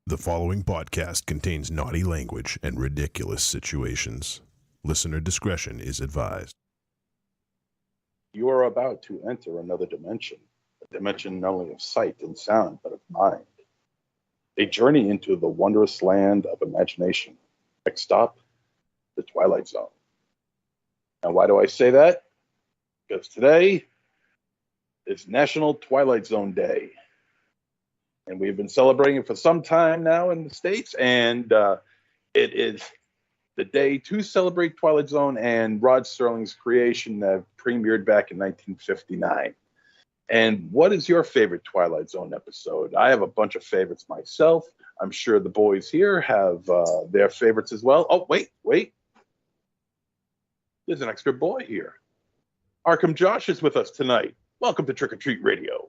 The following podcast contains naughty language and ridiculous situations. Listener discretion is advised. You are about to enter another dimension, a dimension not only of sight and sound, but of mind. A journey into the wondrous land of imagination. Next stop, the Twilight Zone. Now, why do I say that? Because today is National Twilight Zone Day. And we've been celebrating it for some time now in the States, and it is the day to celebrate Twilight Zone and Rod Serling's creation that premiered back in 1959. And what is your favorite Twilight Zone episode? I have a bunch of favorites myself. I'm sure the boys here have their favorites as well. Oh, wait. There's an extra boy here. Arkham Josh is with us tonight. Welcome to Trick or Treat Radio.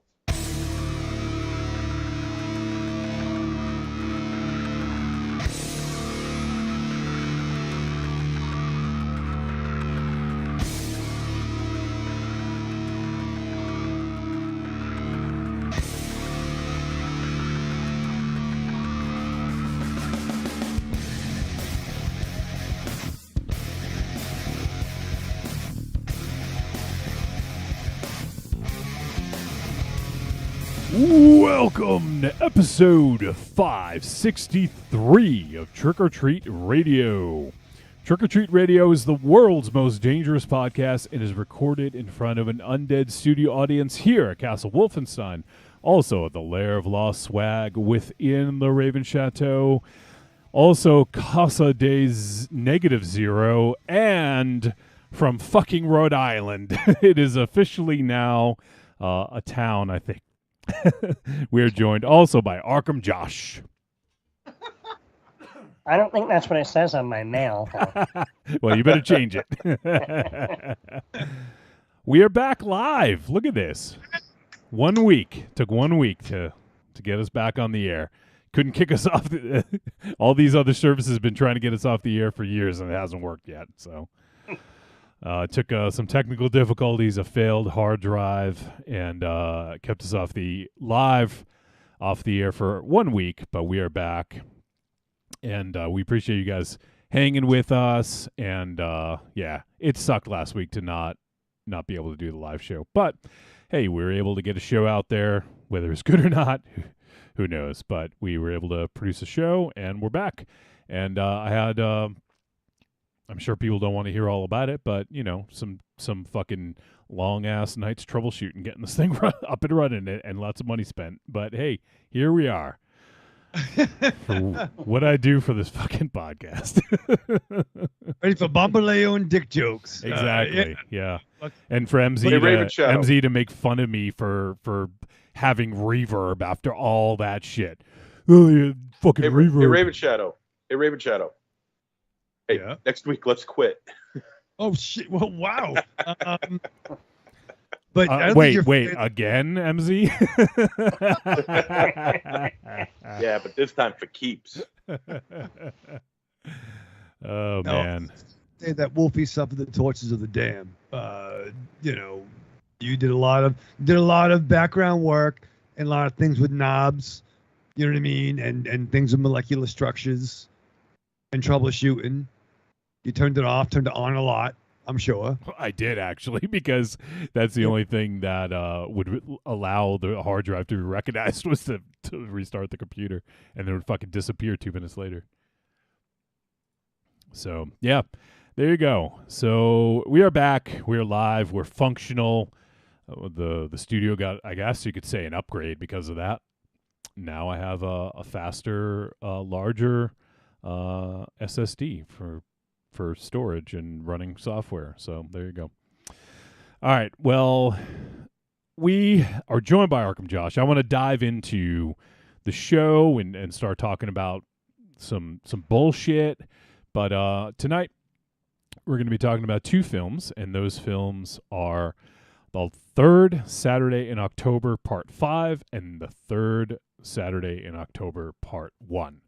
Welcome to episode 563 of Trick or Treat Radio. Trick or Treat Radio is the world's most dangerous podcast and is recorded in front of an undead studio audience here at Castle Wolfenstein, also at the Lair of Lost Swag within the Raven Chateau, also Casa des Negative Zero, and from fucking Rhode Island. It is officially now a town, I think. We are joined also by Arkham Josh. I don't think that's what it says on my mail. Well, you better change it. We are back live. Look at this. 1 week. Took 1 week to get us back on the air. Couldn't kick us off. All these other services have been trying to get us off the air for years, and it hasn't worked yet. So it took some technical difficulties, a failed hard drive, and kept us off the air for 1 week. But we are back, and we appreciate you guys hanging with us. And yeah, it sucked last week to not be able to do the live show, but hey, we were able to get a show out there, whether it's good or not. Who knows? But we were able to produce a show, and we're back. And I had. I'm sure people don't want to hear all about it, but, you know, some fucking long-ass nights troubleshooting, getting this thing up and running, and lots of money spent. But, hey, here we are. For what I do for this fucking podcast. Ready for Bombaleo and dick jokes. Exactly, yeah. And for MZ to make fun of me for having reverb after all that shit. Oh, yeah, fucking reverb. Hey, Raven Shadow. Hey, yeah. Next week, let's quit. Oh, shit. Well, wow. But wait, again, MZ? Yeah, but this time for keeps. Oh, man. Say that Wolfie suffered the tortures of the damned. You know, you did a lot of background work and a lot of things with knobs, you know what I mean, and things with molecular structures and troubleshooting. You turned it off, turned it on a lot, I'm sure. I did, actually, because that's the only thing that would allow the hard drive to be recognized was to restart the computer, and then it would fucking disappear 2 minutes later. So, yeah, there you go. So we are back. We're live. We're functional. The studio got, I guess you could say, an upgrade because of that. Now I have a faster, larger SSD for storage and running software. So there you go. All right. Well, we are joined by Arkham Josh. I want to dive into the show and start talking about some bullshit. But tonight we're going to be talking about two films, and those films are the third Saturday in October, Part 5, and the third Saturday in October, Part 1.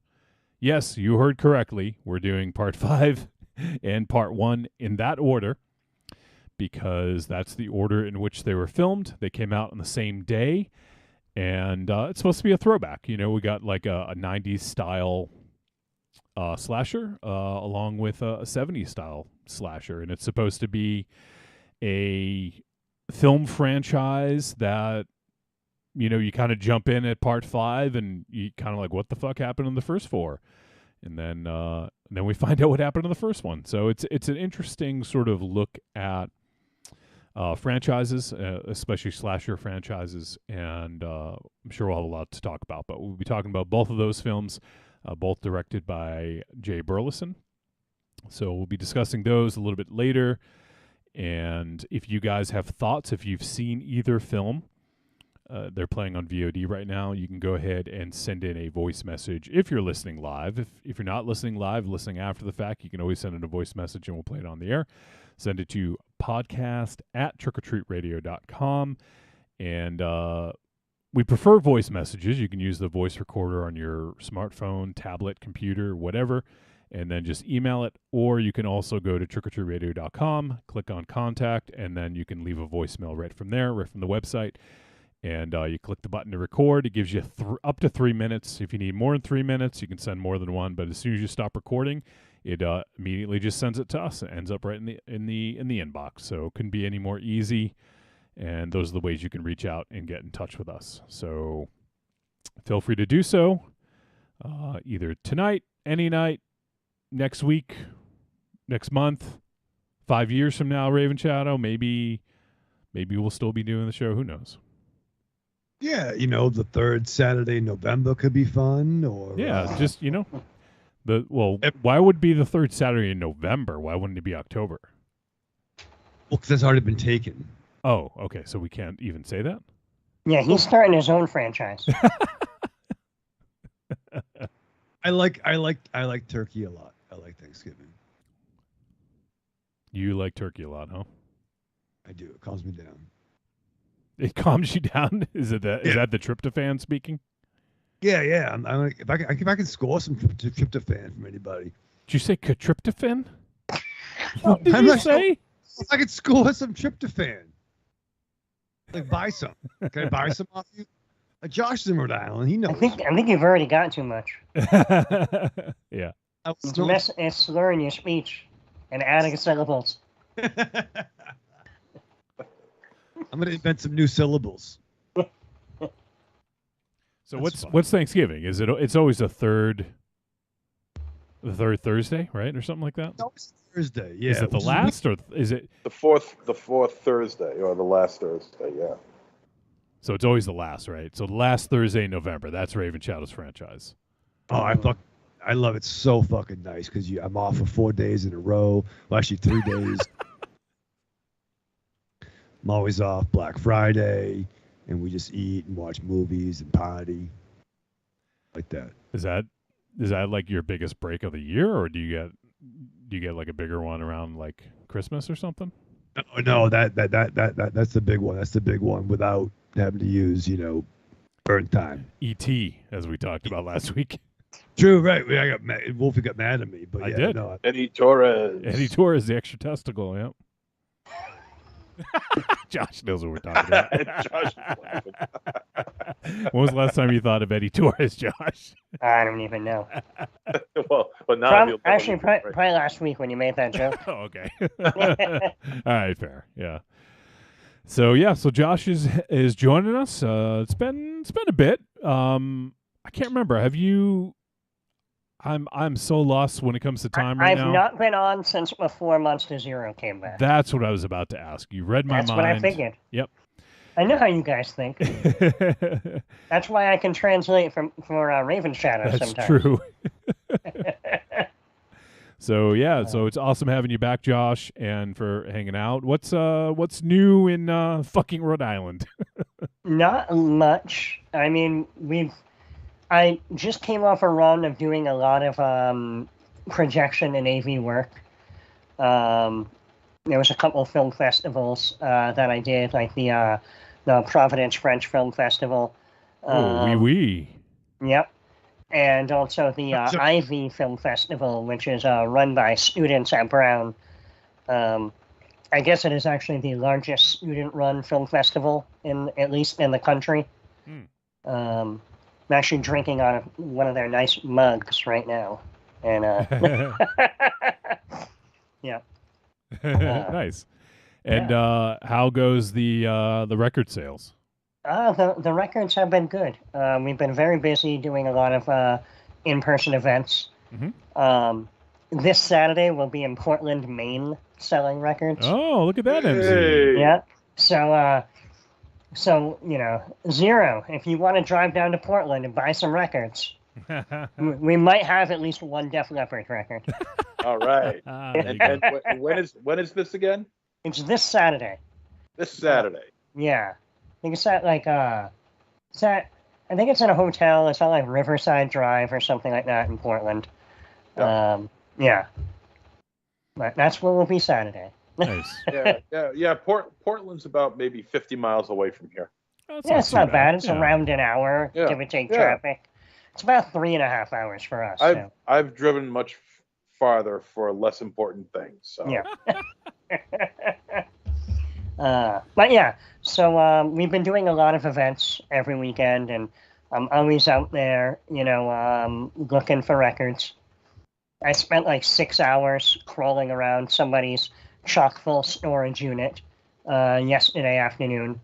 Yes, you heard correctly. We're doing Part 5 and Part 1 in that order because that's the order in which they were filmed. They came out on the same day, and it's supposed to be a throwback. You know, we got like a 90s style slasher along with a 70s style slasher, and it's supposed to be a film franchise that, you know, you kind of jump in at part 5 and you kind of like, what the fuck happened in the first 4? And then we find out what happened in the first one. So it's an interesting sort of look at franchises, especially slasher franchises, and I'm sure we'll have a lot to talk about. But we'll be talking about both of those films, both directed by Jay Burleson. So we'll be discussing those a little bit later. And if you guys have thoughts, if you've seen either film, they're playing on VOD right now, you can go ahead and send in a voice message if you're listening live. If you're not listening live, listening after the fact, you can always send in a voice message and we'll play it on the air. Send it to podcast@trickortreatradio.com. And we prefer voice messages. You can use the voice recorder on your smartphone, tablet, computer, whatever, and then just email it. Or you can also go to trickortreatradio.com, click on contact, and then you can leave a voicemail right from there, right from the website. And you click the button to record. It gives you up to 3 minutes. If you need more than 3 minutes, you can send more than one. But as soon as you stop recording, it immediately just sends it to us. It ends up right in the inbox. So it couldn't be any more easy. And those are the ways you can reach out and get in touch with us. So feel free to do so. Either tonight, any night, next week, next month, 5 years from now, Raven Shadow. Maybe we'll still be doing the show. Who knows? Yeah, you know, the third Saturday in November could be fun. Or just, you know, why would it be the third Saturday in November? Why wouldn't it be October? Well, because that's already been taken. Oh, okay. So we can't even say that? Yeah, he's starting his own franchise. I like turkey a lot. I like Thanksgiving. You like turkey a lot, huh? I do. It calms me down. It calms you down? Is that the tryptophan speaking? Yeah. I'm like, if I can score some tryptophan from anybody. Did you say tryptophan? What did I'm you not say? Sure. I could score some tryptophan. Like, buy some. Can I buy some off you? Josh's in Rhode Island. He knows. I think you've already got too much. Yeah. It's slurring your speech and adding syllables. I'm going to invent some new syllables. So what's Thanksgiving? Is it's always the third Thursday, right, or something like that? No, it's Thursday. Yeah. Is it the last, or is it The fourth Thursday or the last Thursday? Yeah. So it's always the last, right? So the last Thursday in November. That's Raven Shadow's franchise. Oh, I love it. So fucking nice because I'm off for 4 days in a row. Well, actually 3 days. I'm always off Black Friday, and we just eat and watch movies and party like that. Is that like your biggest break of the year, or do you get like a bigger one around like Christmas or something? No, that's the big one. That's the big one without having to use, burn time. E.T., as we talked about last week. True, right. I got mad. Wolfie got mad at me, but I yeah, did. No, Eddie Torres. Eddie Torres, the extra testicle, yep. Josh knows what we're talking about. Josh is laughing. When was the last time you thought of Eddie Torres, Josh? I don't even know. well, now Probably last week when you made that joke. Oh, okay. All right, fair. Yeah. So Josh is joining us. It's been a bit. I can't remember. Have you? I'm so lost when it comes to time right now. I've not been on since before Monster Zero came back. That's what I was about to ask. You read my mind. That's what I figured. Yep. I know how you guys think. That's why I can translate for Raven Shadow sometimes. That's true. So it's awesome having you back, Josh, and for hanging out. What's new in fucking Rhode Island? Not much. I mean, I just came off a run of doing a lot of projection and AV work. There was a couple of film festivals that I did, like the Providence French Film Festival. Oui. Yep. And also the Ivy Film Festival, which is run by students at Brown. I guess it is actually the largest student-run film festival at least in the country. I'm actually drinking out of one of their nice mugs right now, and yeah. Nice. And how goes the record sales? The records have been good. We've been very busy doing a lot of in-person events. Mhm. This Saturday we'll be in Portland, Maine, selling records. Oh, look at that, Hey. MZ. Yeah. So Zero, if you want to drive down to Portland and buy some records, we might have at least one Def Leppard record. All right. There you go. And when is this again? It's this Saturday. This Saturday. Yeah. I think it's at I think it's in a hotel. It's on like Riverside Drive or something like that in Portland. Yeah. Yeah. But that's where we'll be Saturday. Nice. Yeah. Portland's about maybe 50 miles away from here. Oh, Yeah, it's too not bad. It's Yeah. around an hour, Yeah. give or take Yeah. traffic. It's about 3.5 hours for us. So. I've driven much farther for less important things. So Yeah. But yeah, so we've been doing a lot of events every weekend, and I'm always out there, looking for records. I spent like 6 hours crawling around somebody's chock-full storage unit yesterday afternoon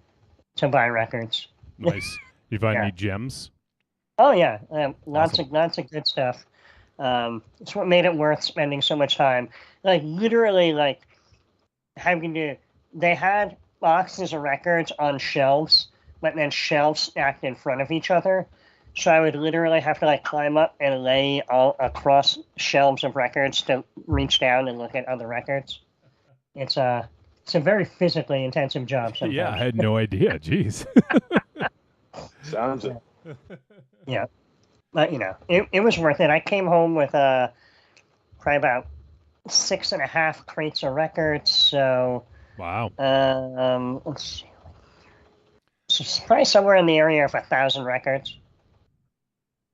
to buy records. Nice. You find Yeah. any gems? Oh yeah, lots Awesome. of good stuff. It's what made it worth spending so much time. Like literally, like having to. They had boxes of records on shelves, but then shelves stacked in front of each other. So I would literally have to like climb up and lay all across shelves of records to reach down and look at other records. It's a very physically intensive job sometimes. Yeah, I had no idea. Jeez. sounds it. Yeah. But it was worth it. I came home with probably about 6.5 crates of records. So Wow. let's see. So it's probably somewhere in the area of 1,000 records.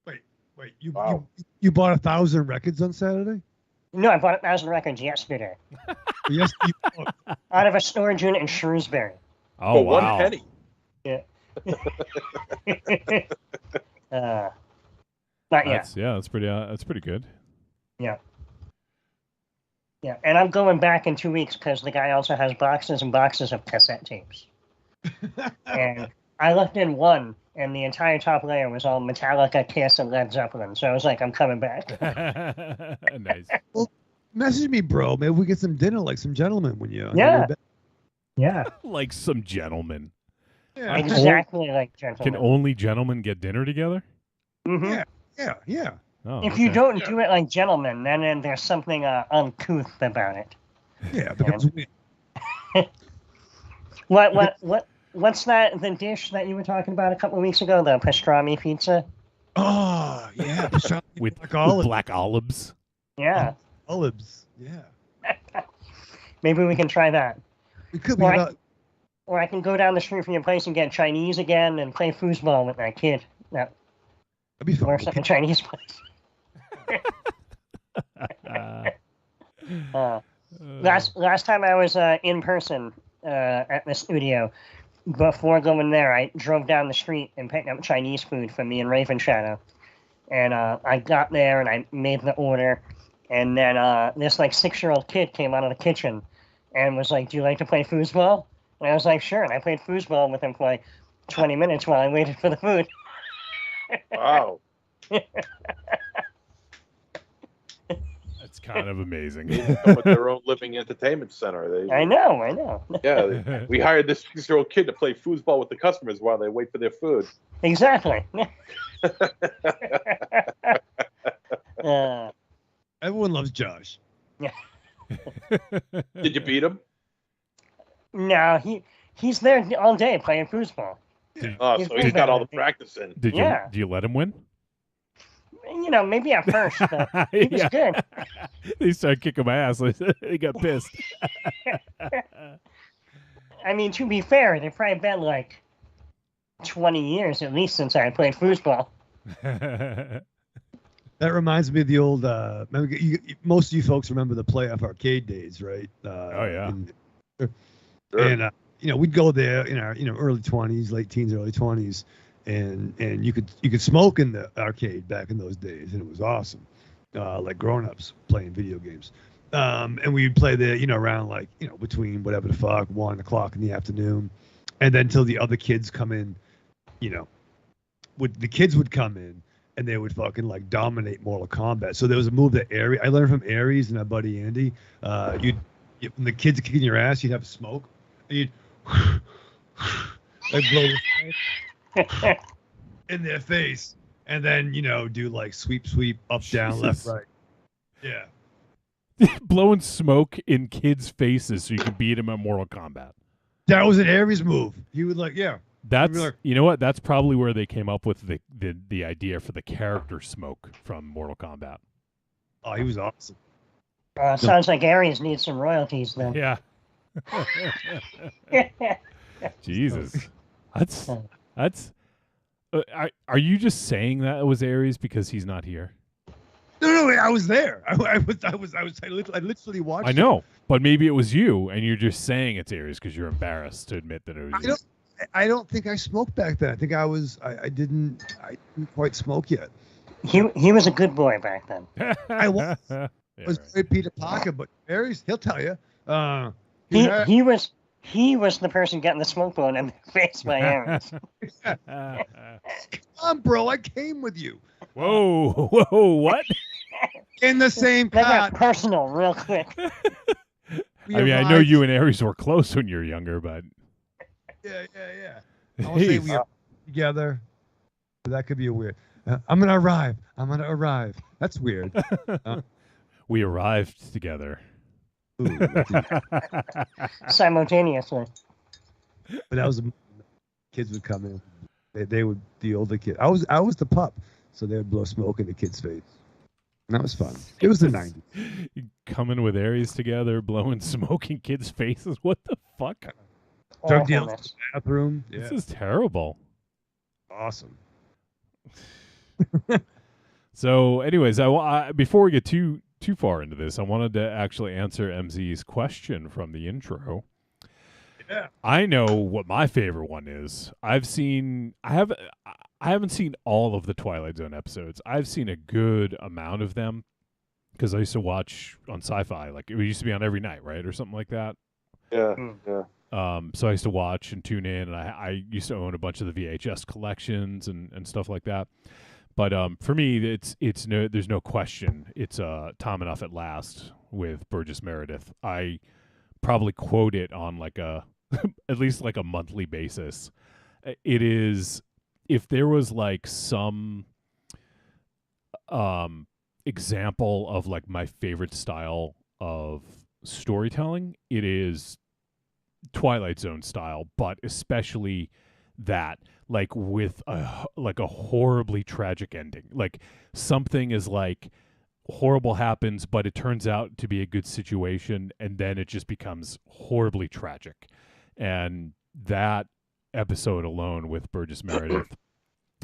Wait, Wow. you bought 1,000 records on Saturday? No, I bought 1,000 records yesterday Yes. out of a storage unit in Shrewsbury. Oh, For wow. 1 penny. But yeah, That's pretty good. yeah, and I'm going back in 2 weeks because the guy also has boxes and boxes of cassette tapes. And I looked in one, and the entire top layer was all Metallica, Kiss, and Led Zeppelin. So I was like, I'm coming back. Nice. Message me, bro. Maybe we get some dinner like some gentlemen when you. Yeah. Yeah, Like some gentlemen. Yeah. exactly like Can gentlemen. only gentlemen get dinner together? Mhm. Yeah. Oh, If you okay. don't do it like gentlemen, then there's something uncouth about it. Yeah. Because What's that? The dish that you were talking about a couple of weeks ago, the pastrami pizza. oh yeah, with black olives. black olives. Yeah, Olives. Yeah. maybe we can try that. We could be. Or I can go down the street from your place and get Chinese again and play foosball with that kid. That That'd be fun. works at the Chinese place. Last time I was in person at the studio, before going there, I drove down the street and picked up Chinese food for me and Raven Shadow. And I got there and I made the order. And then this like 6-year-old kid came out of the kitchen and was like, "Do you like to play foosball?" And I was like, "Sure." And I played foosball with him for like 20 minutes while I waited for the food. Wow. That's kind of amazing. They come with their own living entertainment center. I know. We hired this 6-year-old kid to play foosball with the customers while they wait for their food. Exactly. Everyone loves Josh. Did you beat him? No, he's there all day playing foosball. Oh, He's so way he's got better all the than me. practice in. Did Yeah. you let him win? Maybe at first, but he was Yeah. good. They started kicking my ass. They got pissed. I mean, to be fair, they've probably been like 20 years at least since I played foosball. That reminds me of the old. Most of you folks remember the playoff arcade days, right? Oh, yeah. Sure. And we'd go there in our early 20s, late teens, early 20s, and you could smoke in the arcade back in those days, and it was awesome. Like grown-ups playing video games. And we'd play there, around like, between whatever the fuck, 1 o'clock in the afternoon, and then till the other kids come in, the kids would come in and they would fucking like dominate Mortal Kombat. So there was a move that I learned from Aries and our buddy Andy. When the kids are kicking your ass, you'd have a smoke, and you'd like blow the smoke in their face, and then do like sweep, up, down, left, right. Yeah. Blowing smoke in kids' faces so you can beat him at Mortal Kombat. That was an Aries move. He would That's you know what? That's probably where they came up with the idea for the character Smoke from Mortal Kombat. Oh, he was awesome. Sounds like Aries needs some royalties then. Yeah. Jesus, that's. Are you just saying that it was Aries because he's not here? No, I was there. I literally watched. I know, but maybe it was you, and you're just saying it's Aries because you're embarrassed to admit that it was you. I don't think I smoked back then. I think I didn't quite smoke yet. He was a good boy back then. I was. Yeah, Was right. very Peter Parker, but Aries, he'll tell you. He was the person getting the smoke blown in the face by Aries. Come on, bro, I came with you Whoa, what? in the same That car. got personal real quick. We I mean, I know arrived- you and Aries were close when you were younger, but Yeah. I won't say Jeez. we are together. But that could be a weird. I'm gonna arrive. That's weird. we arrived together. Ooh, that's a- Simultaneously. but that was kids would come in. They would the older kid. I was the pup, so they would blow smoke in the kid's face. And that was fun. It was the '90s. Coming with Aries together, blowing smoke in kids' faces. What the fuck? Drug deals in Awfulness. the bathroom. Yeah, This is terrible. awesome. So, anyways, before we get too far into this, I wanted to actually answer MZ's question from the intro. Yeah. I know what my favorite one is. I haven't seen all of the Twilight Zone episodes. I've seen a good amount of them because I used to watch on Sci-Fi. Like it used to be on every night, right, or something like that. Yeah. So I used to watch and tune in, and I used to own a bunch of the VHS collections and stuff like that. But for me, there's no question. It's Tom Enough at Last with Burgess Meredith. I probably quote it on like a at least like a monthly basis. It is, if there was like some example of like my favorite style of storytelling, it is Twilight Zone style, but especially that, like with a horribly tragic ending. Like something is like horrible happens, but it turns out to be a good situation, and then it just becomes horribly tragic. And that episode alone with Burgess Meredith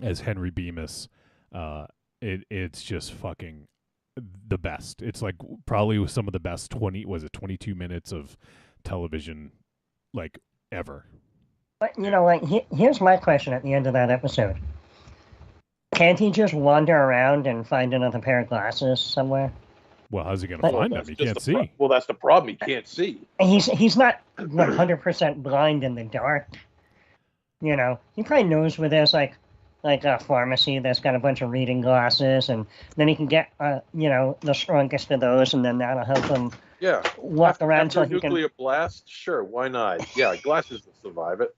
as Henry Bemis, it's just fucking the best. It's like probably some of the best 22 minutes of television like ever. But here's my question at the end of that episode. Can't he just wander around and find another pair of glasses somewhere? Well, how's he going to Well, find them? That's He just can't the see. well, that's the problem. He can't see. And he's not 100% blind in the dark. He probably knows where there's like a pharmacy that's got a bunch of reading glasses, and then he can get the strongest of those, and then that'll help him Yeah. walk around After so a he can. nuclear blast, sure, why not? Yeah, glasses will survive it.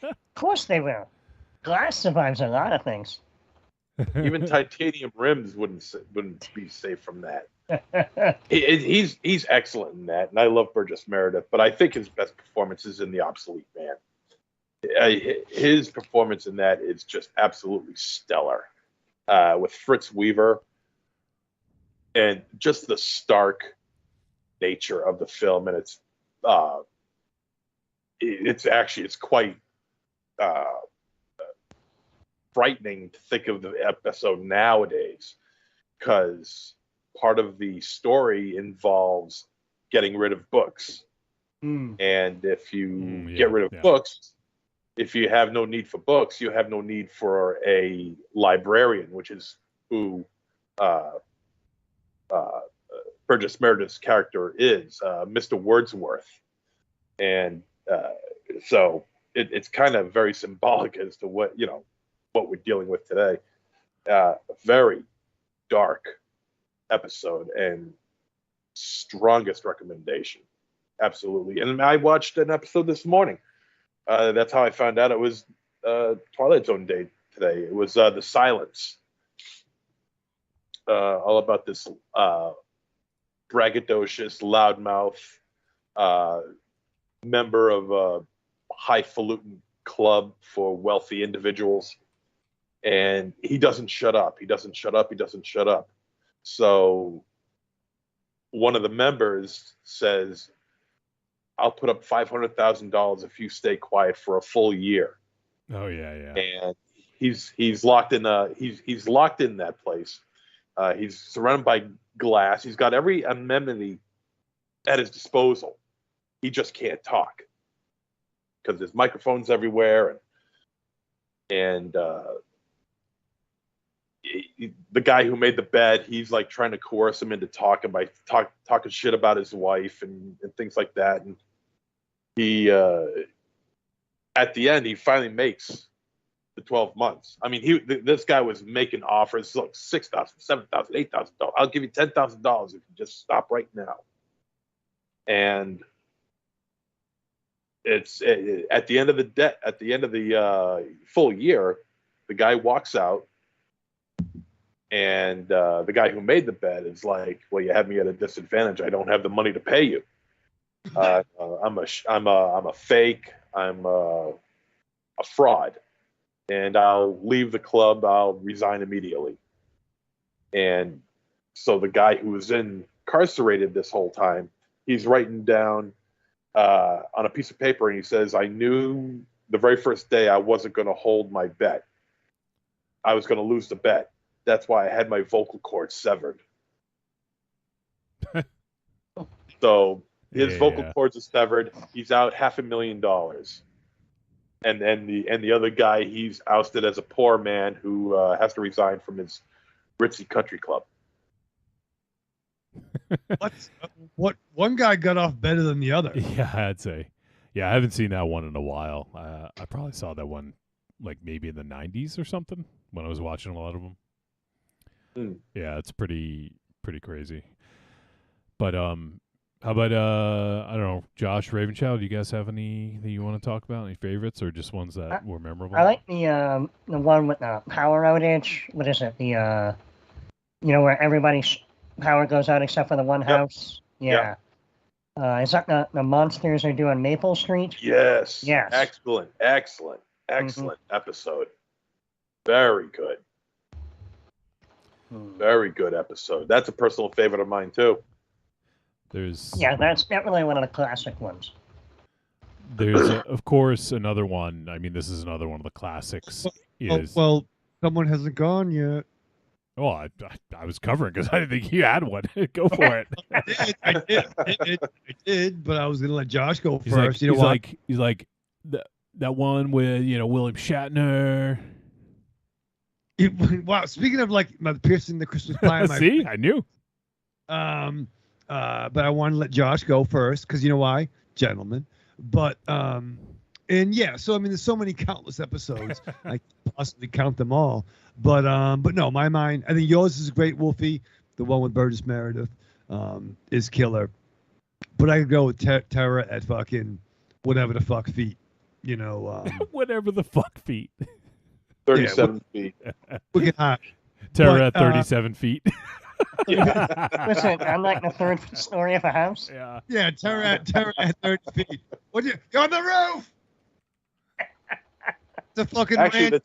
Of course they will. Glass survives a lot of things. Even titanium rims wouldn't be safe from that. He's excellent in that, and I love Burgess Meredith, but I think his best performance is in The Obsolete Man. His performance in that is just absolutely stellar, with Fritz Weaver, and just the stark nature of the film, and it's quite frightening to think of the episode nowadays, because part of the story involves getting rid of books. And if you get rid of books, if you have no need for books, you have no need for a librarian, which is who Burgess Meredith's character is, Mr. Wordsworth. And so it's kind of very symbolic as to what we're dealing with today. Very dark episode and strongest recommendation. Absolutely. And I watched an episode this morning. That's how I found out it was Twilight Zone Day today. It was The Silence. All about this braggadocious, loudmouth member of a highfalutin club for wealthy individuals. And he doesn't shut up. He doesn't shut up. He doesn't shut up. So one of the members says, I'll put up $500,000 if you stay quiet for a full year. Oh yeah. And he's locked in he's locked in that place. He's surrounded by glass. He's got every amenity at his disposal. He just can't talk because there's microphones everywhere, and the guy who made the bed, he's like trying to coerce him into talking by talking shit about his wife and things like that. And he, at the end, he finally makes the 12 months. I mean, this guy was making offers like $6,000, $7,000, $8,000. I'll give you $10,000 if you just stop right now. And it's at the end of the full year, the guy walks out. And the guy who made the bed is like, "Well, you have me at a disadvantage. I don't have the money to pay you. I'm a fake. I'm a fraud, and I'll leave the club. I'll resign immediately." And so the guy who was incarcerated this whole time, he's writing down on a piece of paper, and he says, "I knew the very first day I wasn't going to hold my bet. I was going to lose the bet. That's why I had my vocal cords severed." So his vocal cords are severed. He's out $500,000, and the other guy, he's ousted as a poor man who has to resign from his ritzy country club. What one guy got off better than the other? Yeah, I'd say. Yeah, I haven't seen that one in a while. I probably saw that one like maybe in the 90s or something when I was watching a lot of them. Yeah, it's pretty crazy. But how about I don't know, Josh, Ravenshaw, do you guys have any that you want to talk about? Any favorites or just ones that were memorable? I like the one with the power outage. What is it? The where everybody's power goes out except for the one house. Yeah. Is that the monsters are doing Maple Street? Yes. Yes. Excellent episode. Very good. Very good episode. That's a personal favorite of mine too. That's definitely one of the classic ones. There's of course another one. I mean, this is another one of the classics. Well, someone hasn't gone yet. Oh, I was covering because I didn't think you had one. Go for it. I did, but I was gonna let Josh go He's first. Like, he's like that one with William Shatner. Wow, speaking of like piercing the Christmas pie, see, I knew. But I want to let Josh go first because you know why, gentlemen. But and yeah, so I mean, there's so many countless episodes, I can't possibly count them all. But no, my mind, I think yours is great, Wolfie. The one with Burgess Meredith is killer. But I could go with Tara at fucking whatever the fuck feet, whatever the fuck feet. 37 feet. Wicked hot. Tara at 37 feet. Listen, I'm like the third story of a house. Yeah, Tara at 30 feet. You're on the roof. The fucking the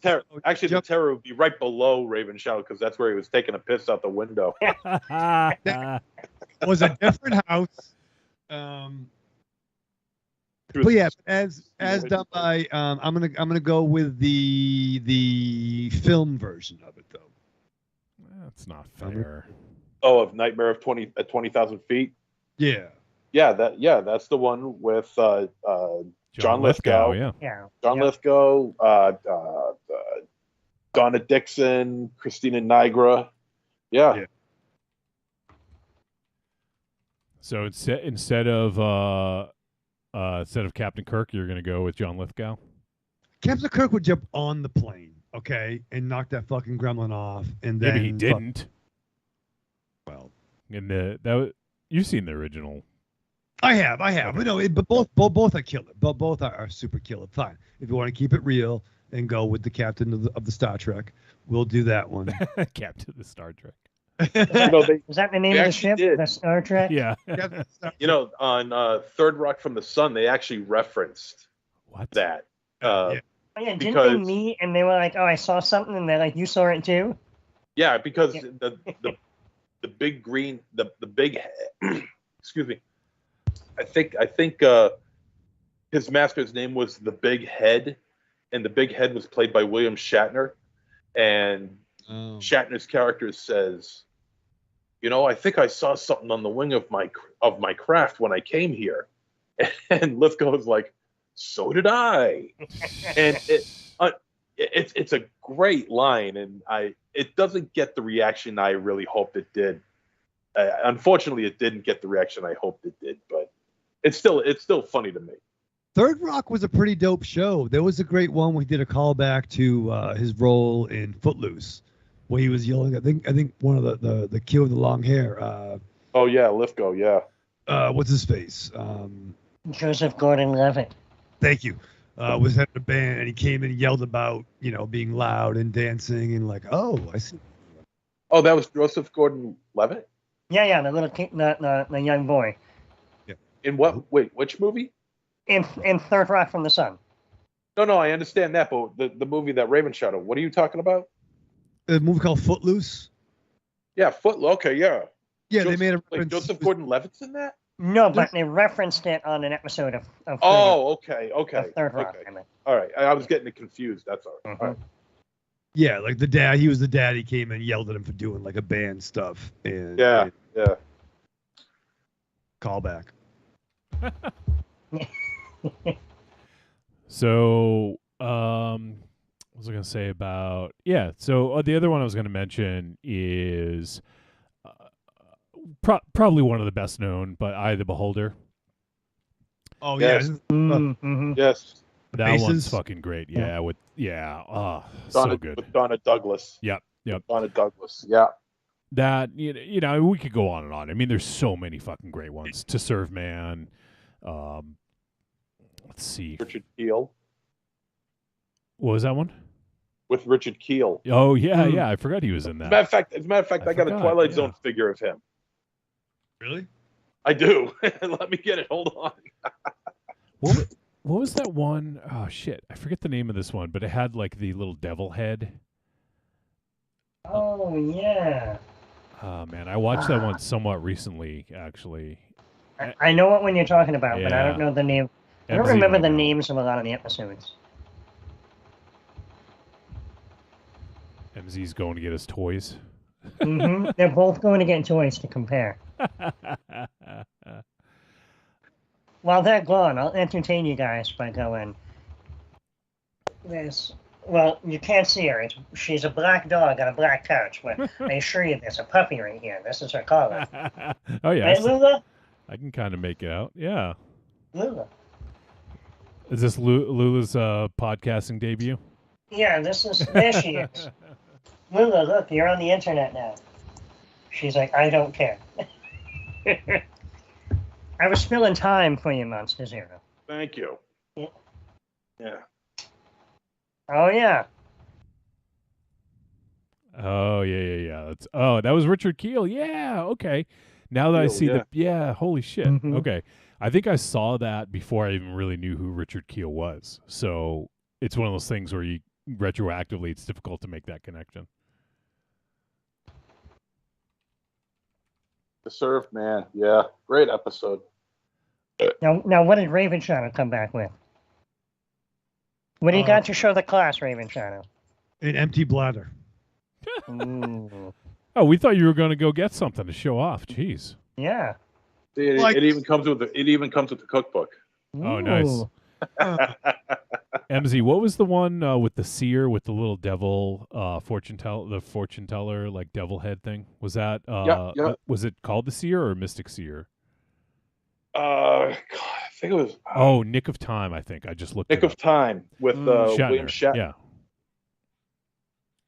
terror would be right below Ravenshaw because that's where he was taking a piss out the window. That was a different house. But yeah, as done by I'm gonna go with the film version of it though. That's not fair. Oh, of Nightmare of 20,000 feet. Yeah. Yeah, that's the one with John Lithgow. Yeah. Yeah. John Yep. Lithgow, Donna Dixon, Christina Nigra. Yeah. Yeah. So instead of Captain Kirk, you're going to go with John Lithgow. Captain Kirk would jump on the plane, okay, and knock that fucking gremlin off, and Yeah, then but he didn't. Well, You've seen the original. I have. Okay. But no, but both are killer. Both are super killer. Fine. If you want to keep it real and go with the captain of the Star Trek, we'll do that one. Captain of the Star Trek. You know, they, Is that the name They of the actually ship? did. The Star Trek? Yeah. you know, on Third Rock from the Sun, they actually referenced What? that. Yeah. Oh, yeah, didn't they Because- meet and they were like, "Oh, I saw something," and they're like, "You saw it too?" Yeah, because Yeah. the big green, the big, excuse me. I think his master's name was the Big Head, and the Big Head was played by William Shatner, and Oh. Shatner's character says, "You know, I think I saw something on the wing of my craft when I came here," and Lithgow's like, "So did I," and it's a great line, and it doesn't get the reaction I really hoped it did. Unfortunately, it didn't get the reaction I hoped it did, but it's still funny to me. Third Rock was a pretty dope show. There was a great one where he did a callback to his role in Footloose, where he was yelling. I think one of the kid with the long hair. Oh yeah, Lithgow, yeah. What's his face? Joseph Gordon-Levitt. Thank you. Was head of the band, and he came in and yelled about being loud and dancing and like, oh, I see. Oh, that was Joseph Gordon-Levitt? Yeah, the little kid, the young boy In what? Wait, which movie? in Third Rock from the Sun. No, I understand that, but the movie that Raven shot of, what are you talking about? A movie called Footloose. Yeah, Okay, yeah. Yeah, Joseph, they made a like reference. Joseph Gordon-Levitt's in that? No, but they referenced it on an episode of Oh, okay. of Third Rock. Okay. I meant. All right. I was getting it confused. That's all right. Mhm. All right. Yeah, like the dad. He was the dad. He came and yelled at him for doing like a band stuff. And Yeah. callback. So, what was I going to say about? Yeah. So the other one I was going to mention is probably one of the best known, but Eye of the Beholder. Oh Yes. yeah. Mm-hmm. Yes. That Faces? one's fucking great. Yeah. So good. With Donna Douglas. Yep. Donna Douglas. Yeah. That we could go on and on. I mean, there's so many fucking great ones. To Serve Man. Let's see. Richard Keel. What was that one? With Richard Keel. Oh yeah. I forgot he was in As a that. matter of fact, I I got a forgot, Twilight yeah. Zone figure of him. Really? I do. Let me get it. Hold on. What was that one? Oh shit, I forget the name of this one, but it had like the little devil head. Oh yeah. Oh man, I watched that one somewhat recently, actually. I know what one you're talking about, but I Yeah. don't know the name. I don't MZ remember might the know. names of a lot of the episodes. MZ's going to get his toys. They're both going to get toys to compare. While they're gone, I'll entertain you guys by going. Well, you can't see her. She's a black dog on a black couch, but I assure you there's a puppy right here. This is her collar. Oh yeah, Right, Lula? I can kind of make it out. Yeah, Lula. is this Lula's podcasting debut? Yeah, there she is. Lula, look, you're on the internet now. She's like, I don't care. I was spilling time for you, Monster Zero. Thank you. Yeah. Yeah. Oh, yeah. Oh yeah. That was Richard Keel. Yeah, okay. Now that I Keel, see yeah. holy shit. Mhm. Okay, I think I saw that before I even really knew who Richard Keel was. So it's one of those things where you retroactively it's difficult to make that connection. The Served Man. Yeah. Great episode. Now, what did Raven Shadow come back with? What do you got to show the class, Raven Shadow? An empty bladder. Ooh. Oh, we thought you were going to go get something to show off. Jeez. Yeah. See, Like- it even comes with the cookbook. Oh, nice. Ooh. MZ, what was the one with the seer with the little devil fortune teller like devil head thing? Was that Yeah. was it called the seer or Mystic Seer? God, I think it was Oh, Nick of Time, I think. I just looked Nick it of up. Time with William Shatner. Shatner. Yeah.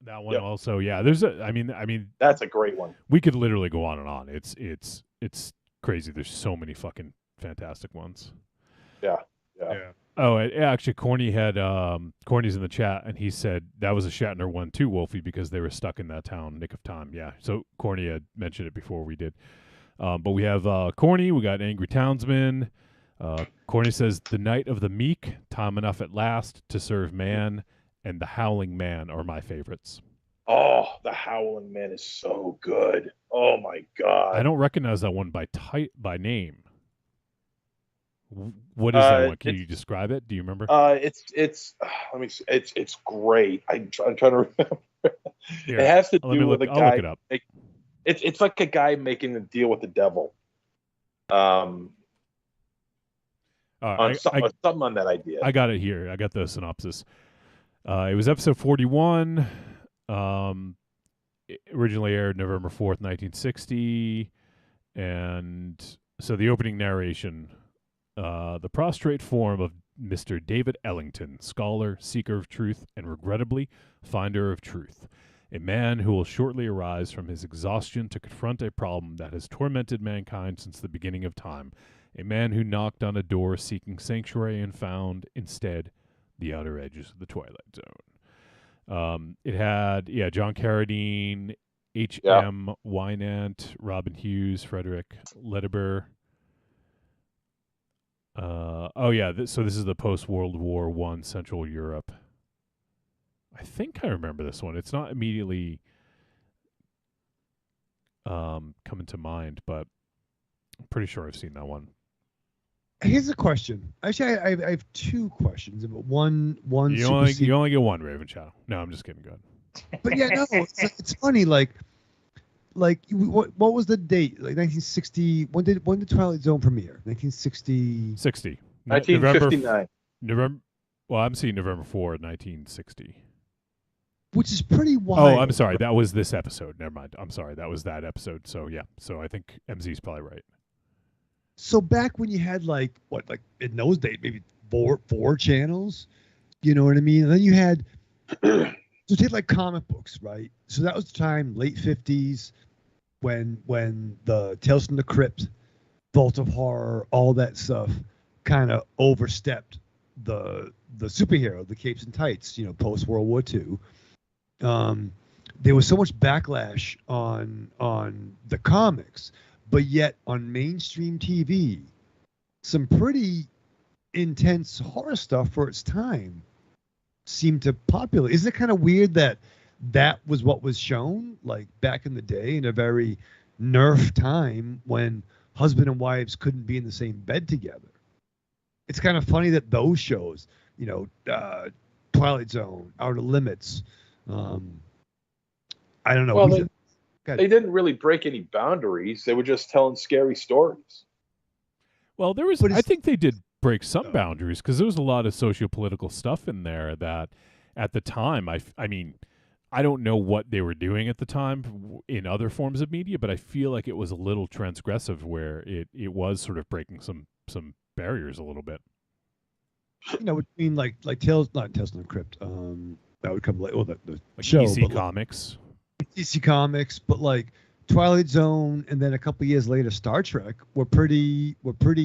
That one Yep. also, yeah. There's I mean That's a great one. we could literally go on and on. It's crazy. There's so many fucking fantastic ones. Yeah. Oh, actually, Corny had Corny's in the chat, and he said that was a Shatner one too, Wolfie, because they were stuck in that town, Nick of Time. Yeah, so Corny had mentioned it before we did. But we have Corny. We got Angry Townsman. Corny says the Night of the Meek, Time Enough at Last to Serve Man, and the Howling Man are my favorites. Oh, the Howling Man is so good. Oh my god. I don't recognize that one by name. What is that one? Can you describe it? Do you remember? It's let me see. It's great. I'm trying to remember. Here, it has to let me do look. with a I'll guy. look it up. It's like a guy making a deal with the devil. On something on that idea. I got it here. I got the synopsis. It was episode 41. Originally aired November 4th, 1960. And so the opening narration, the prostrate form of Mr. David Ellington, scholar, seeker of truth, and regrettably, finder of truth. A man who will shortly arise from his exhaustion to confront a problem that has tormented mankind since the beginning of time. A man who knocked on a door seeking sanctuary and found, instead, the outer edges of the Twilight Zone. It had, John Carradine, H.M. Wynant, Robin Hughes, Frederick Lederber. So this is the post-World War I Central Europe. I think I remember this one. It's not immediately coming to mind, but I'm pretty sure I've seen that one. Here's a question. Actually, I have two questions. But one. You only get one, Raven Shadow. No, I'm just kidding. Go ahead. But yeah, no, it's funny. Like, what was the date? Like 1960. When did Twilight Zone premiere? 1960. 60. 1959. November. Well, I'm seeing November 4, 1960. Which is pretty wild. Oh, I'm sorry. That was this episode. Never mind. I'm sorry. That was that episode. So yeah. So I think MZ's probably right. So back when you had like in those days maybe four channels, you know what I mean? And then you had so take like comic books, right? So that was the time, late 50s, when the Tales from the Crypt, Vault of Horror, all that stuff kind of overstepped the superhero, the capes and tights, post World War II. There was so much backlash on the comics, but yet on mainstream TV, some pretty intense horror stuff for its time seemed to populate. Isn't it kind of weird that was what was shown, like back in the day, in a very nerf time when husband and wives couldn't be in the same bed together? It's kind of funny that those shows, Twilight Zone, Outer Limits, I don't know. Well, they didn't really break any boundaries. They were just telling scary stories. Well, I think they did break some boundaries because there was a lot of socio-political stuff in there that at the time, I mean, I don't know what they were doing at the time in other forms of media, but I feel like it was a little transgressive where it was sort of breaking some barriers a little bit. Between like Tales from the Crypt, that would come later. Well, the like show, EC Comics. DC Comics, but like Twilight Zone, and then a couple years later, Star Trek were pretty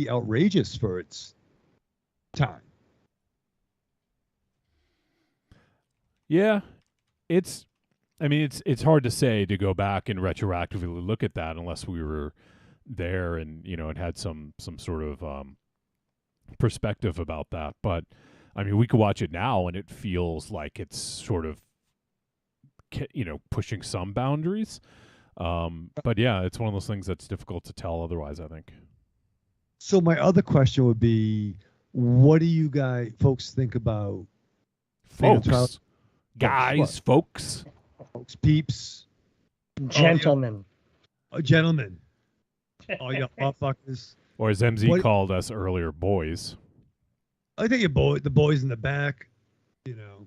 outrageous for its time. Yeah, it's hard to say to go back and retroactively look at that unless we were there and it had some sort of perspective about that. But I mean, we could watch it now and it feels like it's sort of pushing some boundaries. But yeah, it's one of those things that's difficult to tell otherwise, I think. So my other question would be, what do you folks think about folks, peeps, gentlemen, gentlemen, all you motherfuckers, or as MZ called us earlier, boys. I think the boys in the back, you know,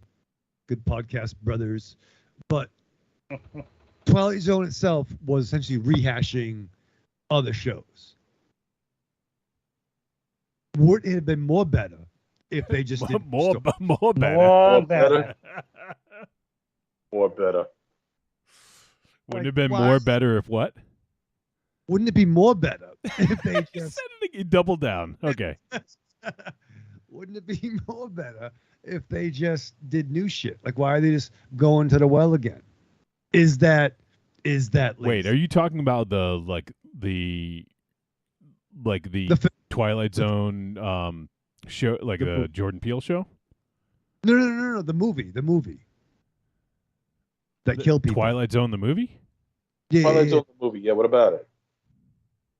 good podcast brothers, but Twilight Zone itself was essentially rehashing other shows. Would it have been more better if they just did more story? more better. More better. better. Or better. Wouldn't Like, it have been why- more better if what? Wouldn't it be more better if they You just? said it again. Double down. Okay. Wouldn't it be more better if they just did new shit? Like, why are they just going to the well again? Is that Wait, lazy? are you talking about the The Twilight Zone show, like The the movie. Jordan Peele show? No, the movie that The kill people. Twilight Zone the movie? Yeah, Twilight yeah, Zone the movie. Yeah, what about it?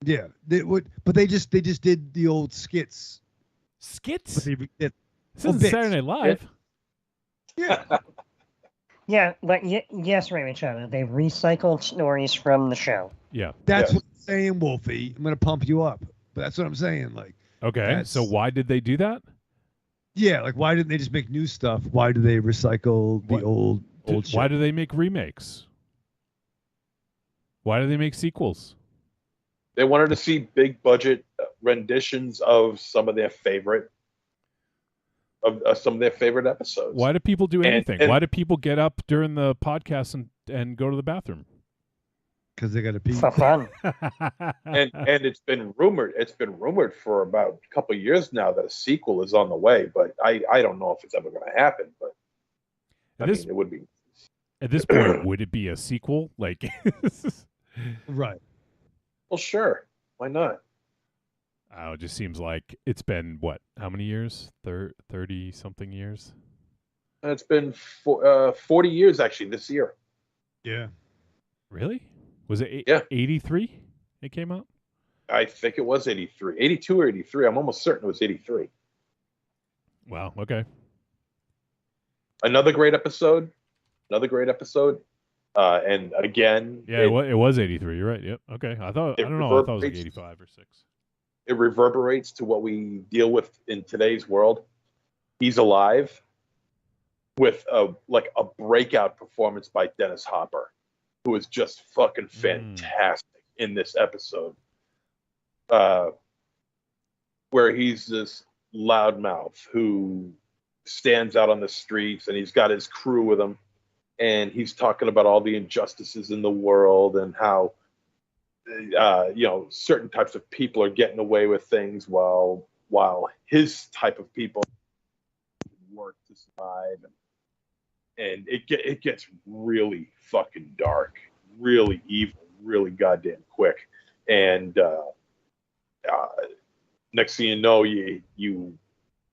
yeah. They would, but they just did the old skits. But Skits? they did, This well, isn't bits. Saturday Night Live. yeah, Yeah, but yes, Raymond Chandler, they recycled stories from the show. Yeah. that's Yes. what I'm saying, Wolfie. I'm gonna pump you up, but that's what I'm saying. Like, Okay. So That's- why did they do that? yeah, like why didn't they just make new stuff? Why do they recycle the What- old shit? Why do they make remakes? Why do they make sequels? They wanted to see big budget renditions of some of their favorite episodes. Why do people do And- anything? and- Why do people get up during the podcast and go to the bathroom? Because they got to pee. For fun. And it's been rumored for about a couple of years now that a sequel is on the way, but I don't know if it's ever going to happen. But At this it would be. At this point, would it be a sequel? Like, Right. Well, sure. Why not? oh, it just seems like it's been what? How many years? 30 something years. It's been 40 years actually this year. Yeah. Really? Was it Yeah. 83? It came out. I think it was 83, 82 or 83. I'm almost certain it was 83. Wow. Okay. Another great episode. And again, Yeah, it was 83. You're right. Yep. Okay. I don't know. I thought it was like reverberates- 85 or 6. it reverberates to what we deal with in today's world. He's alive with a breakout performance by Dennis Hopper, who is just fucking fantastic in this episode. Where he's this loudmouth who stands out on the streets and he's got his crew with him, and he's talking about all the injustices in the world and how certain types of people are getting away with things while his type of people work to survive, and it gets really fucking dark, really evil, really goddamn quick, and next thing you know, you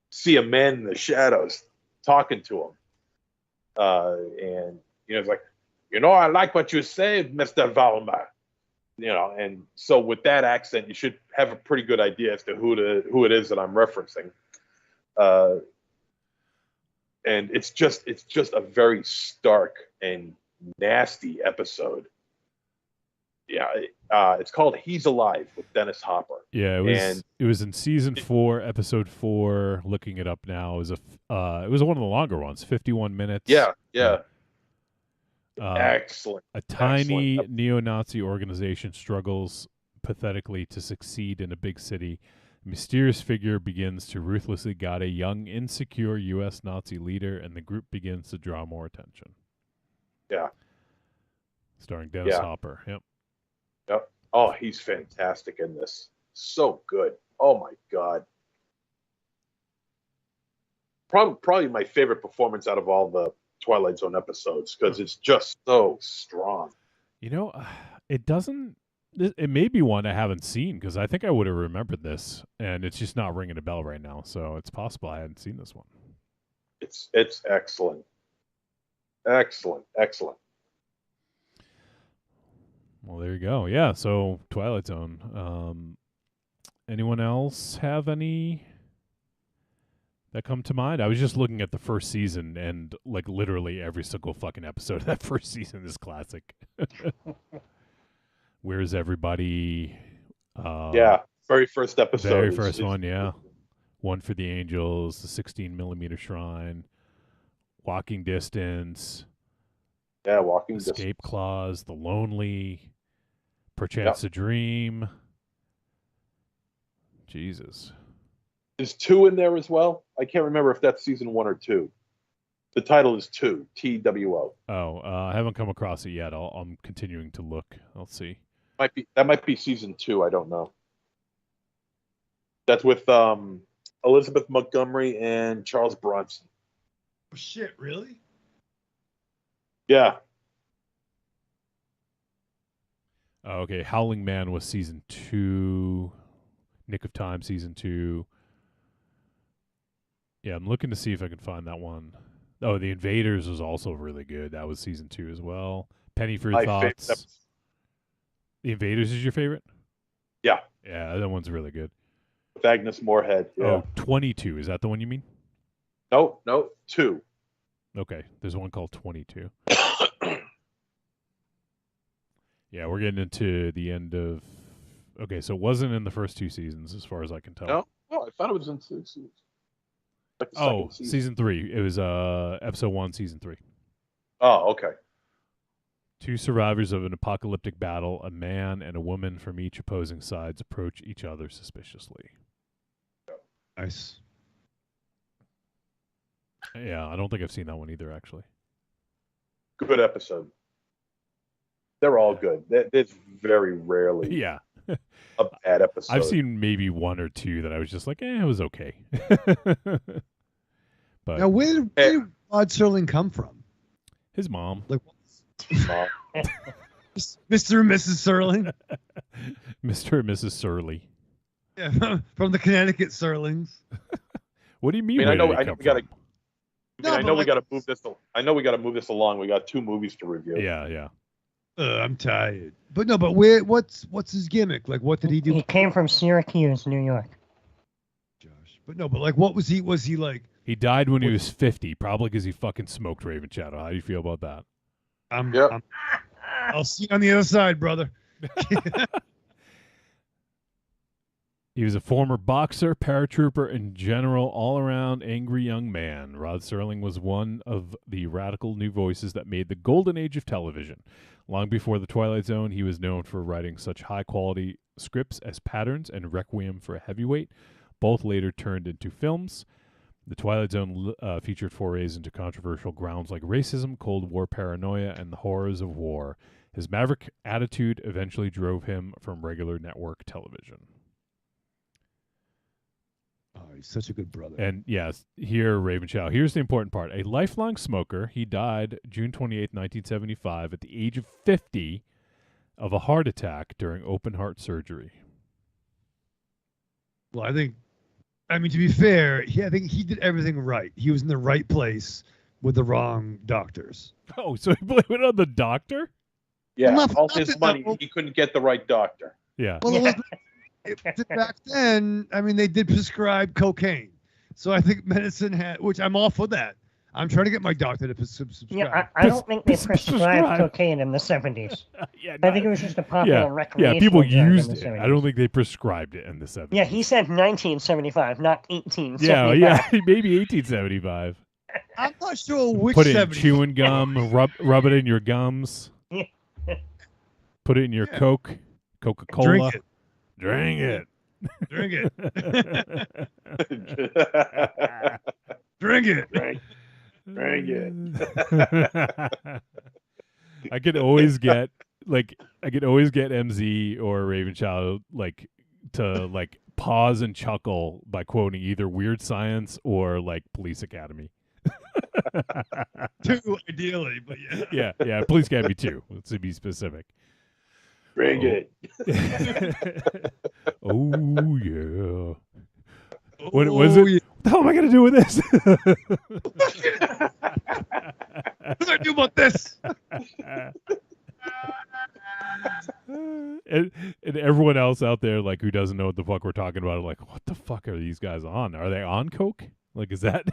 see a man in the shadows talking to him, and it's like, I like what you say, Mr. Valma. And so with that accent, you should have a pretty good idea as to who it is that I'm referencing. And it's just a very stark and nasty episode. Yeah, it's called "He's Alive" with Dennis Hopper. Yeah, it was in season 4, episode 4. Looking it up now, it was one of the longer ones, 51 minutes. Yeah. A Excellent. tiny Excellent. neo-Nazi organization struggles pathetically to succeed in a big city. A mysterious figure begins to ruthlessly guide a young, insecure U.S. Nazi leader, and the group begins to draw more attention. Yeah. Starring Dennis Yeah. Hopper. Yep. Oh, he's fantastic in this. So good. Oh my God. Probably my favorite performance out of all the Twilight Zone episodes, because it's just so strong. It doesn't. It may be one I haven't seen, because I think I would have remembered this, and it's just not ringing a bell right now. So it's possible I hadn't seen this one. It's excellent. Excellent. Well, there you go. Yeah. So Twilight Zone. Anyone else have any that come to mind? I was just looking at the first season, and like literally every single fucking episode of that first season is classic. Where's everybody? Yeah. Very first episode. Very is- first is- one. Yeah. One for the Angels, the 16mm Shrine, Walking Distance, Yeah, Walking Escape Distance. Clause, The Lonely, Perchance to Dream. Jesus. Is 2 in there as well? I can't remember if that's season 1 or 2. The title is 2, TWO. Oh, I haven't come across it yet. I'm continuing to look. I'll see. That might be season 2. I don't know. That's with Elizabeth Montgomery and Charles Bronson. Oh, shit, really? Yeah. Oh, okay. Howling Man was season 2. Nick of Time season 2. Yeah, I'm looking to see if I can find that one. Oh, The Invaders was also really good. That was season 2 as well. Penny for Your My favorite Thoughts. episode. The Invaders is your favorite? Yeah. Yeah, that one's really good. With Agnes Moorehead. Yeah. Oh, 22. Is that the one you mean? No, 2. Okay. There's one called 22. Yeah, we're getting into the end of... Okay, so it wasn't in the first 2 seasons as far as I can tell. No, I thought it was in 2 seasons. Like the Oh, second season 3. It was episode 1, season 3. Oh, okay. 2 survivors of an apocalyptic battle, a man and a woman from each opposing sides, approach each other suspiciously. Nice. Yeah, I don't think I've seen that one either, actually. Good episode. They're all good. There's very rarely Yeah. a bad episode. I've seen maybe 1 or 2 that I was just like, it was okay. But Now, where did Rod Serling come from? his mom. Like, Mom. Mr. and Mrs. Serling? Mr. and Mrs. Surly. Yeah, from the Connecticut Serlings. What do you mean? I mean, where I know- did he I know come we gotta- from? I know we like- got to move this. I know we got to move this along. We got 2 movies to review. Yeah. I'm tired. But no, but what's his gimmick? Like, what did he do? He came from Syracuse, New York. Josh. But no, but like, what was he? Was he like? He died when he was 50, probably because he fucking smoked Raven Shadow. How do you feel about that? Yep. I'll see you on the other side, brother. He was a former boxer, paratrooper, and general all-around angry young man. Rod Serling was one of the radical new voices that made the golden age of television. Long before The Twilight Zone, he was known for writing such high-quality scripts as Patterns and Requiem for a Heavyweight, both later turned into films. The Twilight Zone featured forays into controversial grounds like racism, Cold War paranoia, and the horrors of war. His maverick attitude eventually drove him from regular network television. Oh, he's such a good brother. And yes, here, Raven Chow. Here's the important part. A lifelong smoker, he died June 28th, 1975, at the age of 50 of a heart attack during open heart surgery. Well, I mean, to be fair, I think he did everything right. He was in the right place with the wrong doctors. Oh, so he blamed it on the doctor? Yeah. Well, not- all not his that- money, no. he couldn't get the right doctor. Yeah. Well, back then, I mean, they did prescribe cocaine. So I think medicine had, which I'm all for that. I'm trying to get my doctor to subscribe. Yeah, I don't think they Prescribe. prescribed cocaine in the 70s. Yeah, I think it was just a popular recreational yeah, people drug in used the it. 70s. I don't think they prescribed it in the 70s. Yeah, he said 1975, not 1875. Yeah, maybe 1875. I'm not sure which Put it in 70. chewing gum, rub it in your gums. Yeah. Put it in your Yeah. Coca-Cola. Drink it. Drink it. Drink it. Drink it. Drink it. I could always get MZ or Ravenchild to pause and chuckle by quoting either Weird Science or like Police Academy. 2, ideally, but yeah. Yeah, Police Academy 2, to be specific. Bring it. Oh yeah. What was Oh, it? yeah. What the hell am I gonna do with this? What do I do about this? and everyone else out there, like, who doesn't know what the fuck we're talking about, are like, what the fuck are these guys on? Are they on coke? Like, is that?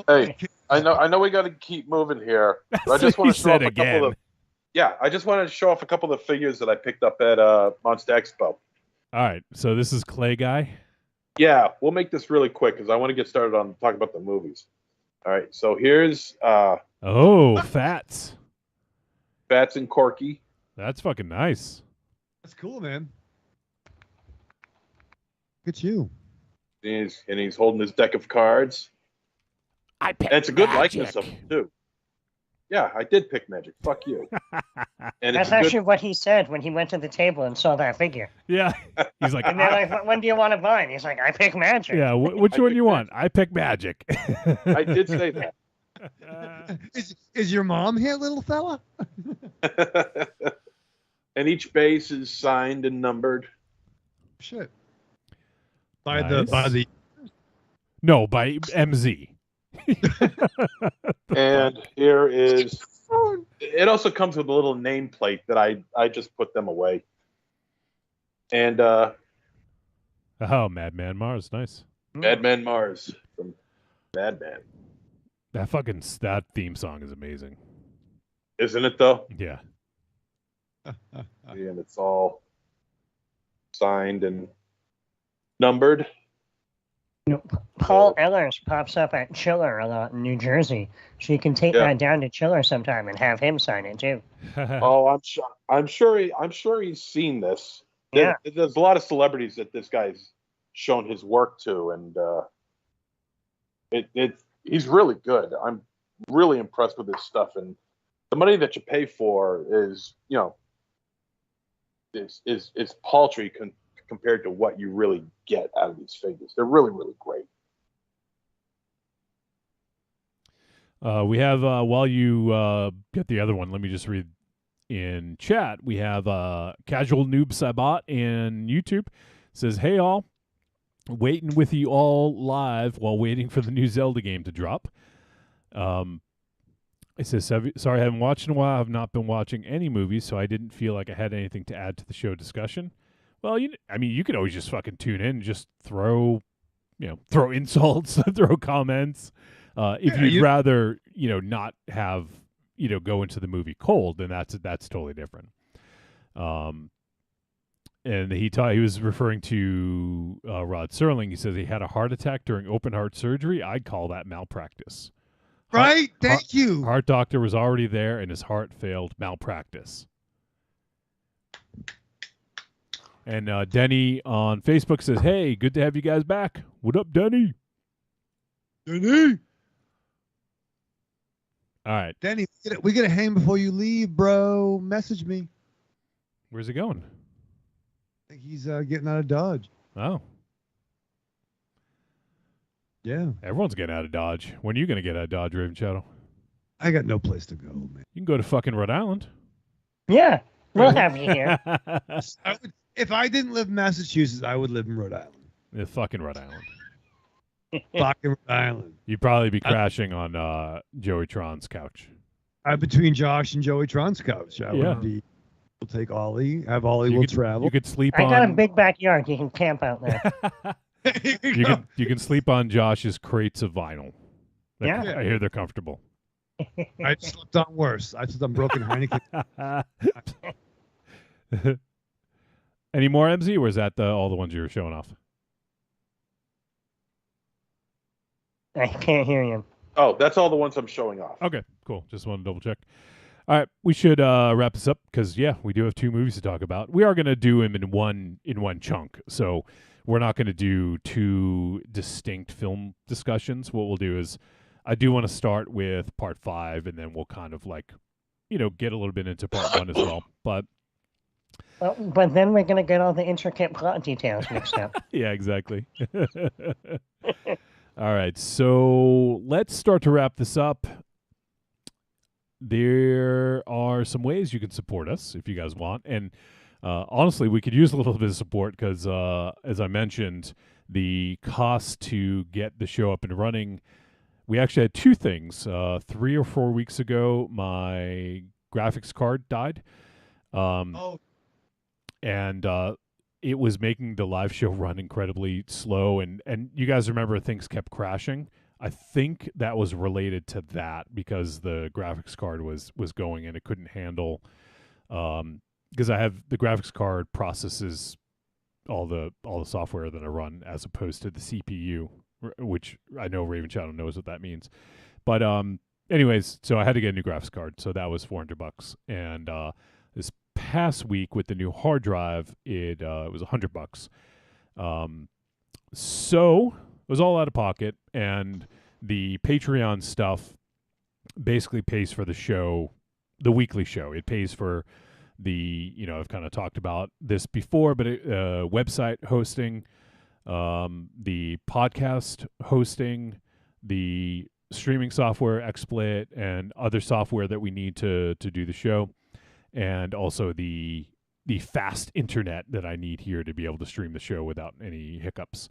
Hey, I know we got to keep moving here. But I just want to show off a couple of. Yeah, I just wanted to show off a couple of figures that I picked up at Monster Expo. All right, so this is Clay Guy. Yeah, we'll make this really quick because I want to get started on talking about the movies. All right, so here's Oh, Fats. Fats and Corky. That's fucking nice. That's cool, man. Look at you. And he's holding his deck of cards. I picked And it's a good Magic. likeness of him too. Yeah, I did pick Magic. Fuck you. And That's it's a good, actually what he said when he went to the table and saw that figure. Yeah. He's like, And they're like, "When do you want to buy?" And he's like, "I pick Magic." yeah, which I one pick you want? I pick Magic. I did say that. Is your mom here, little fella? And each base is signed and numbered. Shit. By Nice. the No, by MZ. And here is. It also comes with a little nameplate that I just put them away. And Oh, Madman Mars, nice. Madman Mars from Madman. That theme song is amazing. Isn't it though? Yeah. And it's all signed and numbered. Paul Ellers pops up at Chiller a lot in New Jersey, so you can take Yeah. that down to Chiller sometime and have him sign it too. Oh, I'm sure he's seen this. There's a lot of celebrities that this guy's shown his work to, and he's really good. I'm really impressed with his stuff, and the money that you pay for is is paltry compared to what you really get out of these figures. They're really, really great. We have, while you get the other one, let me just read in chat. We have Casual Noob Sabat in YouTube. Says, hey all, waiting with you all live while waiting for the new Zelda game to drop. It says, sorry, I haven't watched in a while. I've not been watching any movies, so I didn't feel like I had anything to add to the show discussion. Well, you could always just fucking tune in and just throw insults, throw comments. If you'd rather, not have, go into the movie cold, then that's totally different. And he was referring to Rod Serling. He says he had a heart attack during open heart surgery. I'd call that malpractice. right. Thank you. Heart doctor was already there, and his heart failed. Malpractice. And Denny on Facebook says, hey, good to have you guys back. What up, Denny? Denny. All right. Denny, we gotta hang before you leave, bro. Message me. Where's he going? I think he's getting out of Dodge. Oh, Yeah. everyone's getting out of Dodge. When are you going to get out of Dodge, Raven Shadow? I got no place to go, man. You can go to fucking Rhode Island. Yeah, we'll have you here. If I didn't live in Massachusetts, I would live in Rhode Island. Yeah, fucking Rhode Island. Fucking Rhode Island. You'd probably be crashing on Joey Tron's couch. I'm between Josh and Joey Tron's couch. I Yeah. would be. We'll take Ollie. Have Ollie. You We'll could- travel. You could sleep I on. got a big backyard. You can camp out there. You can sleep on Josh's crates of vinyl. Yeah. I hear they're comfortable. I slept on worse. I slept on broken Heineken. Any more MZ, or is that all the ones you were showing off? I can't hear you. Oh, that's all the ones I'm showing off. Okay, cool. Just want to double check. All right, we should wrap this up because we do have 2 movies to talk about. We are going to do them in one chunk, so we're not going to do 2 distinct film discussions. What we'll do is, I do want to start with part 5, and then we'll kind of get a little bit into part 1 as well. But But then we're going to get all the intricate plot details mixed up. yeah, exactly. All right, so let's start to wrap this up. There are some ways you can support us if you guys want. And honestly, we could use a little bit of support because, as I mentioned, the cost to get the show up and running, we actually had 2 things. 3 or 4 weeks ago, my graphics card died. And it was making the live show run incredibly slow. And you guys remember things kept crashing. I think that was related to that because the graphics card was going and it couldn't handle because I have the graphics card processes all the software that I run as opposed to the CPU, which I know Raven Shadow knows what that means. But anyways, so I had to get a new graphics card, so that was $400. And this past week with the new hard drive, it was $100. So it was all out of pocket, and the Patreon stuff basically pays for the show, the weekly show. It pays for the, I've kind of talked about this before, but website hosting, the podcast hosting, the streaming software, XSplit, and other software that we need to do the show, and also the fast internet that I need here to be able to stream the show without any hiccups.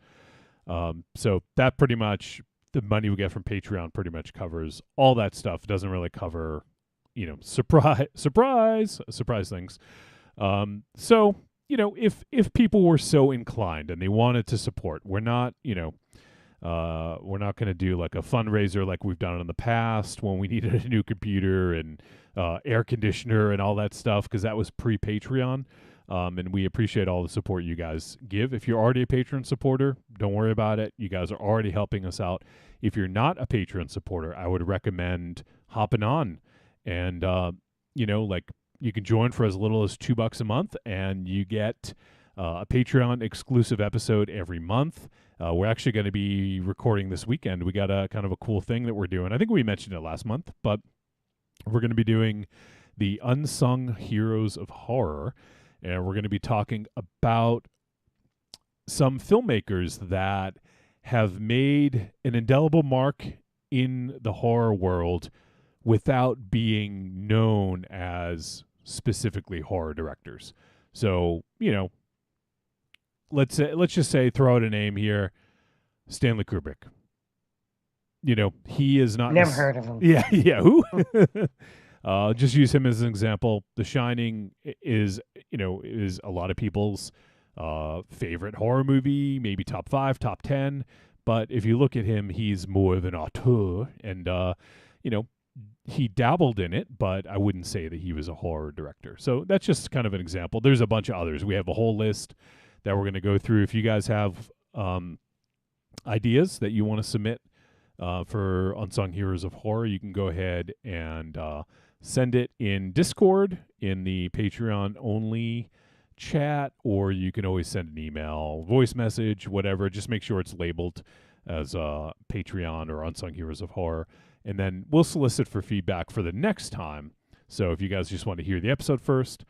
So that pretty much, the money we get from Patreon pretty much covers all that stuff. It doesn't really cover, surprise things. So, if people were so inclined and they wanted to support, we're not going to do like a fundraiser like we've done in the past when we needed a new computer and air conditioner and all that stuff, because that was pre-Patreon. And we appreciate all the support you guys give. If you're already a Patreon supporter, don't worry about it. You guys are already helping us out. If you're not a Patreon supporter, I would recommend hopping on. And, you can join for as little as $2 a month, and you get a Patreon exclusive episode every month. We're actually going to be recording this weekend. We got a kind of a cool thing that we're doing. I think we mentioned it last month, but we're going to be doing the Unsung Heroes of Horror, and we're going to be talking about some filmmakers that have made an indelible mark in the horror world without being known as specifically horror directors. So, let's just say, throw out a name here, Stanley Kubrick. He is not... Never heard of him. Yeah, who? Just use him as an example. The Shining is a lot of people's favorite horror movie, maybe top 5, top 10. But if you look at him, he's more of an auteur, and he dabbled in it, but I wouldn't say that he was a horror director. So that's just kind of an example. There's a bunch of others. We have a whole list that we're going to go through. If you guys have ideas that you want to submit for Unsung Heroes of Horror, you can go ahead and send it in Discord in the Patreon only chat, or you can always send an email, voice message, whatever. Just make sure it's labeled as Patreon or Unsung Heroes of Horror, and then we'll solicit for feedback for the next time. So if you guys just want to hear the episode first,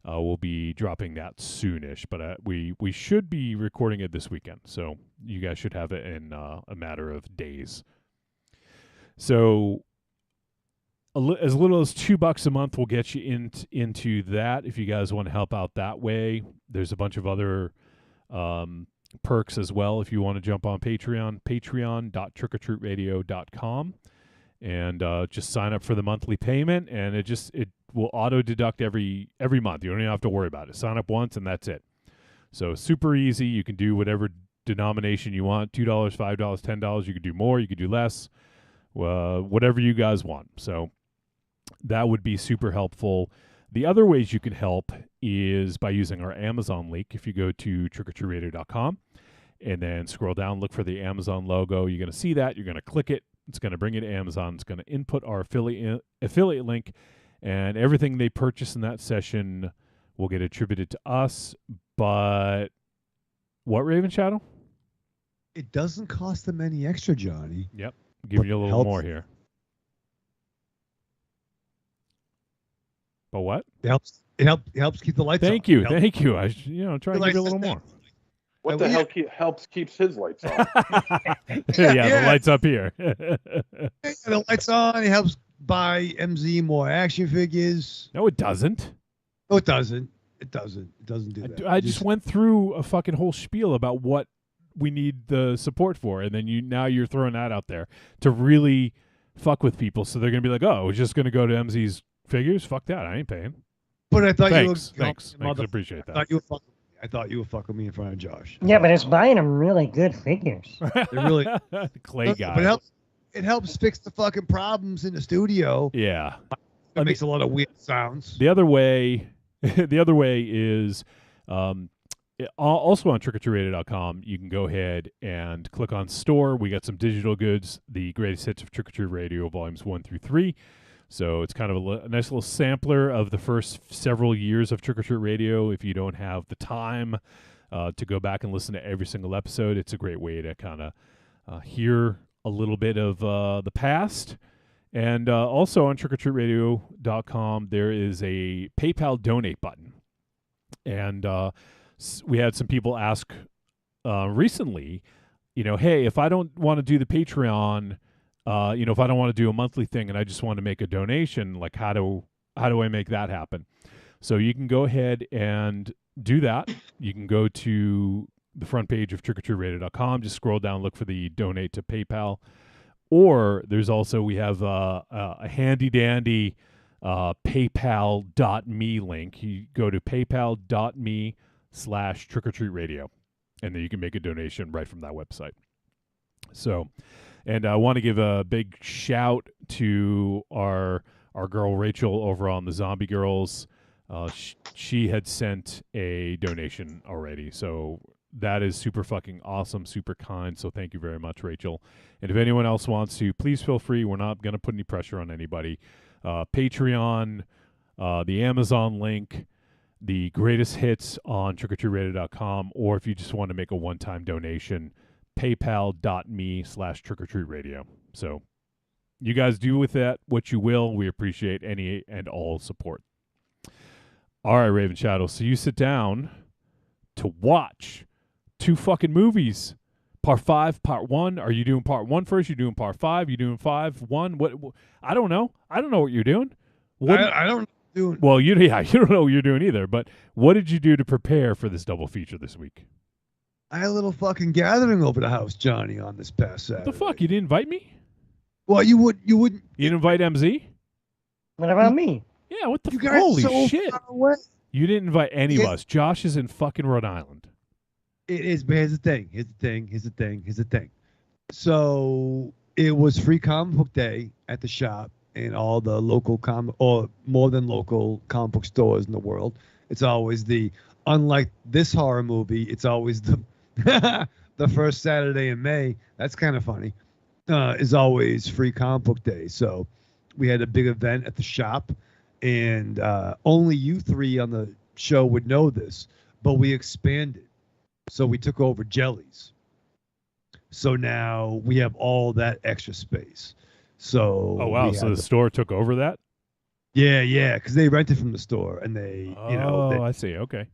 we'll be dropping that soonish, but we should be recording it this weekend, so you guys should have it in a matter of days. So as little as $2 a month will get you into that. If you guys want to help out that way, there's a bunch of other perks as well. If you want to jump on Patreon, patreon.trickortreatradio.com, and just sign up for the monthly payment, and it will auto deduct every month. You don't even have to worry about it. Sign up once and that's it. So super easy. You can do whatever denomination you want, $2, $5, $10. You could do more, you could do less, whatever you guys want. So that would be super helpful. The other ways you can help is by using our Amazon link. If you go to trickortreatradio.com and then scroll down, look for the Amazon logo, you're going to see that. You're going to click it. It's going to bring you to Amazon. It's going to input our affiliate link, and everything they purchase in that session will get attributed to us. But what, Raven Shadow? It doesn't cost them any extra, Johnny. Yep. Giving you a little more here. But what? It helps keep the lights on. Thank you. I try to give you a little more. What the hell helps keeps his lights on? The lights up here. The lights on. It helps buy MZ more action figures. No, it doesn't. No, it doesn't. It doesn't do that. I just went through a fucking whole spiel about what we need the support for, and then you're throwing that out there to really fuck with people, so they're gonna be like, "Oh, we're just gonna go to MZ's figures? Fuck that! I ain't paying." But I thought thanks. I Appreciate that. I thought you were fucking me in front of Josh. Yeah, but it's buying them really good figures. It really Clay guy. But it helps fix the fucking problems in the studio. Yeah. It makes a lot of weird sounds. The other way is Also on trickortreatradio.com, you can go ahead and click on store. We got some digital goods, the greatest hits of Trick or Treat Radio volumes 1 through 3. So it's kind of a nice little sampler of the first several years of Trick or Treat Radio. If you don't have the time to go back and listen to every single episode, it's a great way to kind of hear a little bit of the past. And also on trickortreatradio.com, there is a PayPal donate button. And we had some people ask recently, hey, if I don't want to do the Patreon, if I don't want to do a monthly thing and I just want to make a donation, like how do I make that happen? So you can go ahead and do that. You can go to the front page of trickortreatradio.com, just scroll down, look for the donate to PayPal. Or there's also, we have a handy dandy paypal.me link. You go to paypal.me/trickortreatradio, and then you can make a donation right from that website. So, and I want to give a big shout to our girl Rachel over on the Zombie Girls. She had sent a donation already, so that is super fucking awesome, super kind. So thank you very much, Rachel. And if anyone else wants to, please feel free. We're not going to put any pressure on anybody. Patreon, the Amazon link, the greatest hits on trickortreatradio.com, or if you just want to make a one-time donation, paypal.me/trickortreatradio. So you guys do with that what you will. We appreciate any and all support. All right, Raven Shadow. So you sit down to watch 2 fucking movies. Part 5, Part 1. Are you doing Part 1 first? You doing Part 5? You doing 5, 1? What? I don't know. I don't know what you're doing. I don't do. Well, you don't know what you're doing either. But what did you do to prepare for this double feature this week? I had a little fucking gathering over the house, Johnny, on this past Saturday. What the fuck? You didn't invite me? Well, you wouldn't. You didn't invite MZ? What about me? Yeah. What the? You guys Holy so shit! far away. You didn't invite any of us. Josh is in fucking Rhode Island. It is, but here's the thing. So it was free comic book day at the shop in all the local or more than local comic book stores in the world. It's always unlike this horror movie, it's always the the first Saturday in May. That's kind of funny. Is always free comic book day. So we had a big event at the shop, and only you 3 on the show would know this, but we expanded. So we took over Jellies. So now we have all that extra space. So oh wow! So the store took over that? Yeah, because they rented from the store and they, I see. Okay.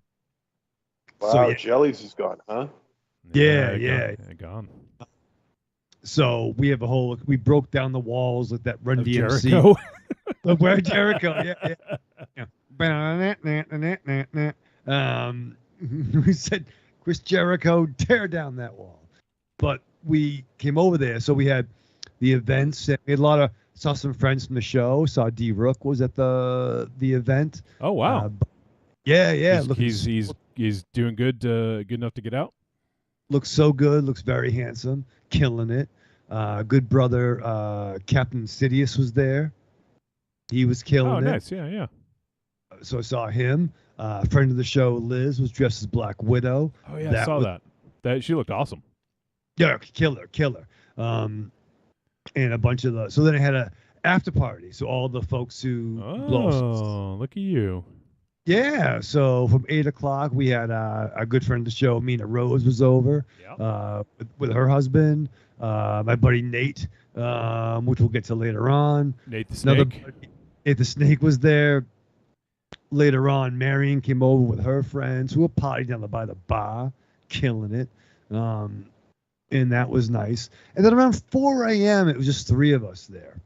Wow, So, yeah. Jellies is gone, huh? Yeah. Gone. So we have we broke down the walls like that Run Of DMC. Jericho. Look, where Jericho, yeah. We said, Chris Jericho, tear down that wall. But we came over there, so we had the events. We had saw some friends from the show. Saw D Rook was at the event. Oh wow. Yeah. He's doing good. Good enough to get out. Looks so good. Looks very handsome. Killing it. Good brother Captain Sidious was there. He was killing it. Oh, nice. Yeah. So I saw him. Friend of the show, Liz, was dressed as Black Widow. Oh yeah, I saw that. That she looked awesome. Yeah, killer. And a bunch of so then I had a after party. So all the folks who lost. Look at you. Yeah. So from 8:00, we had a good friend of the show, Mina Rose, was over. Yep. With her husband, my buddy Nate, which we'll get to later on. Nate the Snake. Nate the Snake was there. Later on, Marion came over with her friends who were partying down by the bar, killing it. And that was nice. And then around 4 a.m., it was just 3 of us there.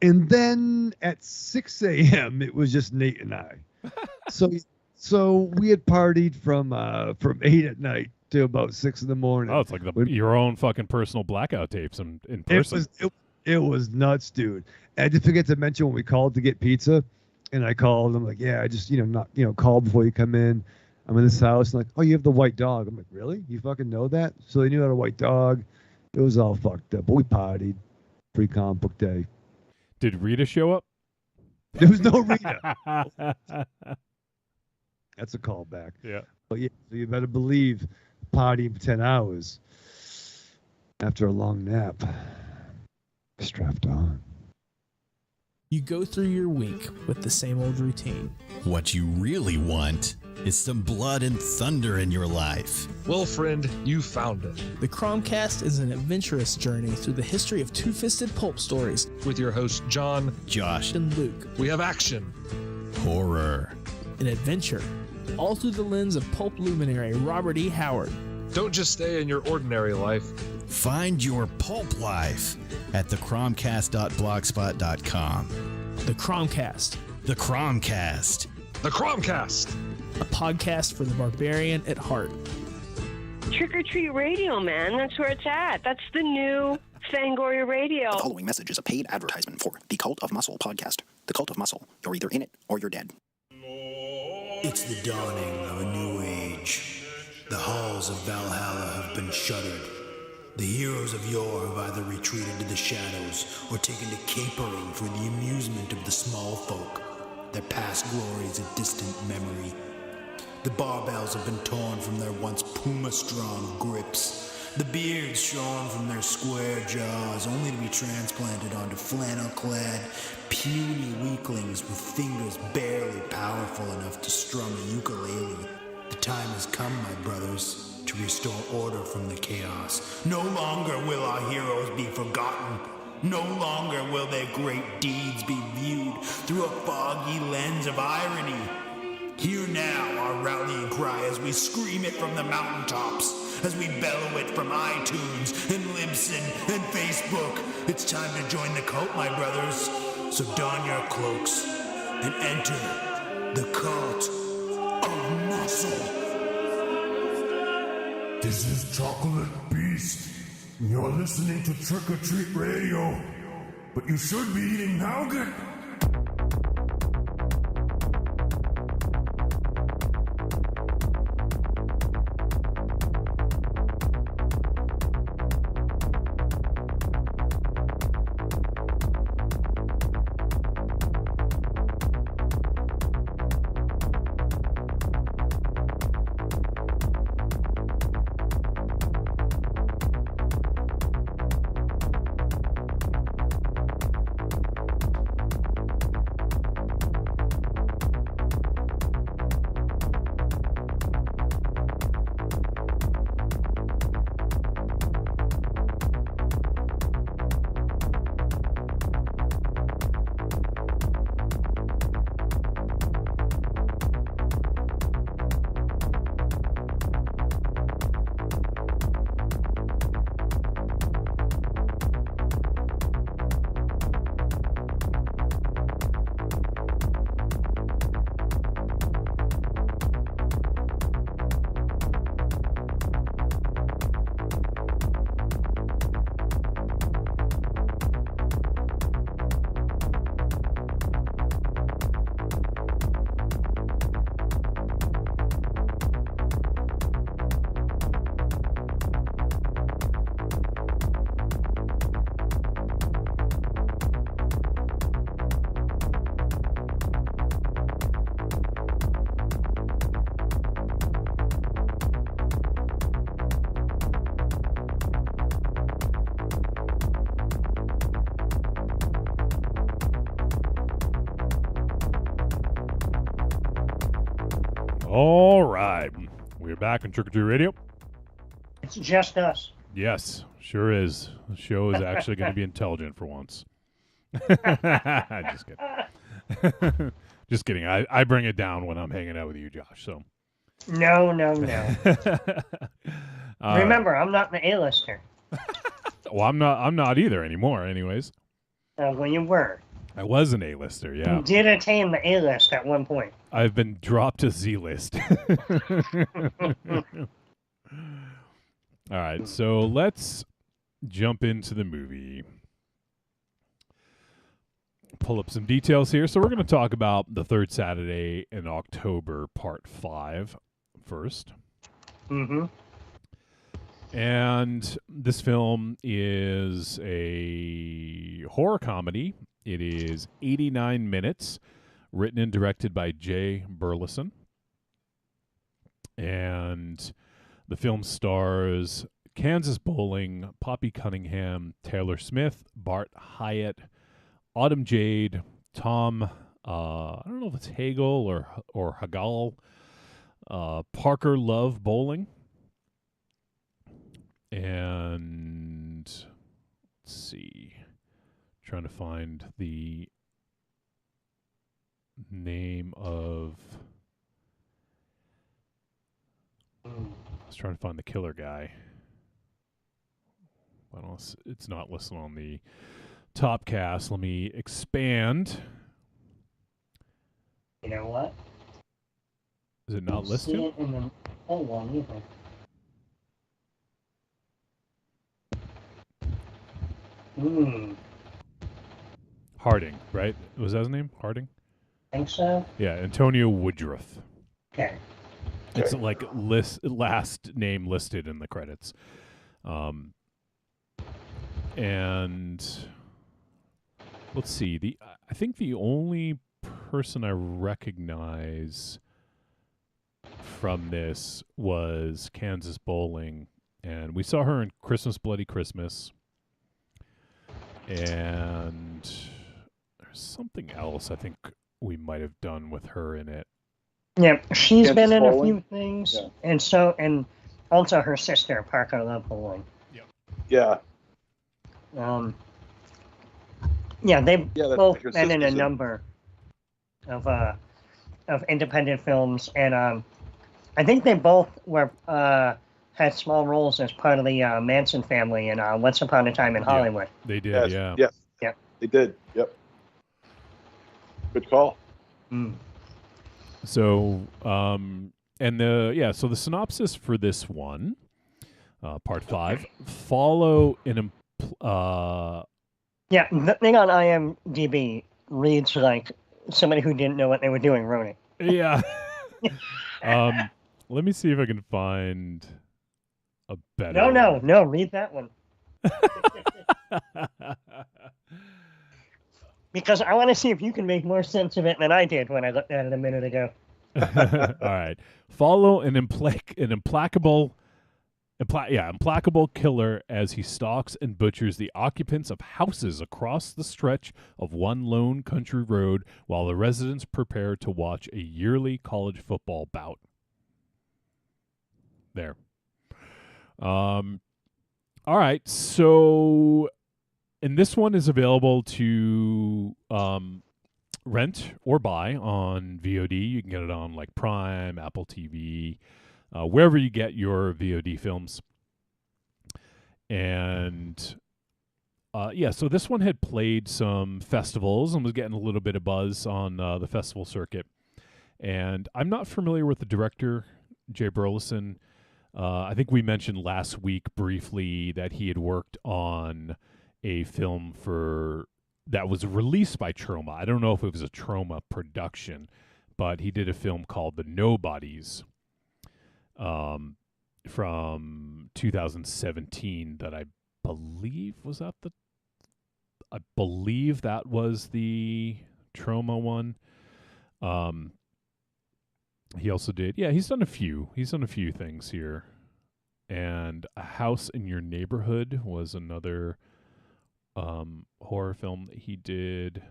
And then at 6 a.m., it was just Nate and I. So we had partied from 8 at night to about 6 in the morning. Oh, it's like your own fucking personal blackout tapes in person. It was nuts, dude. I did forget to mention when we called to get pizza, and I called. I'm like, yeah, I just call before you come in. I'm in this house, and like, oh, you have the white dog. I'm like, really? You fucking know that? So they knew I had a white dog. It was all fucked up, but we partied. Free comic book day. Did Rita show up? There was no Rita. That's a callback. Yeah. But yeah, so you better believe partying for 10 hours after a long nap. Strapped on. You go through your week with the same old routine. What you really want is some blood and thunder in your life. Well, friend, you found it. The Cromcast is an adventurous journey through the history of two-fisted pulp stories With your hosts, John, Josh, and Luke. we have action, horror. An adventure, all through the lens of pulp luminary Robert E. Howard. Don't just stay in your ordinary life. Find your pulp life at thecromcast.blogspot.com. The Cromcast, The Cromcast. The Cromcast! a podcast for the barbarian at heart. Trick or Treat Radio, man. That's where it's at. That's the new Fangoria Radio. The following message is a paid advertisement for the Cult of Muscle podcast. The Cult of Muscle. You're either in it or you're dead. It's the dawning of a new age. The halls of Valhalla have been shuttered. The heroes of yore have either retreated to the shadows or taken to capering for the amusement of the small folk. Their past glories a distant memory. The barbells have been torn from their once puma-strong grips. The beards shorn from their square jaws, only to be transplanted onto flannel-clad, puny weaklings with fingers barely powerful enough to strum a ukulele. The time has come, my brothers, to restore order from the chaos. No longer will our heroes be forgotten. No longer will their great deeds be viewed through a foggy lens of irony. Hear now our rallying cry as we scream it from the mountaintops, as we bellow it from iTunes and Libsyn and Facebook. It's time to join the cult, my brothers. So don your cloaks and enter the Cult of Muscle. This is Chocolate Beast. You're listening to Trick or Treat Radio, but you should be eating nougat. All right. We're back on Trick or Treat Radio. It's just us. Yes, sure is. The show is actually going to be intelligent for once. Just kidding. Just kidding. I bring it down when I'm hanging out with you, Josh. So. No. Remember, Right. I'm not the A-lister. Well, I'm not either anymore. Anyways, Well, you were. I was an A-lister. Yeah. You did attain the A-list at one point. I've been dropped to Z-list. All right, so let's jump into the movie. Pull up some details here. So we're going to talk about The Third Saturday in October, Part 5 first. Mm-hmm. And this film is a horror comedy. It is 89 minutes, written and directed by Jay Burleson. And the film stars Kansas Bowling, Poppy Cunningham, Taylor Smith, Bart Hyatt, Autumn Jade, Tom, I don't know if it's Hagel or Hagal, Parker Love Bowling, and let's see, trying to find the name of. I was trying to find the killer guy. Well, it's not listed on the top cast. Let me expand. You know what? Is it not listed? See it in the whole one either. Harding, right? Was that his name? Harding? Think so? Yeah, Antonio Woodruff. Okay. It's like last name listed in the credits. And let's see. I think the only person I recognize from this was Kansas Bowling, and we saw her in Christmas Bloody Christmas. And there's something else I think we might have done with her in it. Yeah, she's Kansas been in Bowling? a few things, and also her sister Parker Love Bowling. Yeah. They've both her been in a sister's number of independent films, and I think they both were had small roles as part of the Manson family in Once Upon a Time in Hollywood. They did, Yes. Yeah. They did. Yep. Good call. So, so the synopsis for this one, part 5, follow an the thing on IMDb reads like somebody who didn't know what they were doing wrote it. Yeah. Let me see if I can find a better. No, read that one. Because I want to see if you can make more sense of it than I did when I looked at it a minute ago. All right. Follow an implacable killer as he stalks and butchers the occupants of houses across the stretch of one lone country road while the residents prepare to watch a yearly college football bout. There. All right. So, and this one is available to rent or buy on VOD. You can get it on like Prime, Apple TV, wherever you get your VOD films. And so this one had played some festivals and was getting a little bit of buzz on the festival circuit. And I'm not familiar with the director, Jay Burleson. I think we mentioned last week briefly that he had worked on a film that was released by Troma. I don't know if it was a Troma production, but he did a film called The Nobodies from 2017 that I believe that was the Troma one. He also did, he's done a few things here. And A House in Your Neighborhood was another horror film that he did.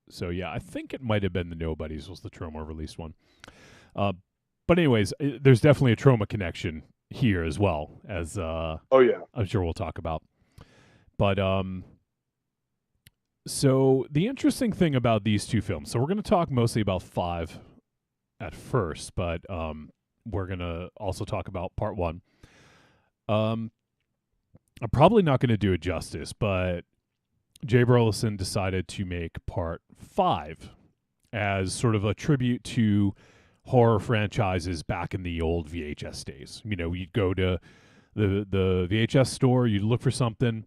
So I think it might have been The Nobodies was the Troma released one. But anyways, there's definitely a Troma connection here as well, as I'm sure we'll talk about. But so the interesting thing about these two films, so we're going to talk mostly about 5 at first, but we're going to also talk about part 1. I'm probably not going to do it justice, but Jay Burleson decided to make part 5 as sort of a tribute to horror franchises back in the old VHS days. You know, you'd go to the VHS store, you'd look for something,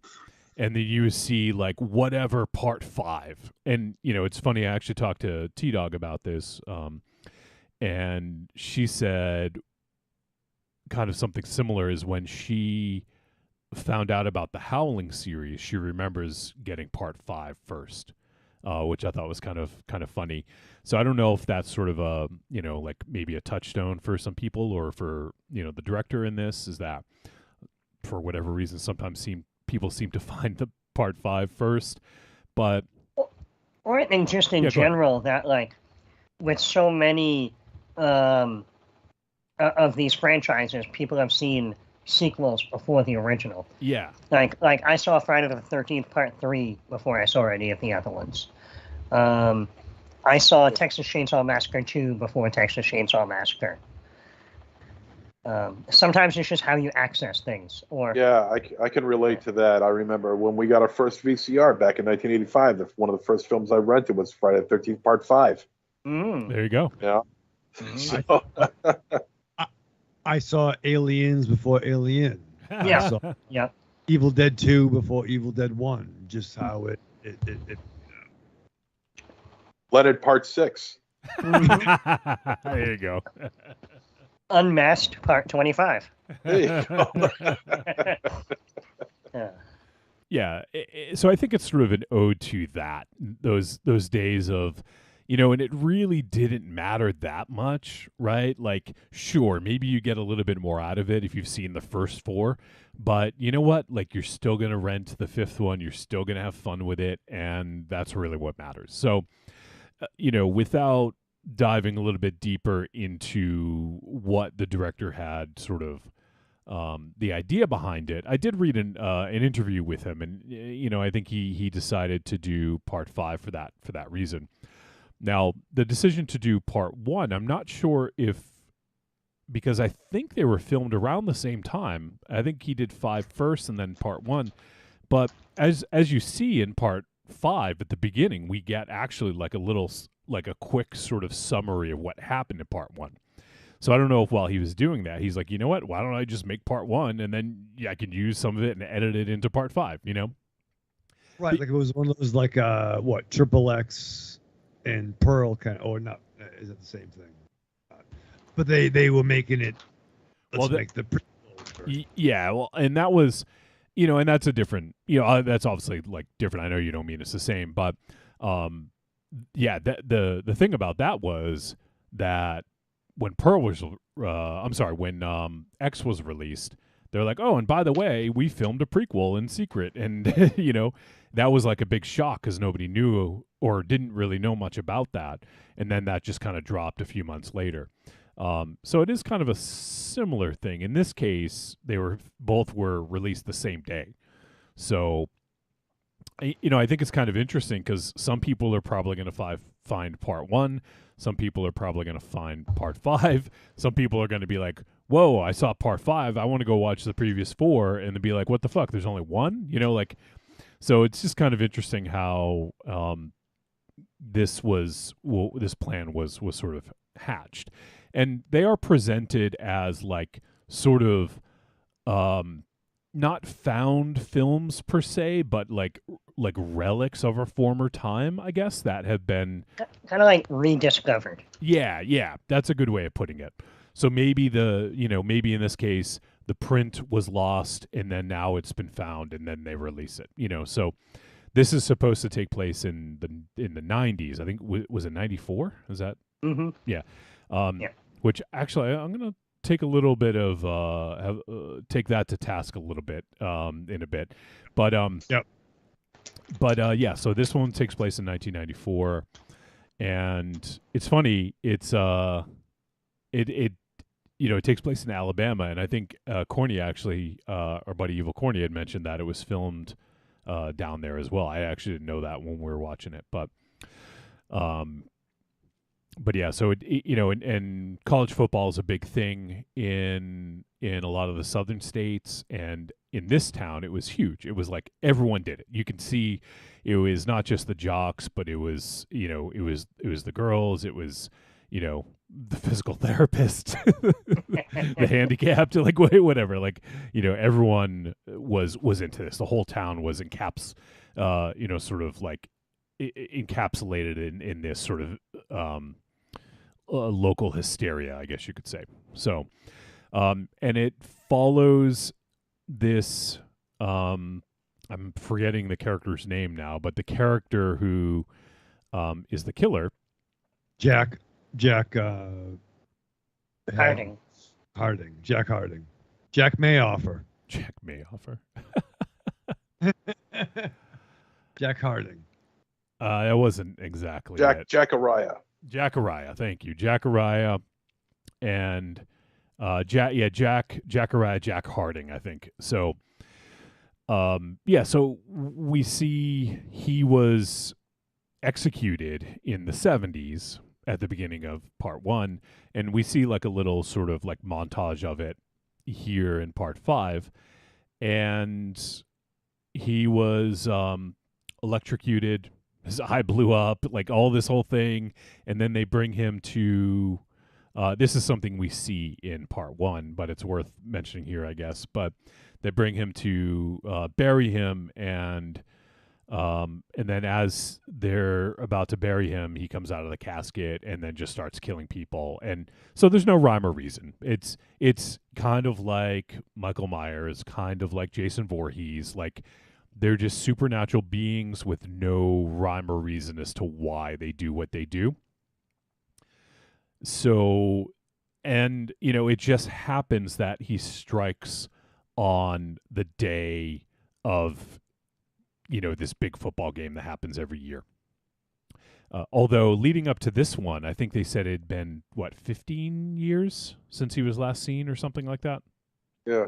and then you see like whatever part 5. And, you know, it's funny, I actually talked to T-Dog about this, and she said kind of something similar is when she found out about the Howling series, she remembers getting part 5 first. which I thought was kind of funny. So I don't know if that's sort of a, you know, like maybe a touchstone for some people, or for, you know, the director in this, is that for whatever reason sometimes people seem to find the part 5 first, but or I think just in Yeah, go ahead. general that like with so many of these franchises, people have seen sequels before the original. yeah. Like I saw Friday the 13th Part 3 before I saw any of the other ones. I saw Texas Chainsaw Massacre 2 before Texas Chainsaw Massacre. Sometimes it's just how you access things. Or Yeah, I can relate to that. I remember when we got our first VCR back in 1985, one of the first films I rented was Friday the 13th Part 5. There you go. Yeah. So, I saw Aliens before Alien. Yeah. I saw yeah. Evil Dead 2 before Evil Dead 1. Just how it Leonard Part 6. There you go. Unmasked Part 25. There you go. Yeah. Yeah, so I think it's sort of an ode to that, those days of, you know, and it really didn't matter that much, right? Like, sure, maybe you get a little bit more out of it if you've seen the first 4, but you know what? Like, you're still going to rent the 5th one, you're still going to have fun with it, and that's really what matters. So, you know, without diving a little bit deeper into what the director had sort of the idea behind it, I did read an interview with him, and you know, I think he decided to do part 5 for that reason. Now, the decision to do part 1, I'm not sure if, because I think they were filmed around the same time. I think he did 5 first and then part 1. But as you see in part 5 at the beginning, we get actually like a quick sort of summary of what happened in part 1. So I don't know if while he was doing that, he's like, you know what, why don't I just make part 1 and then I can use some of it and edit it into part 5, you know? Right, like it was one of those like what, Triple X and Pearl kind of, or not, is it the same thing? But they were making it, let's make the yeah, well, and that was, you know, and that's a different, you know, that's obviously like different. I know you don't mean it's the same, but yeah, the thing about that was that when Pearl was, when X was released, they're like, oh, and by the way, we filmed a prequel in secret, and you know, that was like a big shock because nobody knew or didn't really know much about that, and then that just kind of dropped a few months later. So it is kind of a similar thing. In this case, both were released the same day. So, you know, I think it's kind of interesting because some people are probably going to find part 1. Some people are probably going to find part 5. Some people are going to be like, whoa, I saw part 5. I want to go watch the previous 4. And then be like, what the fuck? There's only 1? You know, like, so it's just kind of interesting how this plan was sort of hatched. And they are presented as like sort of not found films per se, but like relics of a former time, I guess, that have been kind of like rediscovered. Yeah, that's a good way of putting it. So maybe maybe in this case the print was lost and then now it's been found and then they release it. You know, so this is supposed to take place in the 90s. I think was it 94? Is that? Mm-hmm. Yeah. Yeah. Which actually I'm going to take a little bit of take that to task a little bit in a bit. But yep. But yeah, so this one takes place in 1994, and it's funny. It's it takes place in Alabama, and I think Corny actually, our buddy Evil Corny had mentioned that it was filmed down there as well. I actually didn't know that when we were watching it, but yeah, so and college football is a big thing in a lot of the southern states, and in this town it was huge. It was like everyone did it. You can see it was not just the jocks, but it was the girls, it was the physical therapist, the handicapped, like whatever. Like everyone was into this. The whole town was in caps, sort of like encapsulated in this sort of local hysteria, I guess you could say. So, and it follows this, I'm forgetting the character's name now, but the character who is the killer. Jack Harding. Jack Harding. Jack Mayoffer. Jack Mayoffer. Jack Harding. That wasn't exactly it. Jackariah. Jackariah, thank you. Jackariah and Jackariah, Jack Harding, I think. So so we see he was executed in the 70s at the beginning of part 1, and we see like a little sort of like montage of it here in part 5, and he was electrocuted, his eye blew up, like all this whole thing, and then they bring him to this is something we see in part 1, but it's worth mentioning here, I guess. But they bring him to bury him, and then as they're about to bury him, he comes out of the casket and then just starts killing people. And so there's no rhyme or reason. It's kind of like Michael Myers, kind of like Jason Voorhees. Like, they're just supernatural beings with no rhyme or reason as to why they do what they do. So, and, it just happens that he strikes on the day of, this big football game that happens every year. Although leading up to this one, I think they said it had been, 15 years since he was last seen or something like that? Yeah.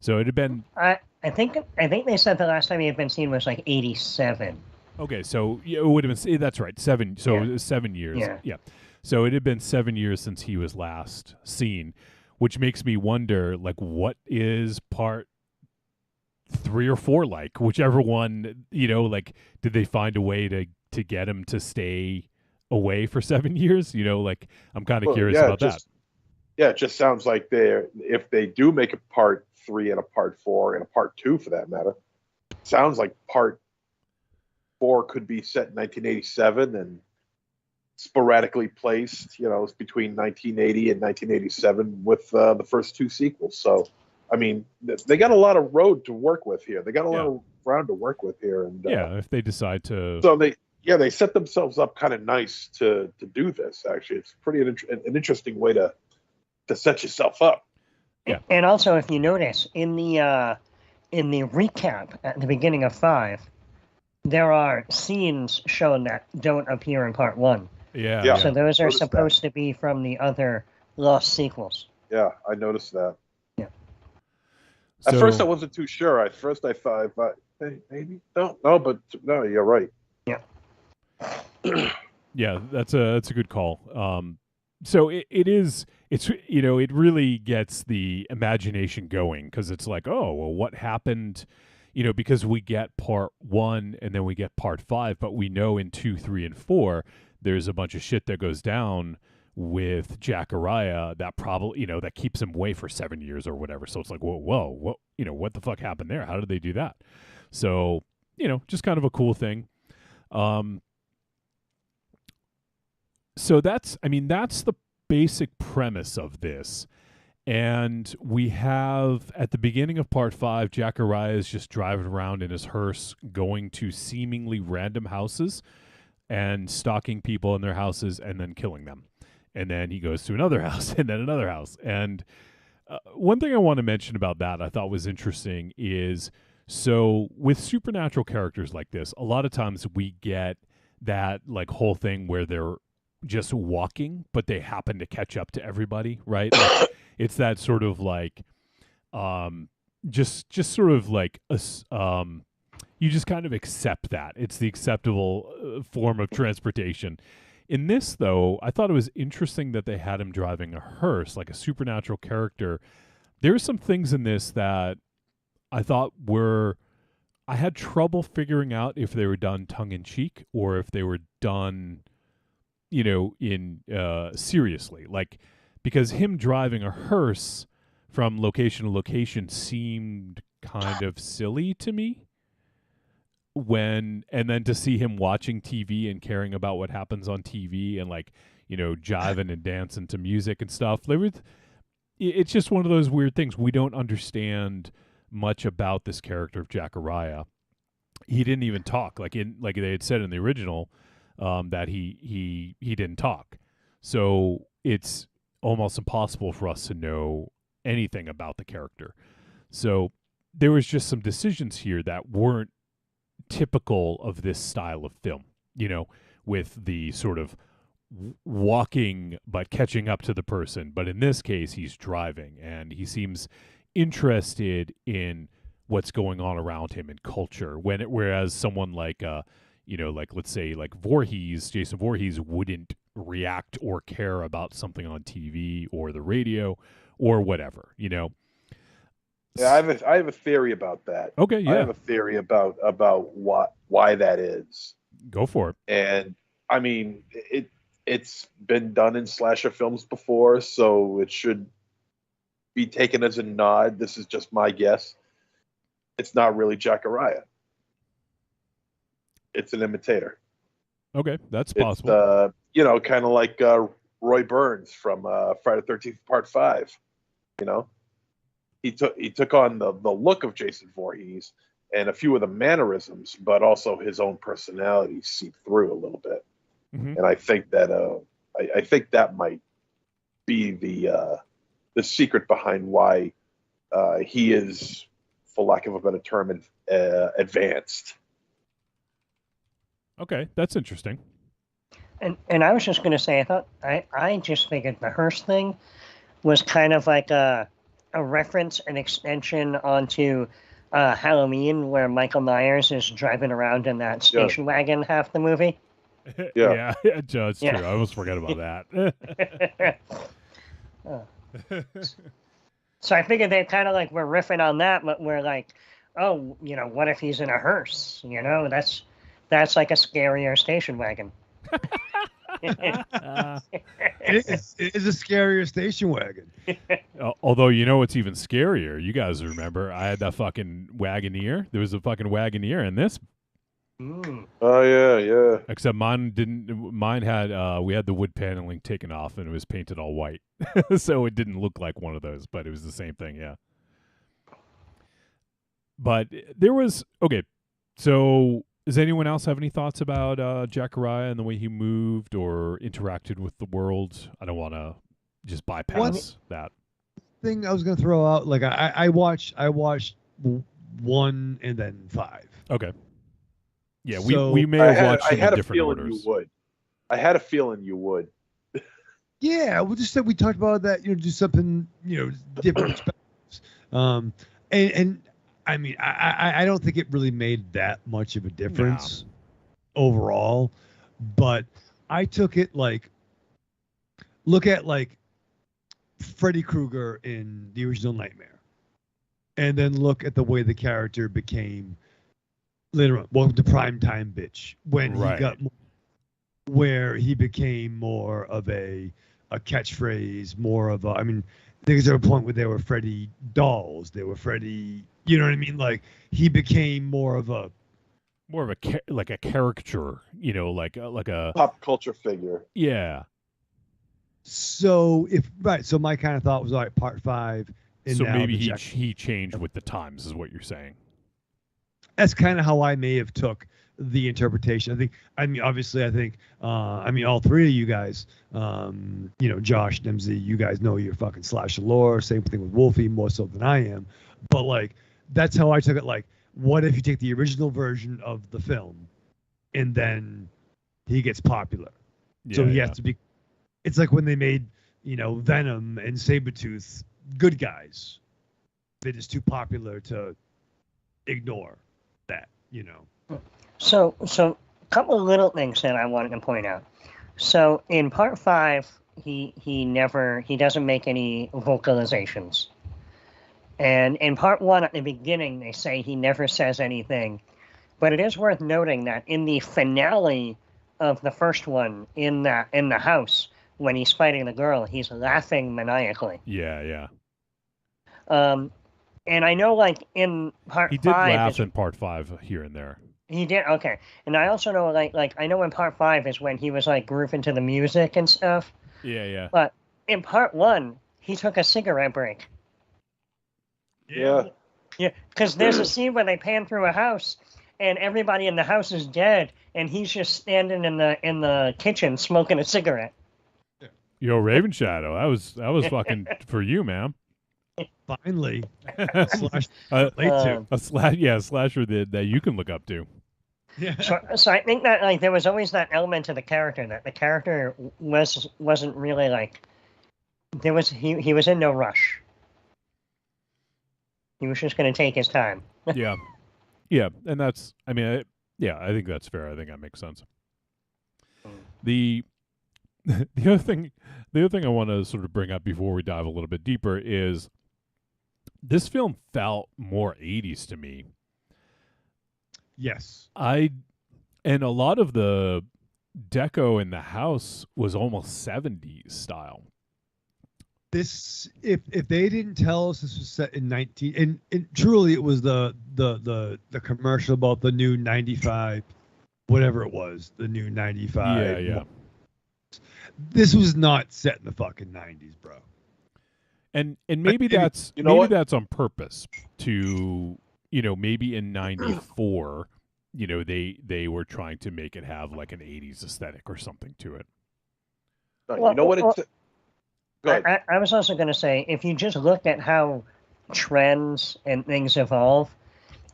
So it had been... I think they said the last time he had been seen was like 87. Okay, so it would have been... That's right, 7. So it was 7 years. Yeah. So it had been 7 years since he was last seen, which makes me wonder, like, what is part 3 or 4 like? Whichever one, like, did they find a way to get him to stay away for 7 years? Like, I'm kind of curious about that. Yeah, it just sounds like if they do make a part 3 and a part 4 and a part 2 for that matter, sounds like part 4 could be set in 1987 and sporadically placed, between 1980 and 1987 with the first 2 sequels. So, I mean, they got a lot of road to work with here. They got a lot of ground to work with here. And if they decide to... So they set themselves up kind of nice to do this, actually. It's pretty an interesting way to set yourself up. Yeah. And also, if you notice, in the recap at the beginning of 5, there are scenes shown that don't appear in part 1. Yeah. So those are supposed to be from the other lost sequels. Yeah, I noticed that. Yeah. At first, I wasn't too sure. At first, I thought maybe no, but no, you're right. Yeah. Yeah, that's a good call. So it really gets the imagination going, because it's like, oh, well, what happened? Because we get part 1 and then we get part 5, but we know in 2, 3, and 4 there's a bunch of shit that goes down with Jackariah that probably, that keeps him away for 7 years or whatever. So it's like, whoa, what the fuck happened there? How did they do that? So, just kind of a cool thing. So that's the basic premise of this. And we have, at the beginning of part 5, Jackariah is just driving around in his hearse, going to seemingly random houses and stalking people in their houses and then killing them. And then he goes to another house and then another house. And one thing I want to mention about that I thought was interesting is, so with supernatural characters like this, a lot of times we get that like whole thing where they're just walking, but they happen to catch up to everybody, right? Like, it's that sort of like, just sort of like you just kind of accept that it's the acceptable form of transportation. In this, though, I thought it was interesting that they had him driving a hearse, like a supernatural character. There's some things in this that I thought I had trouble figuring out if they were done tongue in cheek or if they were done, in seriously, like, because him driving a hearse from location to location seemed kind of silly to me. And then to see him watching TV and caring about what happens on TV and like, jiving and dancing to music and stuff. It's just one of those weird things. We don't understand much about this character of Jackariah. He didn't even talk like they had said in the original. that he didn't talk. So it's almost impossible for us to know anything about the character. So there was just some decisions here that weren't typical of this style of film, with the sort of walking but catching up to the person. But in this case, he's driving, and he seems interested in what's going on around him in culture. Whereas someone like, like let's say like Jason Voorhees wouldn't react or care about something on TV or the radio or whatever. Yeah, I have a theory about that. Okay, yeah. I have a theory about why that is. Go for it. And I mean, it's been done in slasher films before, so it should be taken as a nod. This is just my guess. It's not really Jacariah. It's an imitator. Okay, that's possible. It's, kind of like Roy Burns from Friday the 13th Part 5. He took on the look of Jason Voorhees and a few of the mannerisms, but also his own personality seep through a little bit. Mm-hmm. And I think that I think that might be the secret behind why he is, for lack of a better term, advanced. Okay, that's interesting. And I was just going to say, I just figured the hearse thing was kind of like a reference, an extension onto Halloween, where Michael Myers is driving around in that station wagon half the movie. Yeah, it's true. I almost forgot about that. So I figured they kind of like were riffing on that, but we're like, oh, what if he's in a hearse? That's like a scarier station wagon. It is a scarier station wagon. Although, what's even scarier? You guys remember I had that fucking Wagoneer? There was a fucking Wagoneer in this. Oh yeah. Except mine didn't. Mine had we had the wood paneling taken off and it was painted all white, so it didn't look like one of those. But it was the same thing, yeah. But there was So, does anyone else have any thoughts about Jacariah and the way he moved or interacted with the world? I don't want to just bypass that thing I was going to throw out. Like I watched 1 and then 5. Okay. Yeah, we may have watched them in different orders. I had a feeling you would. Yeah, we just said we talked about that. Do something different. And I mean, I don't think it really made that much of a difference overall, but I took it like, look at like Freddy Krueger in the original Nightmare, and then look at the way the character became later on. Welcome to Primetime Bitch, when he got where he became more of a catchphrase, more of a, I mean, there's a point where they were Freddy dolls, they were Freddy, you know what I mean? Like he became more of a caricature, like a pop culture figure. Yeah. So so my kind of thought was, all right, Part 5. So maybe he changed with the times, is what you're saying. That's kind of how I may have took the interpretation. Obviously, all three of you guys, Josh, Nimsy, you guys know your fucking slasher lore. Same thing with Wolfie, more so than I am. But like, that's how I took it. Like, what if you take the original version of the film and then he gets popular? So he has to be, it's like when they made, Venom and Sabretooth good guys. They're just too popular to ignore that, So a couple of little things that I wanted to point out. So in Part 5, he doesn't make any vocalizations. And in Part 1 at the beginning, they say he never says anything. But it is worth noting that in the finale of the first one, in the house, when he's fighting the girl, he's laughing maniacally. Yeah. And I know, like, in Part 5... He did laugh in Part 5 here and there. He did? Okay. And I also know, like I know in Part 5 is when he was, like, grooving to the music and stuff. Yeah. But in Part 1, he took a cigarette break. Yeah. Yeah, because there's a scene where they pan through a house, and everybody in the house is dead, and he's just standing in the kitchen smoking a cigarette. Yo, Raven Shadow, that was fucking for you, man. Finally, slash a late to. slasher that you can look up to. Yeah. So I think that like there was always that element to the character that the character wasn't really like he was in no rush. He was just going to take his time. Yeah, and that's I think that's fair. I think that makes sense. The other thing I want to sort of bring up before we dive a little bit deeper is this film felt more 80s to me. Yes. And a lot of the deco in the house was almost 70s style. This, if they didn't tell us this was set in 19, and truly it was the commercial about the new 95, whatever it was, the new 95. Yeah. This was not set in the fucking 90s, bro. And maybe that's that's on purpose to, maybe in 94, they were trying to make it have like an 80s aesthetic or something to it. No, you know what it's Go ahead. I was also going to say, if you just look at how trends and things evolve,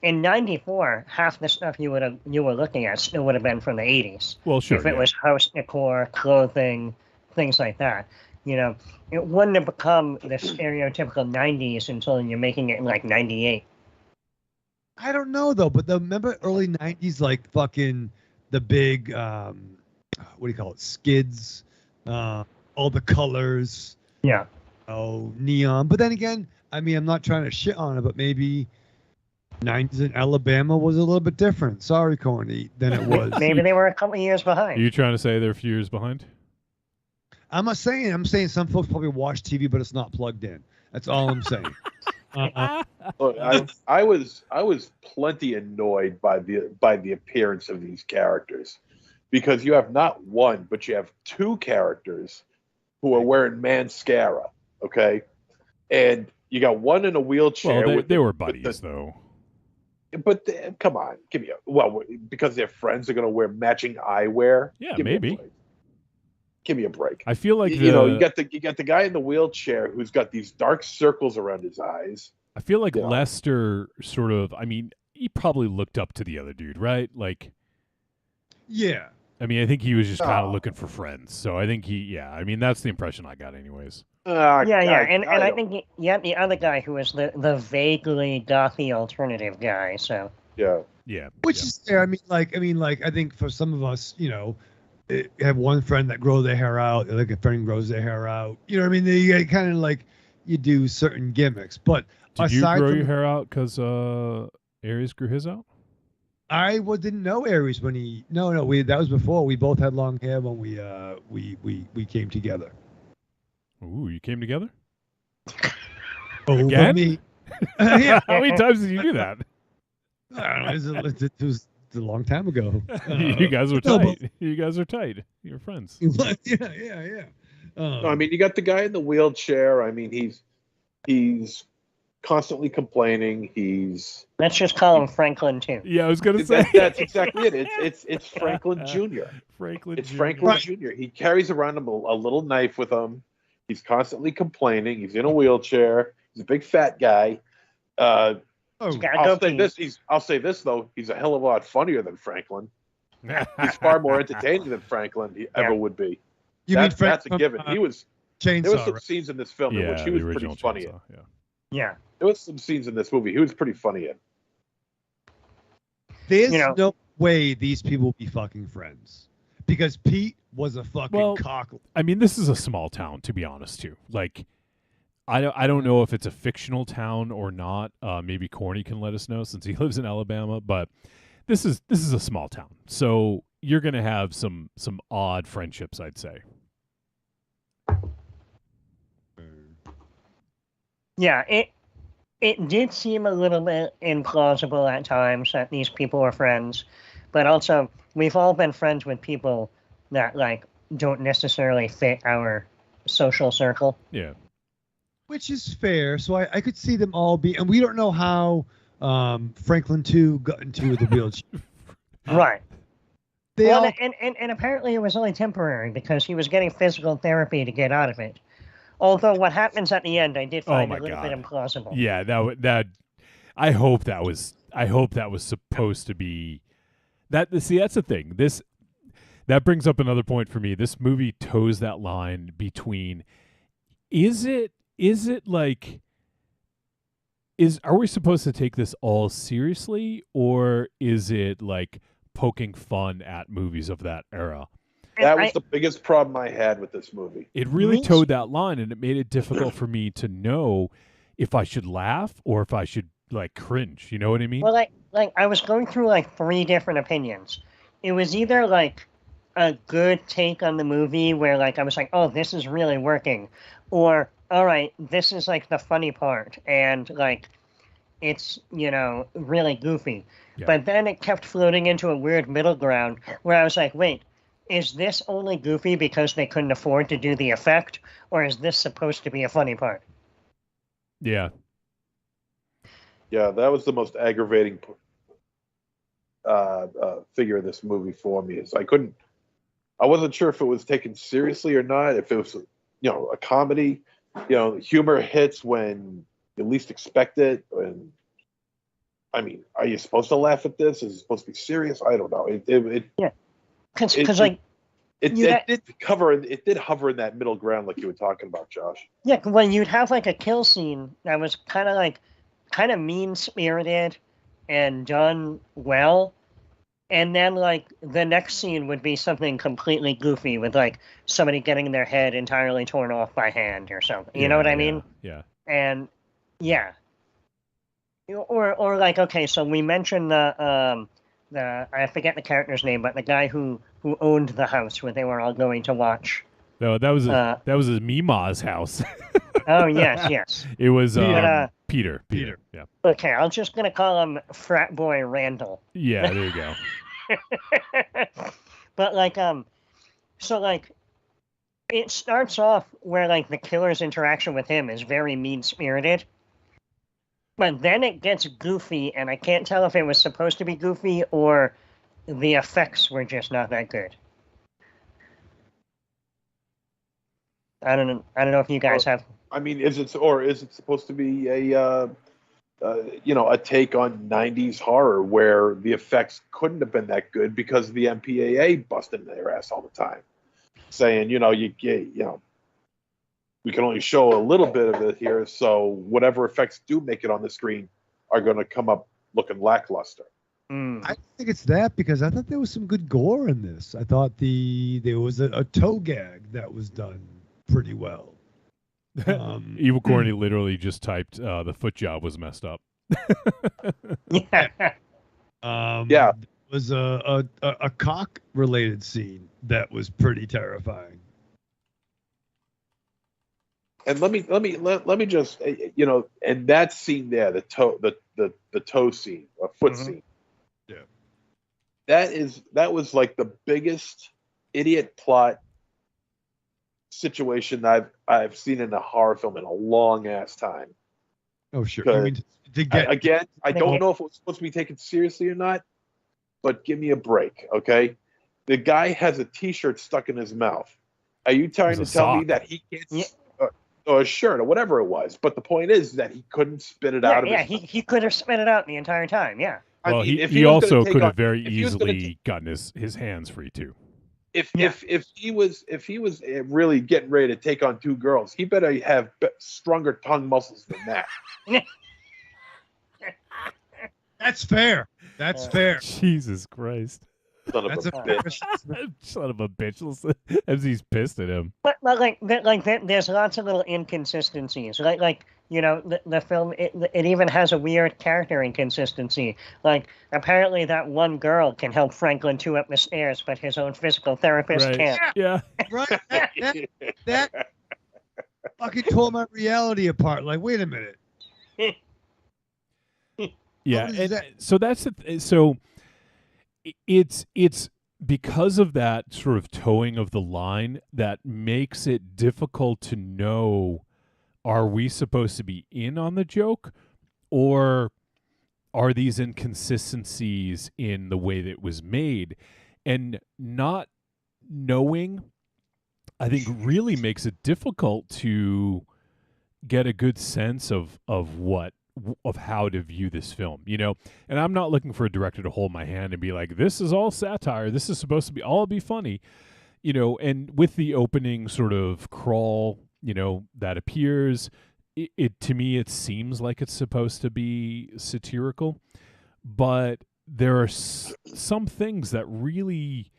in '94, half the stuff you were looking at still would have been from the '80s. Well, sure. If it was house decor, clothing, things like that, it wouldn't have become the stereotypical '90s until you're making it in like '98. I don't know though, but remember early '90s, like fucking the big, what do you call it, skids, all the colors. Yeah. Oh, neon. But then again, I mean, I'm not trying to shit on it, but maybe 90s in Alabama was a little bit different. Sorry, Corny, than it was. Maybe they were a couple of years behind. Are you trying to say they're a few years behind? I'm not saying. I'm saying some folks probably watch TV, but it's not plugged in. That's all I'm saying. Look, I was plenty annoyed by the appearance of these characters, because you have not one, but you have two characters who are wearing mascara, okay? And you got one in a wheelchair. Well, they were buddies, though. But come on, because their friends are going to wear matching eyewear. Yeah, maybe. Give me a break. I feel like you got the guy in the wheelchair who's got these dark circles around his eyes. I feel like Lester sort of. I mean, he probably looked up to the other dude, right? Like, yeah. I mean, I think he was just kind of looking for friends. So I think I mean, that's the impression I got, anyways. And I think you had the other guy who was the vaguely gothy alternative guy. So yeah. Which is fair. I mean, I think for some of us, have one friend that grows their hair out, like a friend grows their hair out. You know what I mean? You kind of like you do certain gimmicks. But did you grow your hair out because Aries grew his out? I didn't know Aries when he. No, that was before. We both had long hair when we came together. Ooh, you came together? Again? Me. Yeah. How many times did you do that? I don't know. It was a long time ago. You guys were tight. You guys are tight. You're friends. Yeah. No, I mean, you got the guy in the wheelchair. I mean, he's constantly complaining. Let's just call him Franklin too. Yeah, I was gonna say that's exactly it. It's Franklin Jr. Franklin Jr. He carries around a little knife with him. He's constantly complaining. He's in a wheelchair. He's a big fat guy. I'll say this though. He's a hell of a lot funnier than Franklin. He's far more entertaining than Franklin ever would be. That's a given. There was some scenes in this film in which he was pretty funny in. Yeah. There was some scenes in this movie he was pretty funny in. There's no way these people will be fucking friends. Because Pete was a fucking cock. I mean, this is a small town, to be honest, too. Like, I don't know if it's a fictional town or not. Maybe Corny can let us know since he lives in Alabama. But this is a small town, so you're gonna have some odd friendships, I'd say. Yeah, it did seem a little bit implausible at times that these people were friends, but also we've all been friends with people that like don't necessarily fit our social circle. Yeah. Which is fair. So I could see them all be, and we don't know how Franklin 2 got into the wheelchair. Right. Well, all and apparently it was only temporary because he was getting physical therapy to get out of it. Although what happens at the end, I did Oh find my a little bit God. implausible. Yeah, that I hope that was supposed to be that. See, that's the thing. That brings up another point for me. This movie toes that line between is it like are we supposed to take this all seriously, or is it like poking fun at movies of that era? That was the biggest problem I had with this movie. It really towed that line, and it made it difficult for me to know if I should laugh or if I should like cringe. You know what I mean? Well, like I was going through like 3 different opinions. It was either like a good take on the movie where like I was like, oh, this is really working, or all right, this is like the funny part, and like it's, you know, really goofy. Yeah. But then it kept floating into a weird middle ground where I was like, wait, is this only goofy because they couldn't afford to do the effect, or is this supposed to be a funny part? Yeah. Yeah, that was the most aggravating figure of this movie for me. Is I wasn't sure if it was taken seriously or not. If it was, a comedy, humor hits when you least expect it. And I mean, are you supposed to laugh at this? Is it supposed to be serious? I don't know. It did hover in that middle ground, like you were talking about, Josh. Yeah, when you'd have like a kill scene that was kind of mean spirited and done well, and then like the next scene would be something completely goofy with like somebody getting their head entirely torn off by hand or something. You know what I mean? Yeah. And yeah. Or like, okay, so we mentioned the I forget the character's name, but the guy who owned the house where they were all going to watch. No, that was his Mima's house. Oh yes. It was Peter. Yeah. Okay, I'm just gonna call him Frat Boy Randall. Yeah, there you go. But like so like it starts off where like the killer's interaction with him is very mean spirited. But then it gets goofy, and I can't tell if it was supposed to be goofy or the effects were just not that good. I don't know if you guys have. I mean, is it supposed to be a take on '90s horror where the effects couldn't have been that good because of the MPAA busting their ass all the time, saying we can only show a little bit of it here, so whatever effects do make it on the screen are going to come up looking lackluster. I think it's that because I thought there was some good gore in this. I thought there was a toe gag that was done pretty well. Evil Corny literally just typed the foot job was messed up. Yeah. There was a cock related scene that was pretty terrifying. And let me just and that scene there, the toe scene, or foot scene. Yeah. That was like the biggest idiot plot situation I've seen in a horror film in a long ass time. Oh sure. I mean, I don't know if it was supposed to be taken seriously or not, but give me a break, okay? The guy has a T-shirt stuck in his mouth. Are you trying to tell me that he can't? Or a shirt or whatever it was, but the point is that he couldn't spit it out of his mouth. He could have spit it out the entire time. Yeah. Well, he also could have very easily gotten his hands free too. If he was really getting ready to take on 2 girls, he better have stronger tongue muscles than that. That's fair. That's fair. Jesus Christ. Son of a bitch. Son of a bitch. As he's pissed at him. But like there's lots of little inconsistencies. Like the film, it even has a weird character inconsistency. Like, apparently that one girl can help Franklin 2 up the stairs, but his own physical therapist can't. Yeah. Right. That fucking tore my reality apart. Like, wait a minute. Yeah. And so that's so it's because of that sort of towing of the line that makes it difficult to know, are we supposed to be in on the joke, or are these inconsistencies in the way that it was made? and not knowing, I think, really makes it difficult to get a good sense of how to view this film, And I'm not looking for a director to hold my hand and be like, this is all satire, this is supposed to be all be funny, and with the opening sort of crawl, that appears, it to me it seems like it's supposed to be satirical, but there are some things that really,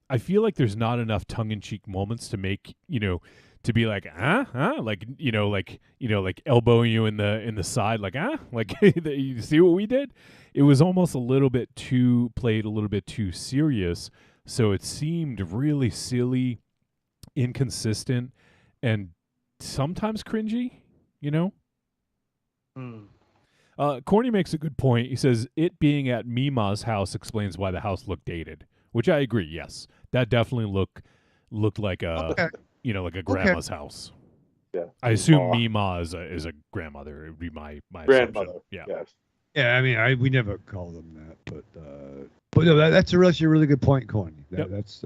I feel like there's not enough tongue-in-cheek moments to make, to be like, like elbowing you in the side, like, like, you see what we did? It was almost a little bit too serious. So it seemed really silly, inconsistent, and sometimes cringy, Corny makes a good point. He says, it being at Mima's house explains why the house looked dated, which I agree. Yes, that definitely looked like a like a grandma's house. Yeah, I assume Mima is a grandmother. It would be my grandmother. assumption. Yeah. Yes. Yeah, I mean, we never call them that, but no, that's a really good point, Corny. That's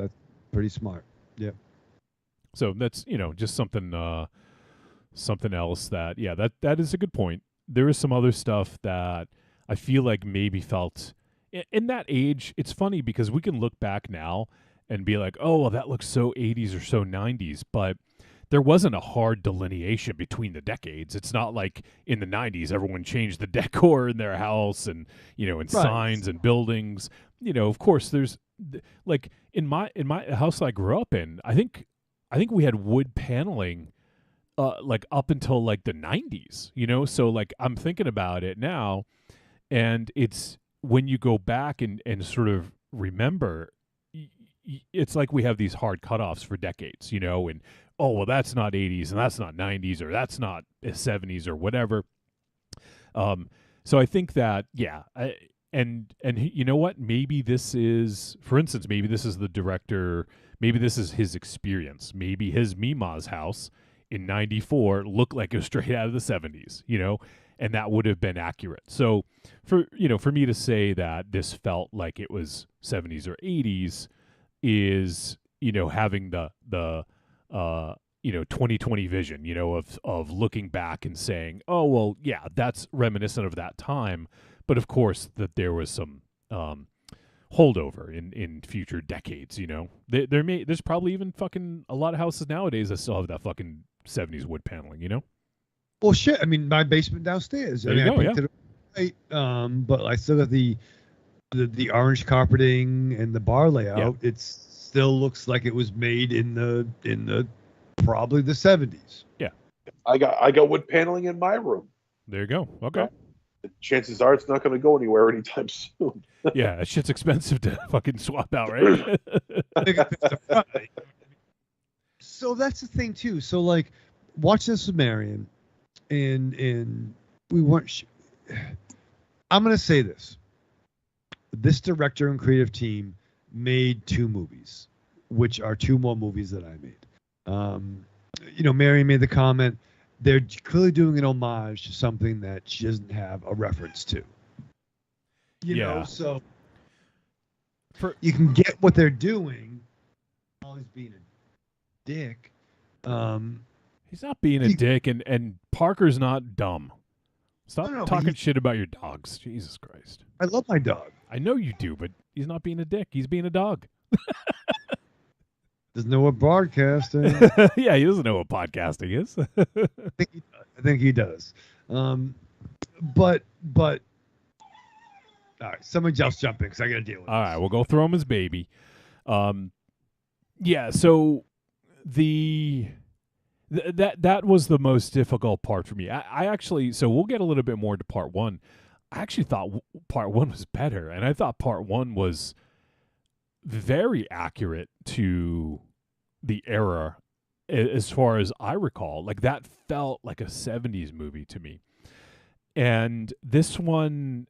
pretty smart. Yeah. So that's just something else that is a good point. There is some other stuff that I feel like maybe felt in that age. It's funny because we can look back now and be like, oh, well, that looks so 80s or so 90s, but there wasn't a hard delineation between the decades. It's not like in the 90s everyone changed the decor in their house and and signs and buildings. Of course there's like in my house I grew up in, I think we had wood paneling like up until like the 90s, so like I'm thinking about it now, and it's when you go back and sort of remember, it's like we have these hard cutoffs for decades, and oh, well, that's not 80s and that's not 90s or that's not 70s or whatever. So I think that, and you know what? Maybe this is, for instance, maybe this is the director, maybe this is his experience. Maybe his Mima's house in 94 looked like it was straight out of the 70s, and that would have been accurate. So for me to say that this felt like it was 70s or 80s is, having the 2020 vision, of looking back and saying, oh, well, yeah, that's reminiscent of that time. But of course that there was some holdover in future decades, there's probably even fucking a lot of houses nowadays that still have that fucking 70s wood paneling, Well, shit. I mean, my basement downstairs. There you go, I painted it white, but I still got the orange carpeting and the bar layout. It still looks like it was made in the probably the 70s. Yeah. I got wood paneling in my room. There you go. Okay. Chances are it's not going to go anywhere anytime soon. Yeah, that shit's expensive to fucking swap out, right? So that's the thing too. So like, watch this with Marion, and we weren't. I'm gonna say this. This director and creative team made 2 movies, which are 2 more movies that I made. Marion made the comment, they're clearly doing an homage to something that she doesn't have a reference to. You know, so you can get what they're doing. Always being a dick. He's not being a dick, and Parker's not dumb. Stop talking shit about your dogs. Jesus Christ. I love my dog. I know you do, but he's not being a dick. He's being a dog. Doesn't know what broadcasting. Yeah, he doesn't know what podcasting is. I think he does. But all right, somebody else jump in because I got to deal with all this. right, we'll go throw him his baby. Yeah, so that was the most difficult part for me. I actually, so we'll get a little bit more into part 1. I actually thought part 1 was better, and I thought part 1 was very accurate to the era as far as I recall. Like, that felt like a 70s movie to me. And this one,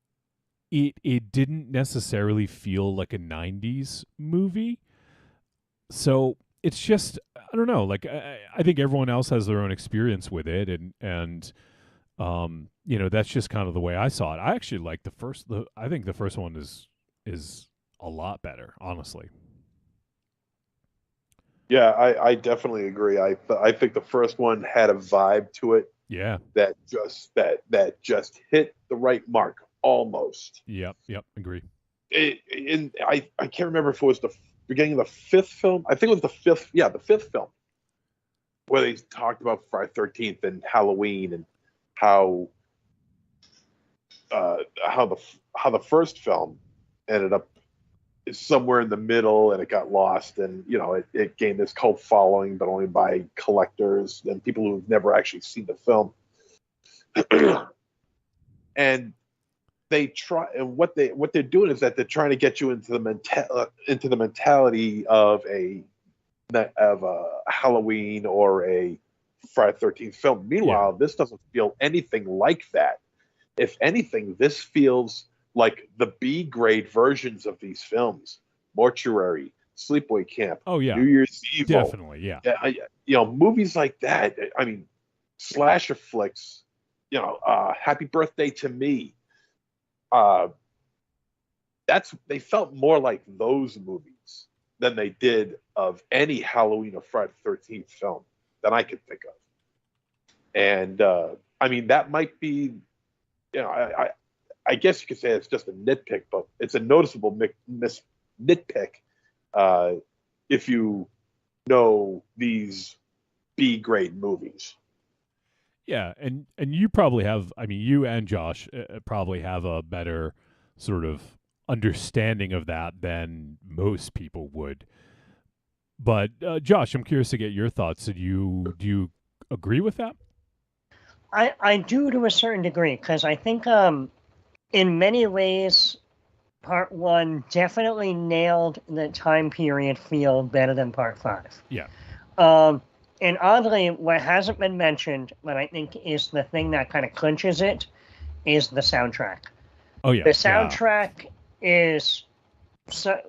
it didn't necessarily feel like a 90s movie. So it's just, I don't know, like, I think everyone else has their own experience with it, and that's just kind of the way I saw it. I actually like I think the first one is a lot better, honestly. Yeah, I definitely agree. I think the first one had a vibe to it Yeah. that just hit the right mark almost. Yep. Agree. I can't remember if it was the beginning of the fifth film. I think it was the fifth. Yeah, the fifth film where they talked about Friday 13th and Halloween and how the first film ended up somewhere in the middle and it got lost, and it gained this cult following, but only by collectors and people who've never actually seen the film. And they try, and what they're doing is that they're trying to get you into the mentality of a Halloween or a Friday 13th film. Meanwhile, this doesn't feel anything like that. If anything, this feels like the B grade versions of these films: Mortuary, Sleepaway Camp, Oh yeah, New Year's Evil. Definitely, yeah. Movies like that. I mean, slasher flicks. Happy Birthday to Me. They felt more like those movies than they did of any Halloween or Friday the 13th film that I could think of. And I mean, that might be, I guess you could say it's just a nitpick, but it's a noticeable nitpick if you know these B grade movies. Yeah, and you probably have. I mean, you and Josh probably have a better sort of understanding of that than most people would. But Josh, I'm curious to get your thoughts. Do you agree with that? I do to a certain degree, because I think in many ways, Part 1 definitely nailed the time period feel better than Part 5. Yeah. And oddly, what hasn't been mentioned, but I think is the thing that kind of clinches it, is the soundtrack. Oh yeah. The soundtrack is so.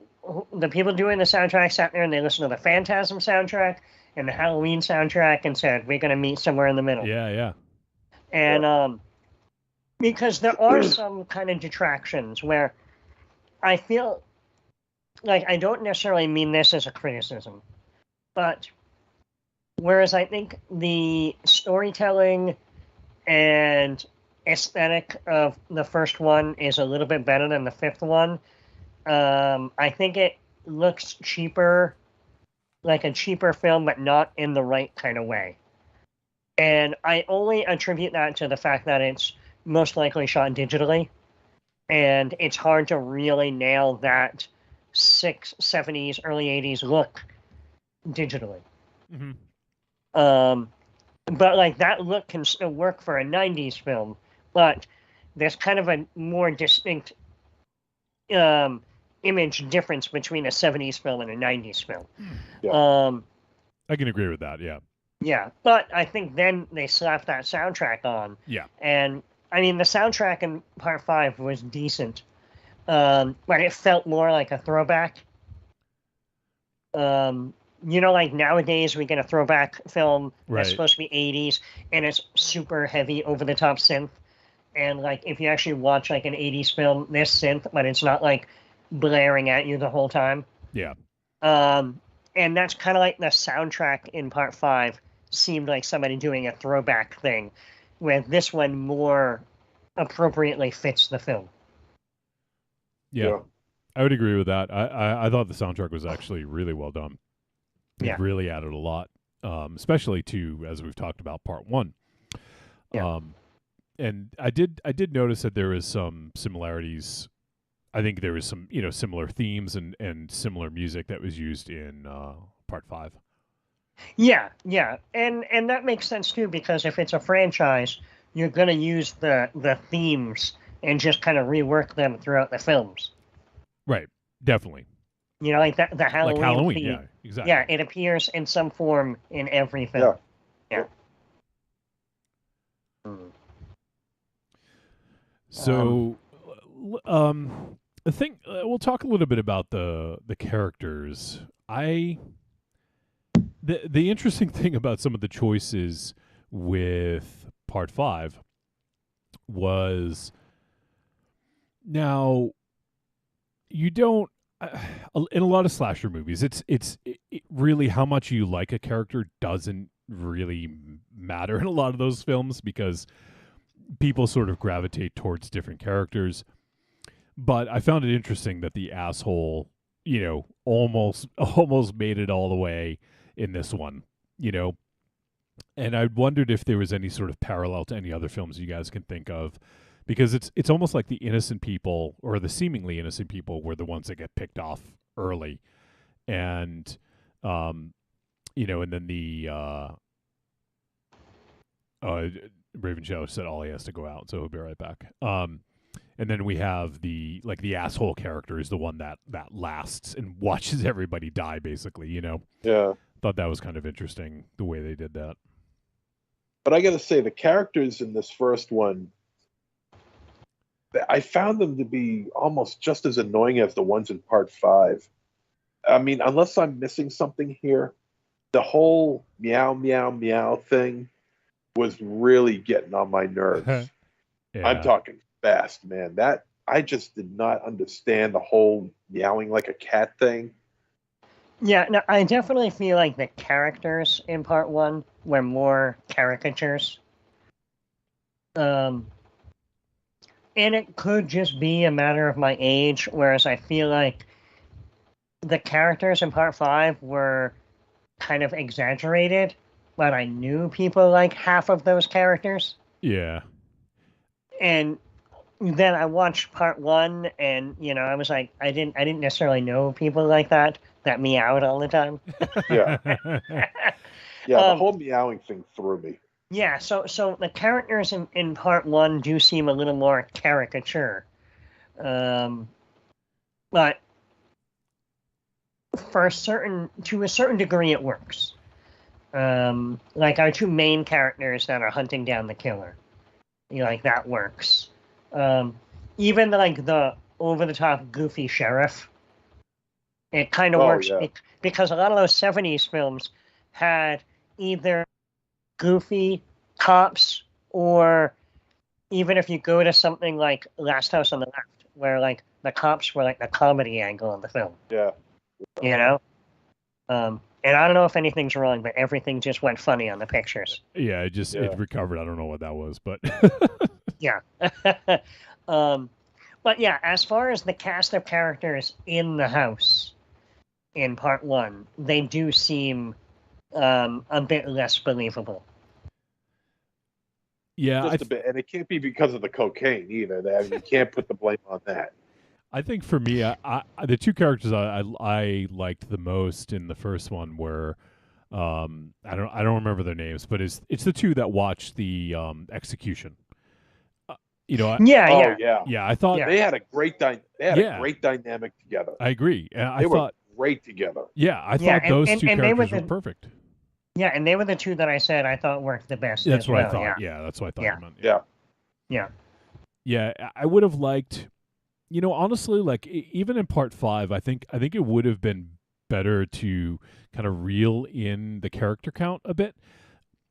The people doing the soundtrack sat there and they listened to the Phantasm soundtrack and the Halloween soundtrack and said, "We're going to meet somewhere in the middle." Yeah. And because there are some kind of detractions where I feel like I don't necessarily mean this as a criticism, but whereas I think the storytelling and aesthetic of the first one is a little bit better than the fifth one, I think it looks cheaper, like a cheaper film, but not in the right kind of way. And I only attribute that to the fact that it's most likely shot digitally, and it's hard to really nail that 70s, early 80s look digitally. Mm-hmm. But like that look can still work for a 90s film, but there's kind of a more distinct image difference between a 70s film and a 90s film. Yeah. I can agree with that, yeah. Yeah, but I think then they slapped that soundtrack on. Yeah. And I mean, the soundtrack in Part 5 was decent, but it felt more like a throwback. Like nowadays we get a throwback film that's supposed to be 80s, and it's super heavy, over-the-top synth. And like if you actually watch like an 80s film, there's synth, but it's not like blaring at you the whole time. Yeah. And that's kind of like the soundtrack in Part 5 seemed like somebody doing a throwback thing, where this one more appropriately fits the film. Yeah. I would agree with that. I thought the soundtrack was actually really well done. It really added a lot, especially to, as we've talked about, Part 1. Yeah. And I did notice that there was some similarities. I think there was some, similar themes and similar music that was used in Part 5. Yeah. And that makes sense too, because if it's a franchise, you're going to use the themes and just kind of rework them throughout the films. Right. Definitely. Like the Halloween. Like Halloween, theme. yeah, exactly. Yeah, it appears in some form in every film. Yeah. So, I think we'll talk a little bit about the characters. The interesting thing about some of the choices with Part 5 was, now you don't in a lot of slasher movies, it really how much you like a character doesn't really matter in a lot of those films because people sort of gravitate towards different characters. But I found it interesting that the asshole, almost almost made it all the way in this one, and I wondered if there was any sort of parallel to any other films you guys can think of, because it's almost like the innocent people or the seemingly innocent people were the ones that get picked off early, and and then the Raven Shadow said Ollie has to go out, so he'll be right back. And then we have the asshole character is the one that lasts and watches everybody die, basically. Yeah. Thought that was kind of interesting the way they did that. But I got to say, the characters in this first one, I found them to be almost just as annoying as the ones in part 5. I mean, unless I'm missing something here, the whole meow, meow, meow thing was really getting on my nerves. Yeah. I'm talking fast, man. That I just did not understand the whole meowing like a cat thing. Yeah, no, I definitely feel like the characters in part 1 were more caricatures. And it could just be a matter of my age, whereas I feel like the characters in part 5 were kind of exaggerated, but I knew people like half of those characters. Yeah. And then I watched part 1, and I was like, I didn't necessarily know people like that meowed all the time. Yeah. Yeah, the whole meowing thing threw me. Yeah, so the characters in part 1 do seem a little more caricature. But to a certain degree it works. Like our 2 main characters that are hunting down the killer. That works. Even the over-the-top goofy sheriff, it kind of works. Yeah. Because a lot of those 70s films had either goofy cops, or even if you go to something like Last House on the Left, where the cops were the comedy angle of the film. Yeah. And I don't know if anything's wrong, but everything just went funny on the pictures. Yeah, it recovered. I don't know what that was, but yeah. But yeah, as far as the cast of characters in the house in part 1, they do seem a bit less believable. Yeah, just a bit, and it can't be because of the cocaine either. You can't put the blame on that. I think for me, the 2 characters I liked the most in the first one were, I don't remember their names, but it's the 2 that watched the execution. I thought they had a great a great dynamic together. I agree. They were great together. Yeah, I thought those 2 characters were perfect. Yeah, and they were the 2 that I said I thought worked the best. That's what I thought. Yeah. Yeah, that's what I thought you meant. Yeah. Yeah, I would have liked, honestly, even in part 5, I think it would have been better to kind of reel in the character count a bit,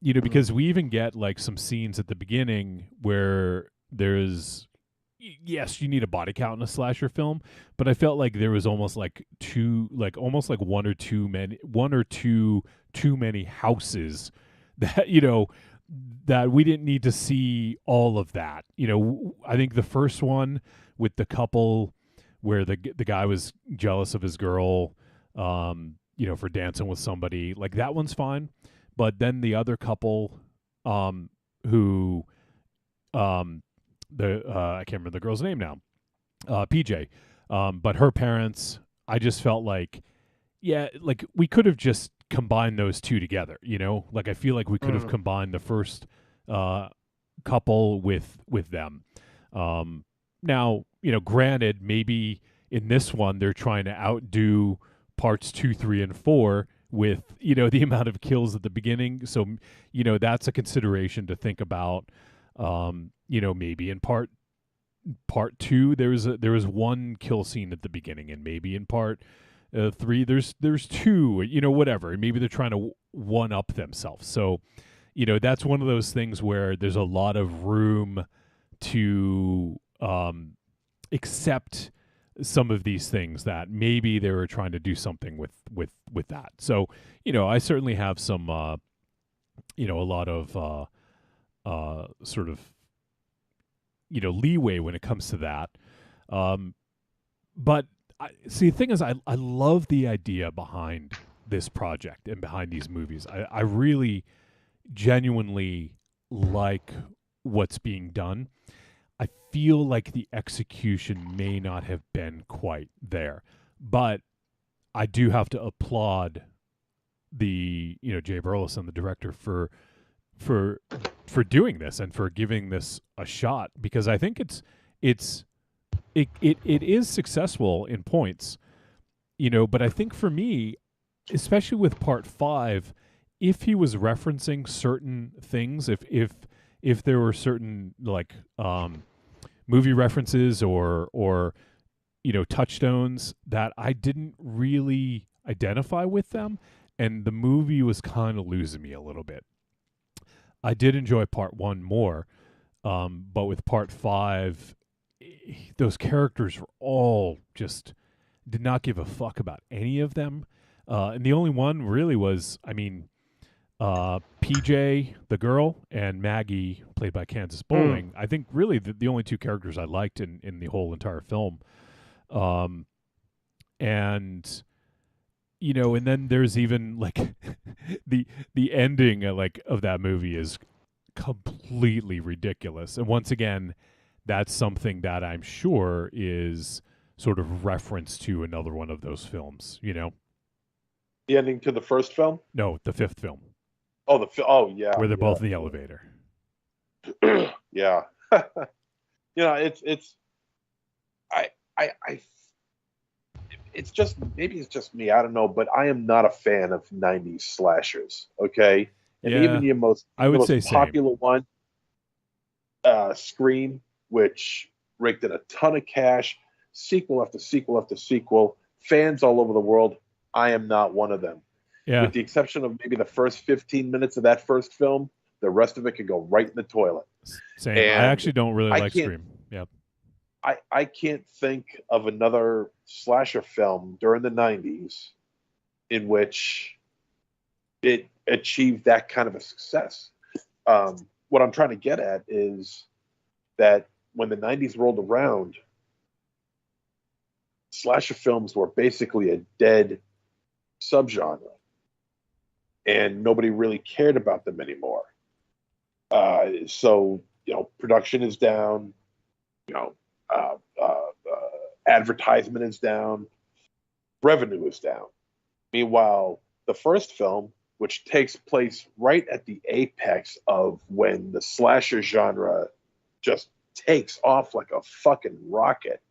because we even get some scenes at the beginning where there's, yes, you need a body count in a slasher film, but I felt like there was almost one or two too many houses that that we didn't need to see all of that. I think the first one with the couple where the guy was jealous of his girl, for dancing with somebody, that one's fine. But then the other couple, who, I can't remember the girl's name now, PJ, but her parents, I just felt we could have just combined those 2 together, I feel like we could have combined the first couple with them. Now, granted, maybe in this one they're trying to outdo parts 2, 3, and 4 with, the amount of kills at the beginning. So, that's a consideration to think about. Maybe in part 2 there was 1 kill scene at the beginning, and maybe in part 3 there's 2, whatever, and maybe they're trying to one up themselves. So, that's one of those things where there's a lot of room to accept some of these things that maybe they were trying to do something with that. So, I certainly have some, a lot of sort of, leeway when it comes to that. But the thing is, I love the idea behind this project and behind these movies. I really genuinely like what's being done. I feel like the execution may not have been quite there, but I do have to applaud the Jay Burleson, the director, for doing this and for giving this a shot, because I think it is successful in points, but I think for me, especially with part 5, if he was referencing certain things, if there were certain movie references or touchstones that I didn't really identify with them, and the movie was kind of losing me a little bit. I did enjoy part 1 more, but with part 5, those characters were all just did not give a fuck about any of them. And the only one really was, PJ, the girl, and Maggie, played by Kansas Bowling. I think really the only 2 characters I liked in the whole entire film. And then there's even the ending of that movie is completely ridiculous. And once again, that's something that I'm sure is sort of reference to another one of those films, The ending to the first film? No, the 5th film. Oh, yeah. Where they're both in the elevator. Yeah. It's just, maybe it's just me, I don't know, but I am not a fan of 90s slashers, okay? And even your most popular one, Scream, which raked in a ton of cash, sequel after sequel after sequel, fans all over the world. I am not one of them. Yeah. With the exception of maybe the first 15 minutes of that first film, the rest of it could go right in the toilet. Same. And I actually don't really like Scream. Yep. I can't think of another slasher film during the 90s in which it achieved that kind of a success. What I'm trying to get at is that when the 90s rolled around, slasher films were basically a dead subgenre, and nobody really cared about them anymore. So production is down, advertisement is down, revenue is down. Meanwhile, the first film, which takes place right at the apex of when the slasher genre just takes off like a fucking rocket,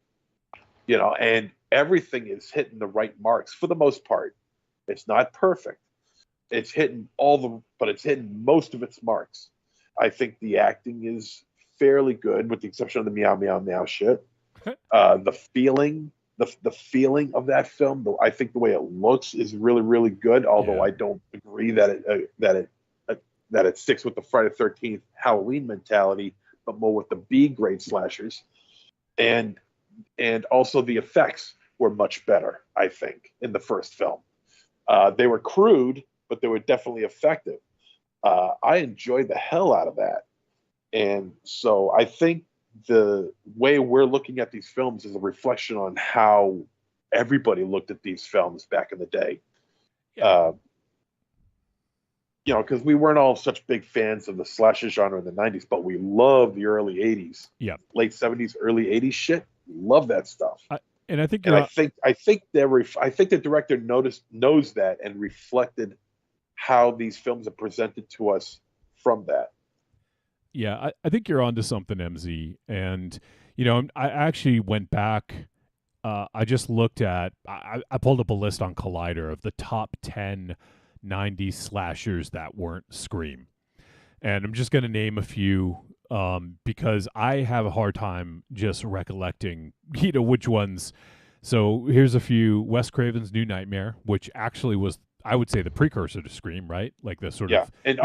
and everything is hitting the right marks for the most part. It's not perfect. It's hitting but it's hitting most of its marks. I think the acting is fairly good, with the exception of the meow meow meow shit. The feeling of that film, though, I think the way it looks is really, really good. Although I don't agree that it sticks with the Friday the 13th Halloween mentality, but more with the B grade slashers, and also the effects were much better, I think, in the first film. They were crude, but they were definitely effective. I enjoyed the hell out of that. And so I think the way we're looking at these films is a reflection on how everybody looked at these films back in the day. Because we weren't all such big fans of the slasher genre in the 90s, but we loved the early 80s. Yeah. Late 70s, early 80s shit. Love that stuff. I think the director knows that and reflected how these films are presented to us from that. Yeah, I think you're onto something, MZ. And, I actually went back. I just looked at, I pulled up a list on Collider of the top 10 90s slashers that weren't Scream. And I'm just going to name a few because I have a hard time just recollecting, which ones. So here's a few. Wes Craven's New Nightmare, which actually was, I would say, the precursor to Scream, right? Like the sort of that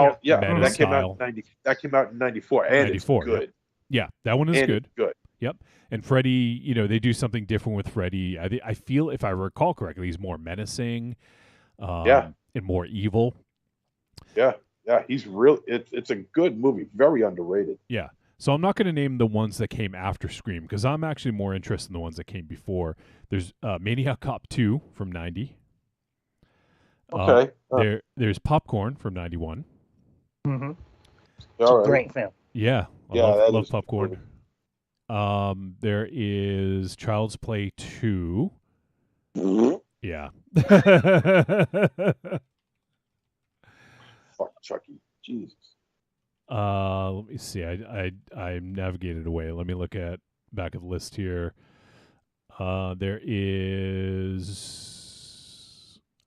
came out in 94, and 94, it's good. Yeah, that one is good. Good. Yep. And Freddy, they do something different with Freddy. I feel, if I recall correctly, he's more menacing, and more evil. Yeah, he's real. It's a good movie, very underrated. Yeah. So I'm not going to name the ones that came after Scream because I'm actually more interested in the ones that came before. There's Maniac Cop 2 from 90. Okay. There's Popcorn from 91. Mm-hmm. It's a great film. Yeah. I love Popcorn. There is Child's Play 2. Yeah. Fuck Chucky. Jesus. Let me see. I navigated away. Let me look back at the list here. There is.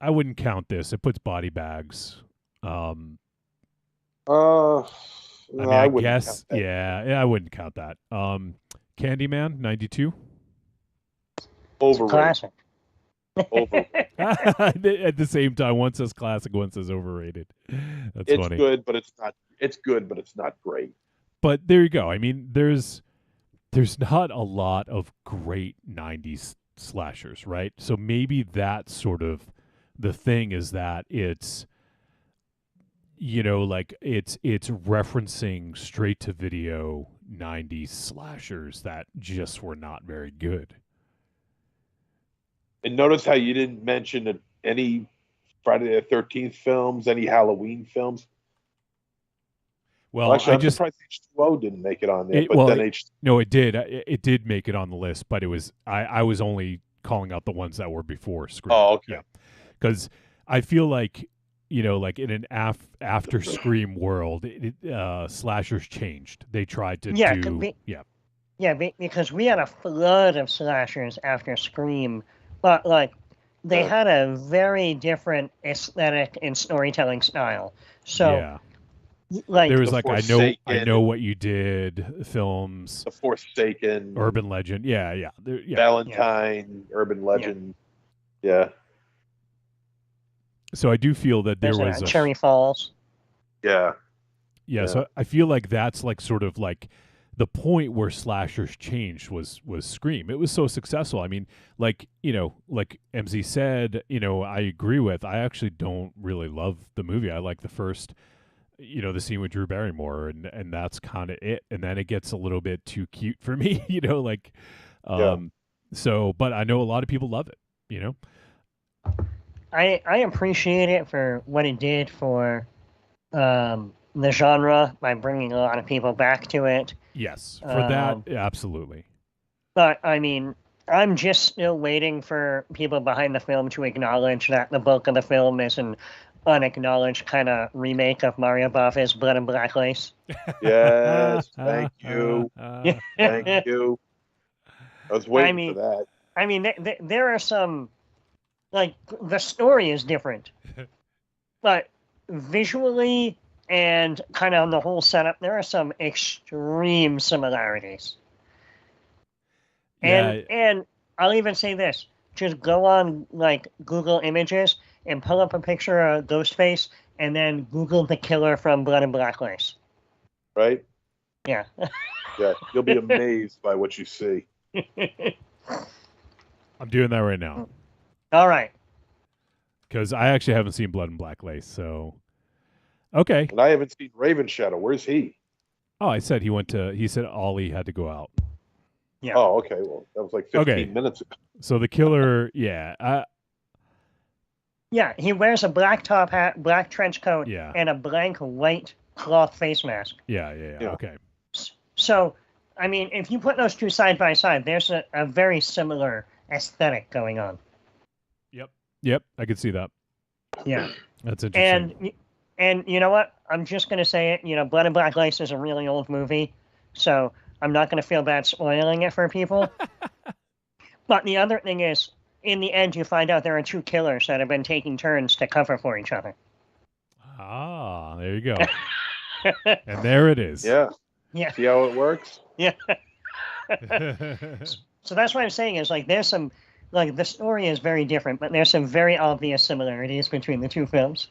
I wouldn't count this. It puts Body Bags. I guess. Yeah, I wouldn't count that. Candyman '92. Overrated. Classic. At the same time, one says classic, one says overrated. That's funny. Good, but it's not. It's good, but it's not great. But there you go. I mean, there's not a lot of great '90s slashers, right? So maybe that's sort of the thing, is that it's it's referencing straight to video '90s slashers that just were not very good. And notice how you didn't mention any Friday the 13th films, any Halloween films. Well, actually, I'm surprised H2O didn't make it on there. No, it did. It did make it on the list, but it was I was only calling out the ones that were before Scream. Oh, okay. Because I feel like like in an after Scream world, slashers changed. They tried to because we had a flood of slashers after Scream, but they had a very different aesthetic and storytelling style. So there was I know what you did films, The Forsaken, Urban Legend, Valentine, Urban Legend, yeah. So I do feel that there was Cherry Falls. Yeah. So I feel like that's sort of the point where slashers changed was Scream. It was so successful. I mean, like MZ said, I agree with. I actually don't really love the movie. I like the first, the scene with Drew Barrymore, and that's kind of it. And then it gets a little bit too cute for me, So, but I know a lot of people love it, I appreciate it for what it did for the genre by bringing a lot of people back to it. Yes, for that, absolutely. But, I mean, I'm just still waiting for people behind the film to acknowledge that the bulk of the film is an unacknowledged kind of remake of Mario Bava's Blood and Black Lace. Yes, thank you. Thank you. I was waiting for that. I mean, there are some... the story is different, but visually and kind of on the whole setup, there are some extreme similarities. And I'll even say this: just go on Google Images and pull up a picture of Ghostface, and then Google the killer from Blood and Black Lace. Right? Yeah. Yeah, you'll be amazed by what you see. I'm doing that right now. All right. Because I actually haven't seen Blood and Black Lace, so okay. And I haven't seen Raven Shadow. Where's he? Oh, he said Ollie had to go out. Yeah. Oh, okay. Well, that was 15 minutes ago. So the killer, yeah. Yeah, he wears a black top hat, black trench coat, and a blank white cloth face mask. Yeah. Okay. So, I mean, if you put those two side by side, there's a very similar aesthetic going on. Yep, I could see that. Yeah. That's interesting. And you know what? I'm just going to say it. Blood and Black Lace is a really old movie, so I'm not going to feel bad spoiling it for people. But the other thing is, in the end, you find out there are two killers that have been taking turns to cover for each other. Ah, there you go. And there it is. Yeah. See how it works? Yeah. So that's what I'm saying is there's some... the story is very different, but there's some very obvious similarities between the two films.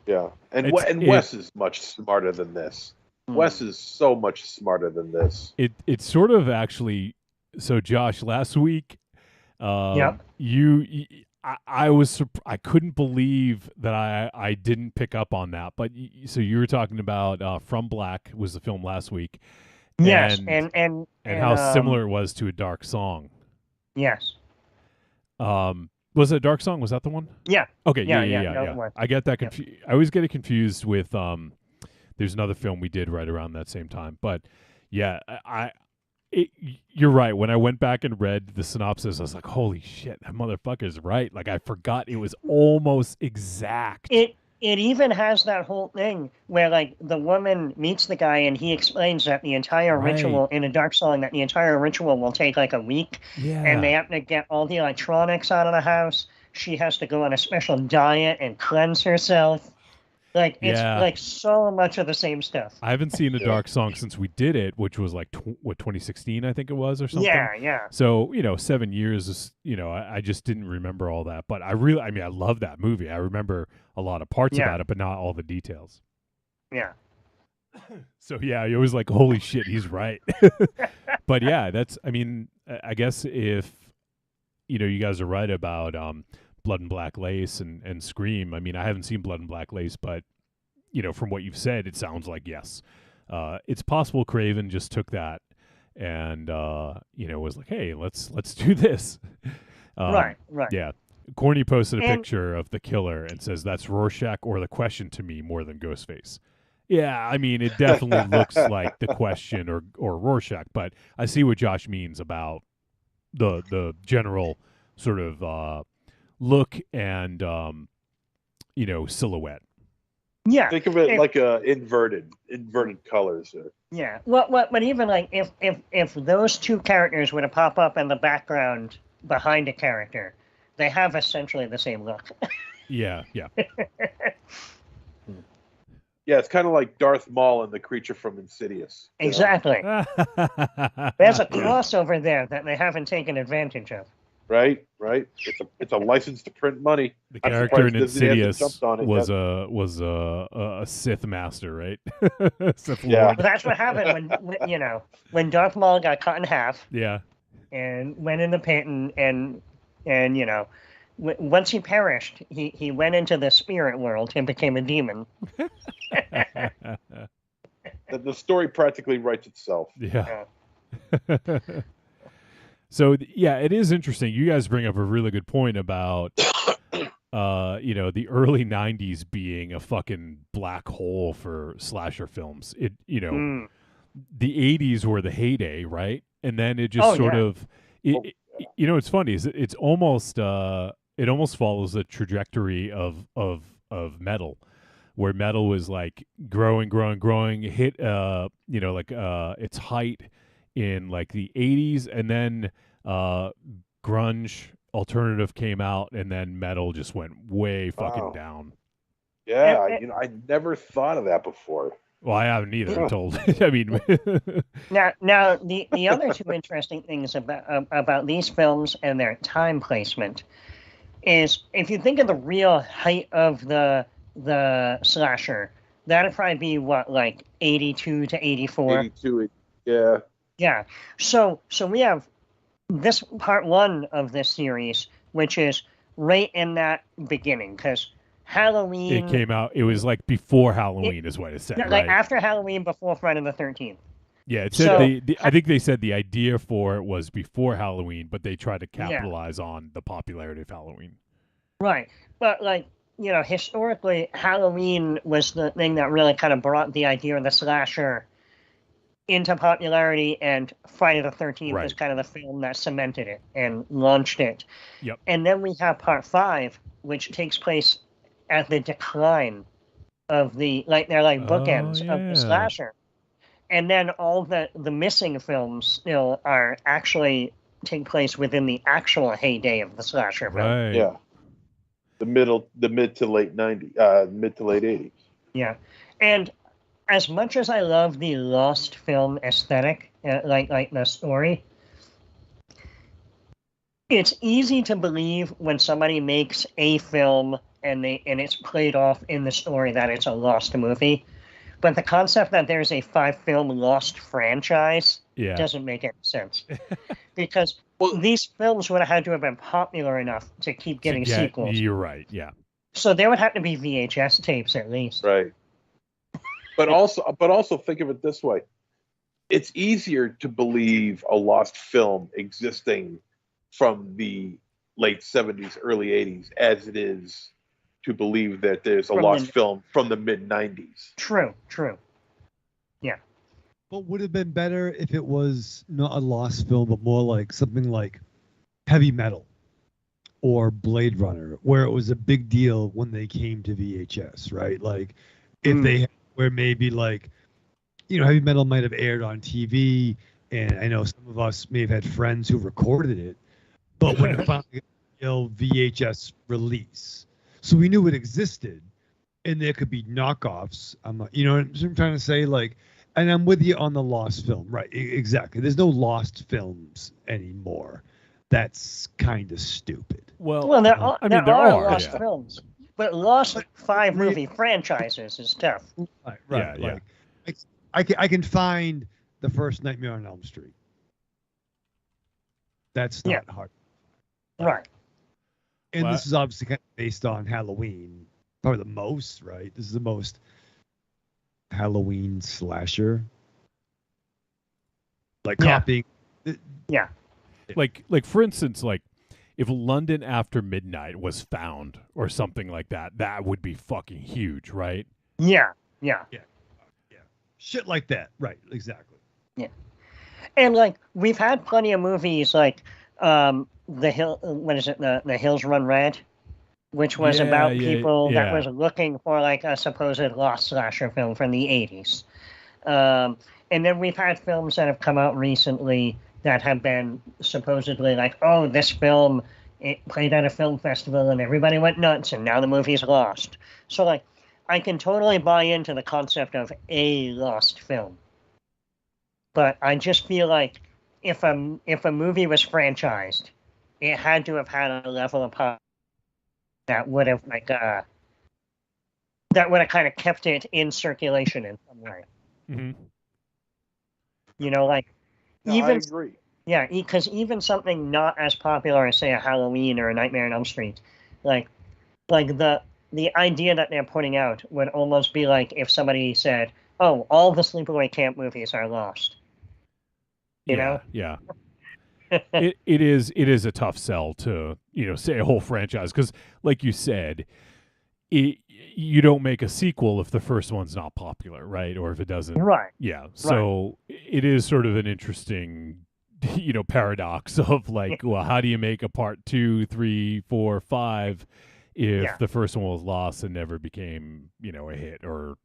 Yeah, and Wes is much smarter than this. Wes is so much smarter than this. It's sort of actually. So Josh, last week, Yep. I couldn't believe that I didn't pick up on that. But so you were talking about From Black was the film last week. Yes, and and how similar it was to A Dark Song. Yes. Was it a Dark Song? Was that the one? Yeah. Okay. Yeah, Yeah. it was. I get that confused. I always get it confused with there's another film we did right around that same time. But yeah, you're right. When I went back and read the synopsis, I was like, "Holy shit, that motherfucker's right!" Like I forgot it was almost exact. It even has that whole thing where like the woman meets the guy and he explains that the entire Right. ritual in A Dark Song, that the entire ritual will take like a week, Yeah. and they have to get all the electronics out of the house. She has to go on a special diet and cleanse herself. Like it's Yeah. like so much of the same stuff. I haven't seen A Dark Song since we did it, which was like 2016, I think it was, or something. Yeah. So 7 years is, I just didn't remember all that. But I love that movie. I remember a lot of parts Yeah. about it, but not all the details. Yeah. So yeah, you always like, holy shit, he's right. But yeah, I guess if you guys are right about Blood and Black Lace and Scream. I mean, I haven't seen Blood and Black Lace, but from what you've said, it sounds like yes. It's possible Craven just took that and was like, hey, let's do this. Right. Yeah. Corny posted a And- picture of the killer and says that's Rorschach or The Question to me more than Ghostface. Yeah, I mean, it definitely looks like The Question or Rorschach, but I see what Josh means about the general sort of look and silhouette. Yeah. Think of it like a inverted colors. Yeah. But even like if those two characters were to pop up in the background behind a character, they have essentially the same look. Yeah. Yeah, it's kind of like Darth Maul and the creature from Insidious. Exactly. There's a crossover there that they haven't taken advantage of. Right. It's a license to print money. The I'm character surprised in Disney hasn't Insidious jumped on it was yet. a Sith master, right? Sith Yeah. Lord. But that's what happened when Darth Maul got cut in half Yeah. and went in the pit and once he perished, he went into the spirit world and became a demon. The story practically writes itself. Yeah. So it is interesting. You guys bring up a really good point about the early 90s being a fucking black hole for slasher films. The 80s were the heyday, right? And then it just it's funny is it's almost it almost follows the trajectory of metal, where metal was like growing, hit its height in like the 80s, and then grunge alternative came out, and then metal just went way fucking down. Yeah, I never thought of that before. Well, I haven't either. I'm told. I mean, now the other two interesting things about these films and their time placement is if you think of the real height of the slasher, that'd probably be what, like 82 to 84. 82, yeah. Yeah. So we have this part one of this series, which is right in that beginning, because Halloween. it came out. It was like before Halloween, is what it said. Like right? after Halloween, before Friday the 13th. Yeah, it said I think they said the idea for it was before Halloween, but they tried to capitalize on the popularity of Halloween. Right. But historically, Halloween was the thing that really kind of brought the idea of the slasher into popularity, and Friday the 13th is kind of the film that cemented it and launched it. Yep. And then we have part 5, which takes place at the decline of they're like bookends of the slasher. And then all the missing films still are actually take place within the actual heyday of the slasher film. Right. Yeah. The mid to late 90s, mid to late 80s. Yeah. And as much as I love the Lost film aesthetic, like the story, it's easy to believe when somebody makes a film and it's played off in the story that it's a Lost movie. But the concept that there's a 5-film Lost franchise Yeah. doesn't make any sense. Because these films would have had to have been popular enough to keep getting sequels. You're right. Yeah. So there would have to be VHS tapes at least. Right. But also think of it this way. It's easier to believe a lost film existing from the late 70s, early 80s as it is to believe that there's a lost film from the mid 90s. True. Yeah. But would it have been better if it was not a lost film, but more like something like Heavy Metal or Blade Runner, where it was a big deal when they came to VHS, right? Like if they were maybe like, Heavy Metal might have aired on TV, and I know some of us may have had friends who recorded it, but when it finally got VHS release, so we knew it existed, and there could be knockoffs. You know what I'm trying to say? Like, and I'm with you on the lost film, right? Exactly. There's no lost films anymore. That's kind of stupid. Well, there are lost films, but lost 5-movie franchises is tough. Right. Yeah. I can find the first Nightmare on Elm Street. That's not hard. Right. And this is obviously kind of based on Halloween. Probably the most, right? This is the most Halloween slasher. Like copying. Yeah. Like for instance, like if London After Midnight was found or something like that, that would be fucking huge, right? Yeah. Shit like that. Right, exactly. Yeah. And like we've had plenty of movies like The Hills Run Red, which was about people that was looking for like a supposed lost slasher film from the 80s. And then we've had films that have come out recently that have been supposedly like, oh, this film, it played at a film festival and everybody went nuts and now the movie's lost. So like, I can totally buy into the concept of a lost film. But I just feel like if a movie was franchised, it had to have had a level of power that would have kind of kept it in circulation in some way. Mm-hmm. Like I agree. Yeah, because even something not as popular as say a Halloween or a Nightmare on Elm Street, like the idea that they're putting out would almost be like if somebody said, "Oh, all the sleepaway camp movies are lost." You know? Yeah. it is a tough sell to say a whole franchise because, like you said, you don't make a sequel if the first one's not popular, right? Or if it doesn't, right? Yeah. So it is sort of an interesting, paradox of like, well, how do you make a part 2, 3, 4, 5 if the first one was lost and never became a hit or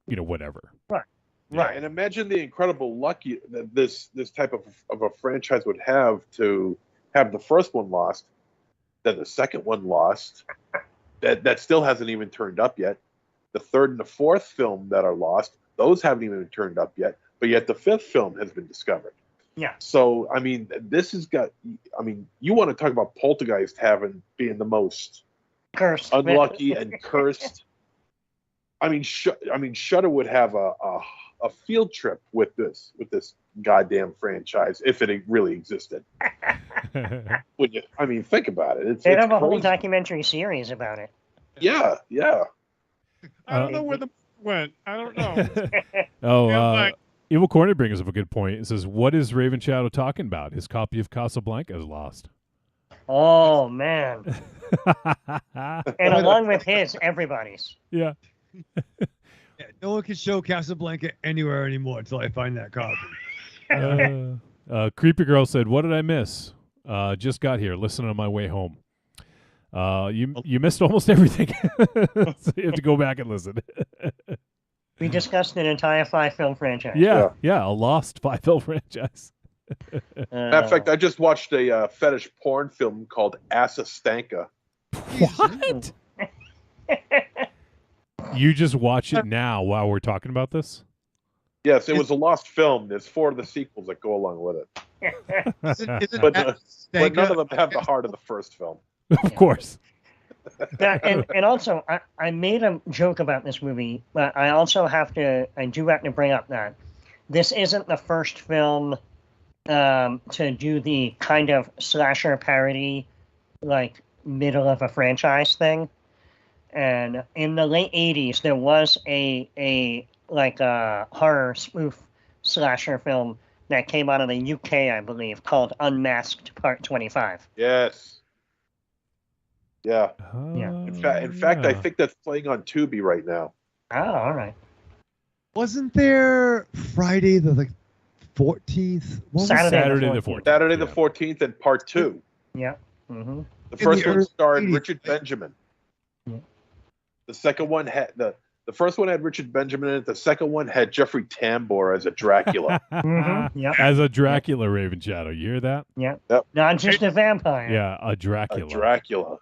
whatever? Right. Right, and imagine the incredible luck that this type of a franchise would have to have the first one lost, then the second one lost, that still hasn't even turned up yet. The third and the fourth film that are lost, those haven't even turned up yet, but yet the fifth film has been discovered. Yeah. So, I mean, you want to talk about Poltergeist being the most cursed, unlucky and cursed. I mean, Shudder would have a field trip with this goddamn franchise if it really existed. Would you? I mean, think about it. They'd have a whole documentary series about it. Yeah. I don't know where the went. I don't know. Evil Corner brings up a good point. It says, "What is Raven Shadow talking about? His copy of Casablanca is lost." Oh man! And along with everybody's. Yeah. No one can show Casablanca anywhere anymore until I find that copy. Creepy Girl said, "What did I miss? Just got here. Listening on my way home. You missed almost everything. So you have to go back and listen." We discussed an entire 5-film franchise. Yeah, a lost 5-film franchise. Matter of fact, I just watched a fetish porn film called Assa-Stanka. What? You just watch it now while we're talking about this? Yes, it was a lost film. There's 4 of the sequels that go along with it. But none of them have the heart of the first film. Of course. and also, I made a joke about this movie, but I do have to bring up that this isn't the first film to do the kind of slasher parody, like middle of a franchise thing. And in the late 80s, there was a horror spoof slasher film that came out of the UK, I believe, called Unmasked Part 25. Yes. Yeah. Yeah. In fact, I think that's playing on Tubi right now. Oh, all right. Wasn't there Friday the 14th? Saturday the 14th. Saturday the 14th and part 2. Yeah. Mm-hmm. The first one starred 80s. Richard Benjamin. Yeah. The second one had the first one had Richard Benjamin in it. The second one had Jeffrey Tambor as a Dracula. Yep. As a Dracula Raven Shadow. You hear that? Yeah. Yep. Not just a vampire. Yeah, a Dracula. A Dracula.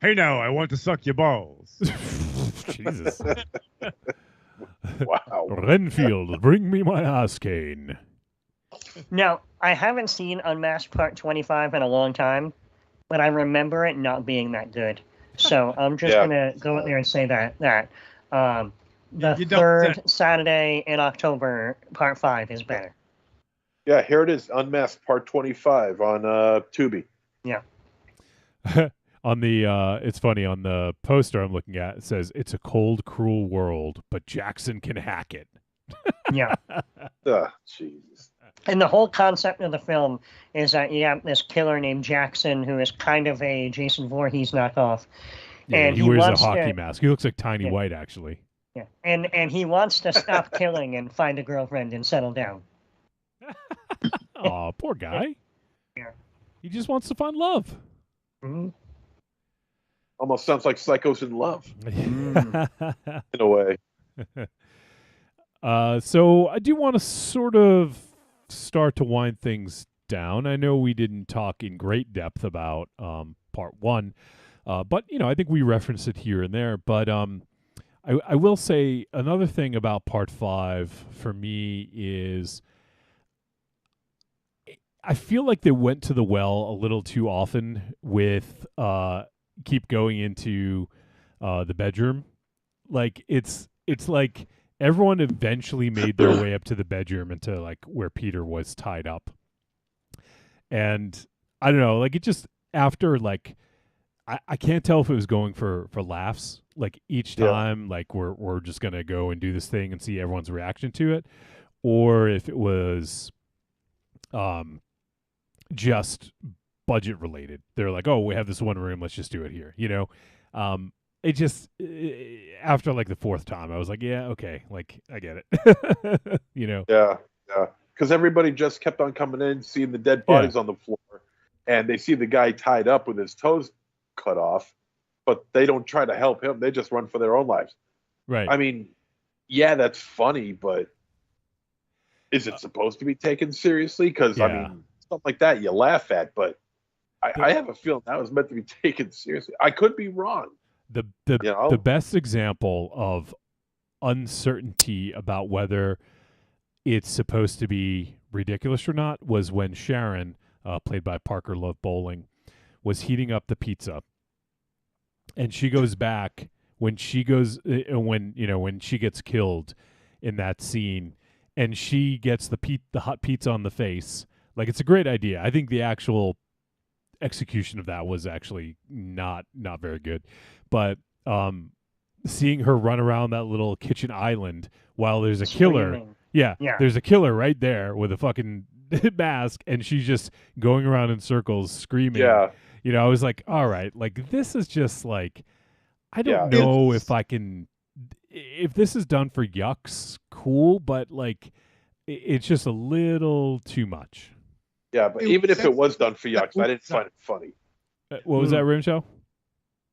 Hey, now I want to suck your balls. Jesus. Wow. Renfield, bring me my ass cane. Now, I haven't seen Unmasked Part 25 in a long time, but I remember it not being that good. So I'm just going to go out there and say that the third Saturday in October, Part 5 is better. Yeah, here it is, Unmasked Part 25 on Tubi. Yeah. On the it's funny, on the poster I'm looking at, it says it's a cold, cruel world, but Jackson can hack it. Yeah. Jesus. And the whole concept of the film is that you have this killer named Jackson who is kind of a Jason Voorhees knockoff. Yeah, and he wears a wants hockey mask. He looks like Tiny Yeah. White, actually. Yeah. And he wants to stop killing and find a girlfriend and settle down. Aw, poor guy. Yeah. He just wants to find love. Mm-hmm. Almost sounds like Psychos in Love in a way. So I do want to sort of start to wind things down. I know we didn't talk in great depth about part 1, but I think we referenced it here and there. But I will say another thing about part 5 for me is I feel like they went to the well a little too often with keep going into the bedroom. Like it's like everyone eventually made their way up to the bedroom and to like where Peter was tied up. And I don't know, like it just after like I can't tell if it was going for laughs. Like each time like we're just gonna go and do this thing and see everyone's reaction to it, or if it was just budget related. They're like, oh, we have this one room, let's just do it here. It just after like the 4th time, I was like, yeah, okay, like I get it. Yeah. Because everybody just kept on coming in, seeing the dead bodies on the floor, and they see the guy tied up with his toes cut off, but they don't try to help him. They just run for their own lives. Right. I mean, yeah, that's funny, but is it supposed to be taken seriously? Because I mean, stuff like that you laugh at, but I have a feeling that was meant to be taken seriously. I could be wrong. The best example of uncertainty about whether it's supposed to be ridiculous or not was when Sharon, played by Parker Love Bowling, was heating up the pizza, and she goes back when she goes when she gets killed in that scene, and she gets the hot pizza on the face. Like, it's a great idea. I think the actual execution of that was actually not very good, but seeing her run around that little kitchen island while there's a killer, there's a killer right there with a fucking mask, and she's just going around in circles screaming. I was like, all right, like this is just like, I don't know if this is done for yucks, cool, but like it's just a little too much. Yeah, but even if it was done for yucks, I didn't find it funny. What was that, Rim Show?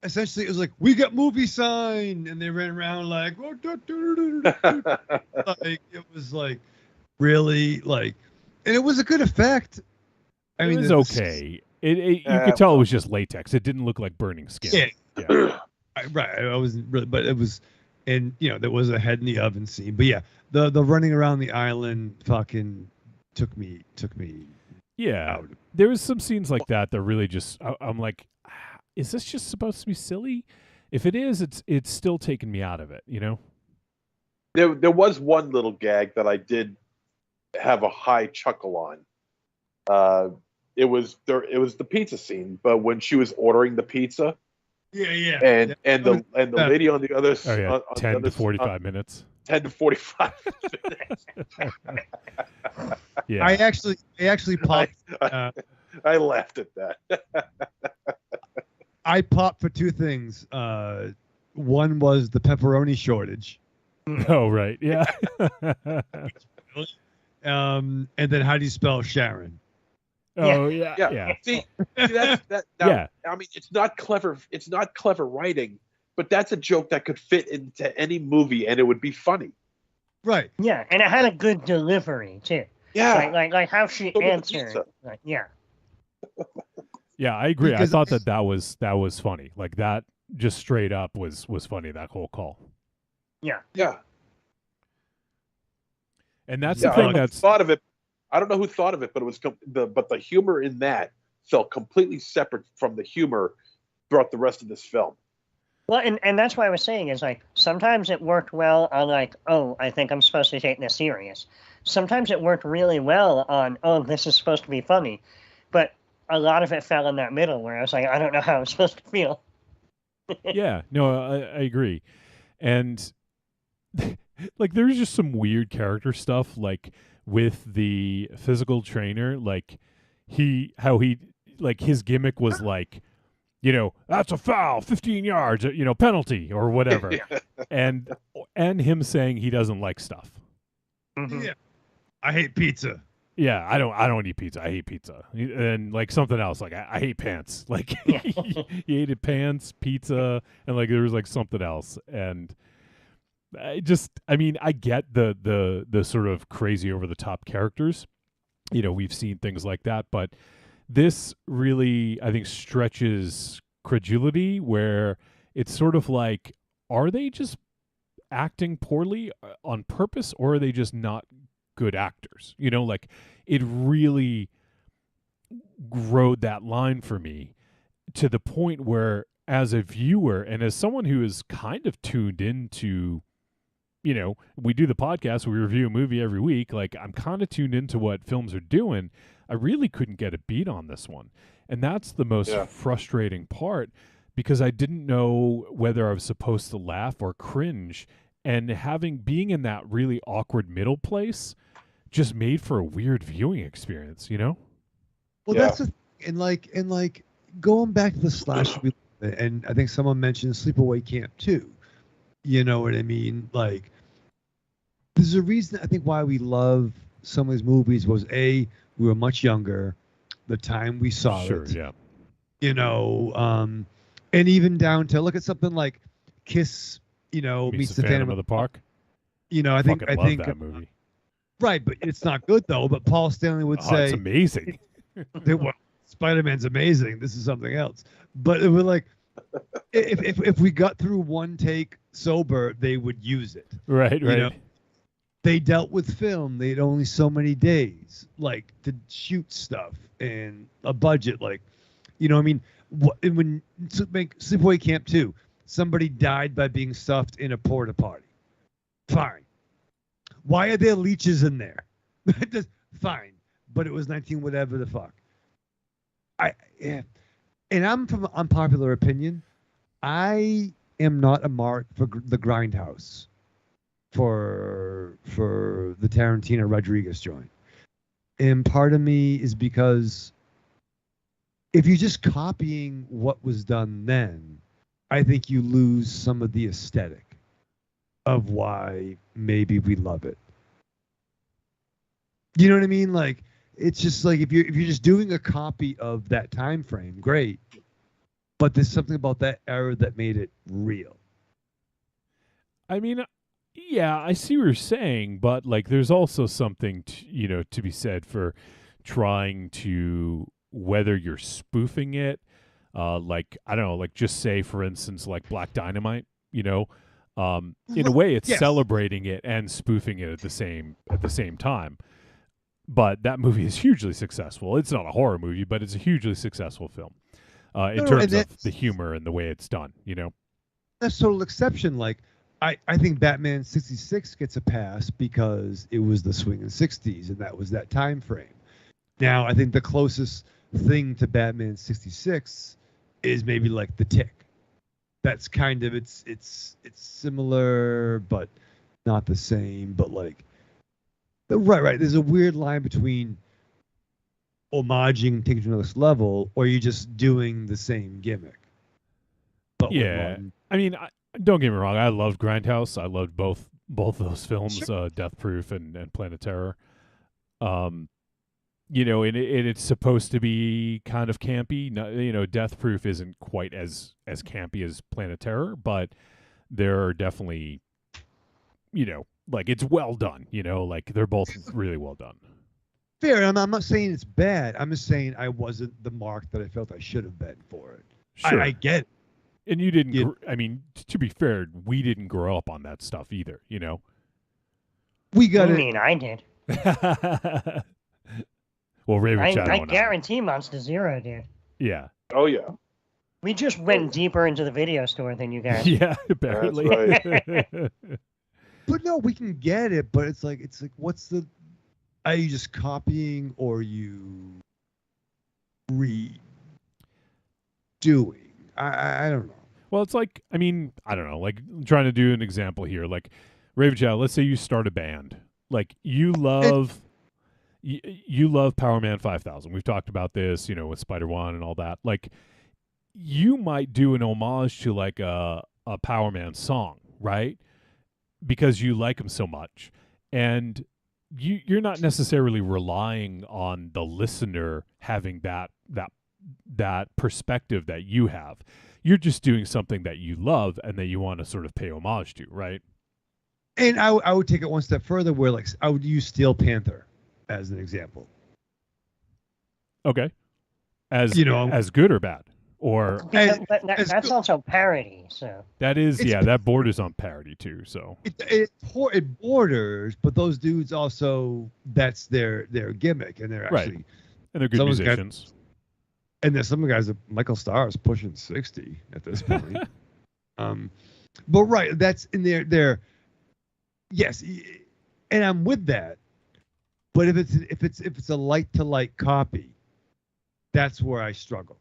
Essentially, it was like, we got movie sign, and they ran around like, like it was like really like, and it was a good effect. I mean, it was okay. You could tell it was just latex. It didn't look like burning skin. Yeah. Right. I wasn't really, but it was, and there was a head in the oven scene. But yeah, the running around the island fucking took me. Yeah, there was some scenes like that really just. I'm like, is this just supposed to be silly? If it is, it's still taking me out of it, you know? There was one little gag that I did have a high chuckle on. It was the pizza scene, but when she was ordering the pizza, and the lady on the other Oh, yeah. on 10 the other, to 45 minutes. 10 to 45 minutes. Yeah. I actually popped. I laughed at that. I popped for two things. One was the pepperoni shortage. Oh, right. Yeah. And then how do you spell Sharon? Oh, yeah. See, that's that. Now, I mean, it's not clever. It's not clever writing, but that's a joke that could fit into any movie, and it would be funny. Right. Yeah, and it had a good delivery too. Yeah. Like how she So did the answered. pizza. Like, yeah. Yeah, I agree. Because I thought that was funny. Like that just straight up was funny, that whole call. Yeah. Yeah. And that's Yeah, the thing I that's thought of it. I don't know who thought of it, but it was the humor in that felt completely separate from the humor throughout the rest of this film. Well, and that's what I was saying is like sometimes it worked well on like, oh, I think I'm supposed to take this serious. Sometimes it worked really well on, oh, this is supposed to be funny. But a lot of it fell in that middle where I was like, I don't know how I'm supposed to feel. Yeah, no, I agree. And like there's just some weird character stuff like with the physical trainer, like his gimmick was like, you know, that's a foul, 15 yards, you know, penalty or whatever. and him saying he doesn't like stuff. Mm-hmm. Yeah. I hate pizza. Yeah, I don't eat pizza. I hate pizza. And like something else, like I hate pants. Like he hated pants, pizza, and like there was like something else. And I mean, I get the sort of crazy over the top characters. You know, we've seen things like that, but this really, I think, stretches credulity where it's sort of like, are they just acting poorly on purpose, or are they just not good actors? You know, like it really rode that line for me to the point where as a viewer and as someone who is kind of tuned into, you know, we do the podcast, we review a movie every week, like I'm kind of tuned into what films are doing. I really couldn't get a beat on this one. And that's the most frustrating part, because I didn't know whether I was supposed to laugh or cringe, and being in that really awkward middle place just made for a weird viewing experience, you know? Well, that's and like going back to the slash, and I think someone mentioned Sleepaway Camp too. You know what I mean? Like, there's a reason I think why we love some of these movies was we were much younger, the time we saw it. Sure, yeah. You know, and even down to look at something like Kiss, you know, meets the Phantom of the Park. You know, I think that movie. Right, but it's not good though. But Paul Stanley would say it's amazing. Spider-Man's amazing. This is something else. But it was like, if we got through one take sober, they would use it. Right. You know? They dealt with film. They had only so many days, like, to shoot stuff and a budget. Like, you know, I mean, when make Sleepaway Camp 2, somebody died by being stuffed in a porta potty. Fine. Why are there leeches in there? Fine. But it was 19 whatever the fuck. And I'm from unpopular opinion. I am not a mark for the Grindhouse for the Tarantino Rodriguez joint. And part of me is because if you're just copying what was done then, I think you lose some of the aesthetic of why maybe we love it. You know what I mean? Like, it's just like if you're just doing a copy of that time frame, great. But there's something about that era that made it real. I mean, yeah, I see what you're saying, but like there's also something to be said for trying to, whether you're spoofing it, like I don't know, like just say for instance like Black Dynamite, you know, in a way it's celebrating it and spoofing it at the same time. But that movie is hugely successful. It's not a horror movie, but it's a hugely successful film. in terms of the humor and the way it's done. That's total exception. Like I think Batman 66 gets a pass because it was the swinging 60s and that was that time frame. Now I think the closest thing to Batman 66 is maybe like The Tick. That's kind of it's similar but not the same. But like right. There's a weird line between homaging, taking to another level, or you just doing the same gimmick. But yeah, I mean, don't get me wrong. I loved Grindhouse. I loved both those films, Sure. Death Proof and Planet Terror. And it's supposed to be kind of campy. Death Proof isn't quite as campy as Planet Terror, but there are definitely, like it's well done. Like they're both really well done. Fair. I'm not saying it's bad. I'm just saying I wasn't the mark that I felt I should have been for it. Sure. I get it. And you didn't. I mean, to be fair, we didn't grow up on that stuff either. We got I it. mean, I did. Well, Raven Shadow. I guarantee Monster Zero did. Yeah. Oh yeah. We just went deeper into the video store than you guys. Yeah, apparently. That's right. But no, we can get it. But it's like what's the? Are you just copying or you redoing? I don't know. Well, it's like, I mean, I don't know. Like, I'm trying to do an example here. Like, Raven Shadow, let's say you start a band. Like, you love Power Man 5000. We've talked about this, with Spider-One and all that. Like, you might do an homage to, like, a Power Man song, right? Because you like him so much. And you're not necessarily relying on the listener having that perspective that you have. You're just doing something that you love and that you want to sort of pay homage to, right? And I would take it one step further, where like I would use Steel Panther as an example. Okay, as good or bad, or But that's also parody. So that is, that borders on parody too. So it borders, but those dudes also, that's their gimmick, and they're actually and they're good musicians. And there's some guys that Michael Starr is pushing 60 at this point. But right, that's in their yes, and I'm with that. But if it's a light to light copy, that's where I struggle.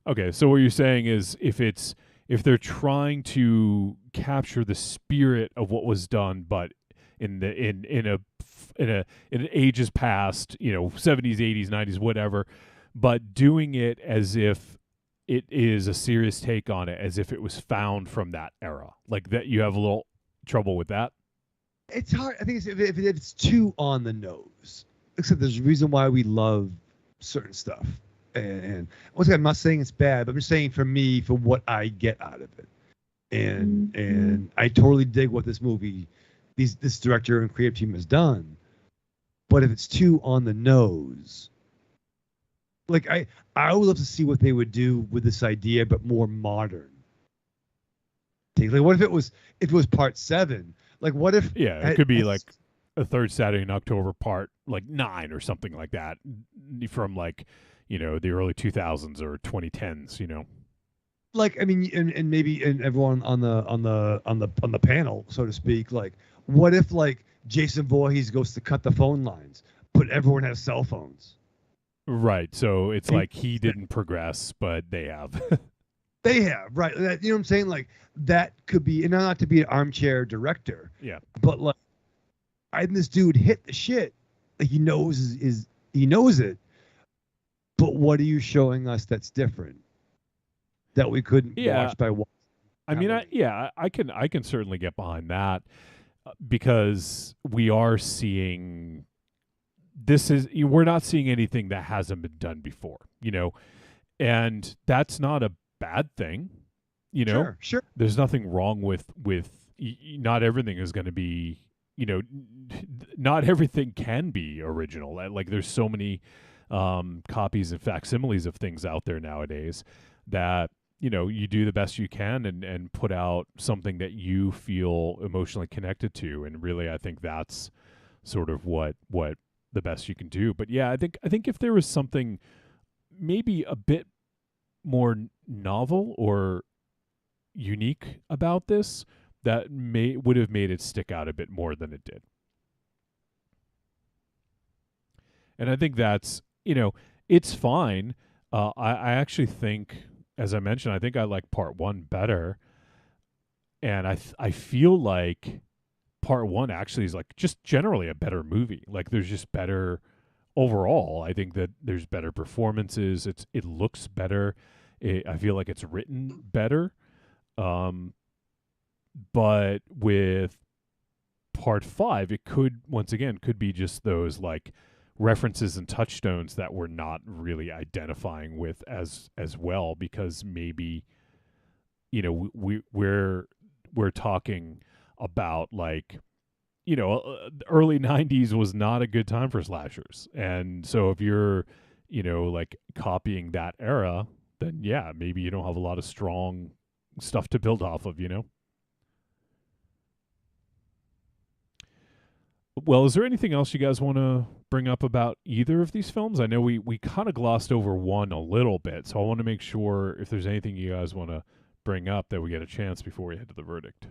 Okay, so what you're saying is if they're trying to capture the spirit of what was done, but in an ages past, 70s, 80s, 90s, whatever, but doing it as if it is a serious take on it, as if it was found from that era, like that, you have a little trouble with that. It's hard. I think if it's too on the nose. Except there's a reason why we love certain stuff. And once again, I'm not saying it's bad, but I'm just saying for me, for what I get out of it. And I totally dig what this movie, this director and creative team has done. But if it's too on the nose, like I would love to see what they would do with this idea, but more modern. Like, what if it was part 7? Like, what if? Yeah, it could be like a third Saturday in October part like 9 or something like that, from like, the early 2000s or 2010s. Like, I mean, and maybe everyone on the panel, so to speak. Like, what if like Jason Voorhees goes to cut the phone lines, but everyone has cell phones? Right. So it's like he didn't progress, but they have. They have, right? You know what I'm saying? Like, that could be, and not to be an armchair director. Yeah. But like, this dude hit the shit. Like, he knows it. But what are you showing us that's different that we couldn't watch by watching? I mean, I can certainly get behind that, because we are seeing. We're not seeing anything that hasn't been done before, and that's not a bad thing, Sure. There's nothing wrong with not everything is going to be, not everything can be original. Like, there's so many copies and facsimiles of things out there nowadays that, you do the best you can and put out something that you feel emotionally connected to. And really, I think that's sort of what the best you can do. But yeah, I think if there was something maybe a bit more novel or unique about this that would have made it stick out a bit more than it did. And I think that's, it's fine. I actually think, as I mentioned, I think I like part one better. And I feel like part one actually is like just generally a better movie. Like there's just better overall. I think that there's better performances. It looks better. I feel like it's written better. But with part 5, it could be just those like references and touchstones that we're not really identifying with as well, because maybe we're talking about like early 90s was not a good time for slashers, and so if you're like copying that era, then yeah, maybe you don't have a lot of strong stuff to build off of. Well, is there anything else you guys want to bring up about either of these films? I know we kind of glossed over one a little bit, so I want to make sure if there's anything you guys want to bring up that we get a chance before we head to the verdict.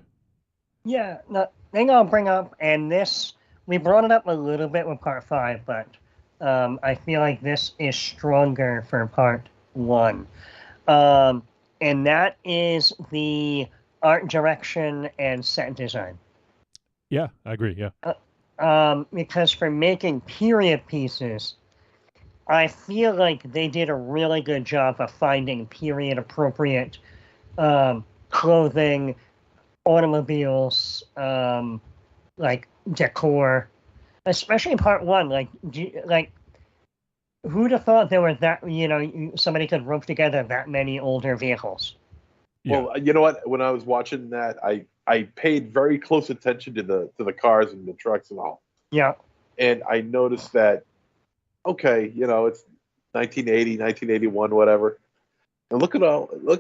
Yeah, the thing I'll bring up, and this, we brought it up a little bit with part 5, but I feel like this is stronger for part 1. And that is the art direction and set design. Yeah, I agree, yeah. Because for making period pieces, I feel like they did a really good job of finding period appropriate clothing, automobiles, like decor, especially part 1. Like who'd have thought there were that, somebody could rope together that many older vehicles? Yeah. Well, you know what? When I was watching that, I paid very close attention to the cars and the trucks and all. Yeah. And I noticed that, okay, it's 1980, 1981, whatever. And look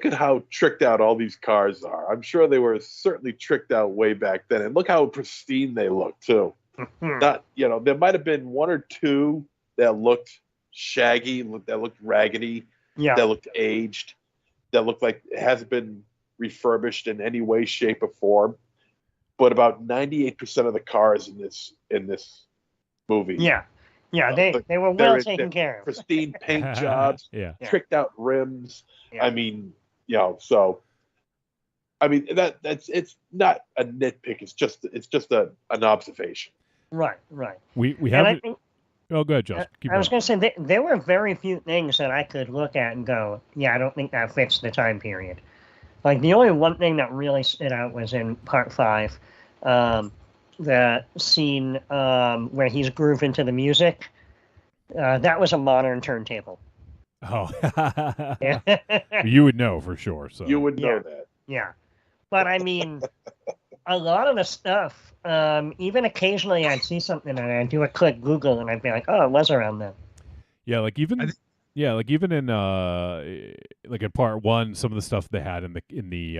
at how tricked out all these cars are. I'm sure they were certainly tricked out way back then. And look how pristine they look too. Not, there might have been one or two that looked shaggy, that looked raggedy, that looked aged, that looked like it hasn't been refurbished in any way, shape, or form. But about 98% of the cars in this movie, they were well taken care of. Pristine paint jobs, tricked out rims. Yeah. I mean, so I mean that's it's not a nitpick. It's just an observation. Right. We have. Oh, go ahead, Josh. I was going to say there were very few things that I could look at and go, yeah, I don't think that fits the time period. Like the only one thing that really stood out was in part 5, the scene where he's grooving to the music. That was a modern turntable. Oh, you would know for sure. So you would know that. Yeah, but I mean, a lot of the stuff. Even occasionally, I'd see something and I'd do a quick Google and I'd be like, "Oh, it was around then." Yeah, like even in like in part 1, some of the stuff they had in the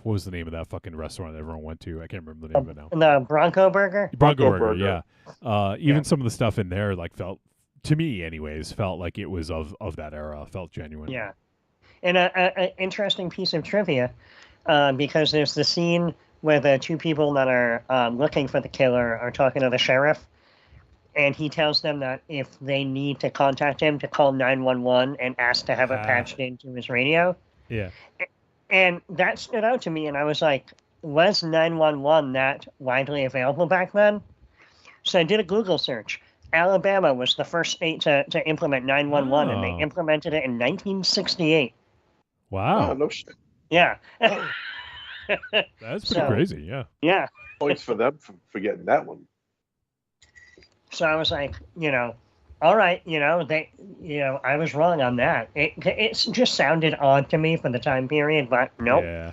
what was the name of that fucking restaurant that everyone went to? I can't remember the name of it now. The Bronco Burger. Bronco Burger, yeah. Even some of the stuff in there, like felt to me, anyways, felt like it was of that era. Felt genuine. Yeah, and an interesting piece of trivia, because there's the scene where the two people that are looking for the killer are talking to the sheriff, and he tells them that if they need to contact him, to call 911 and ask to have it patched into his radio. Yeah. And that stood out to me, and I was like, was 911 that widely available back then? So I did a Google search. Alabama was the first state to implement 911, and they implemented it in 1968. Wow. Oh, no shit. Yeah. That's pretty crazy, yeah. Yeah. Points for them for getting that one. So I was like, all right, I was wrong on that. It just sounded odd to me for the time period, but nope. Yeah.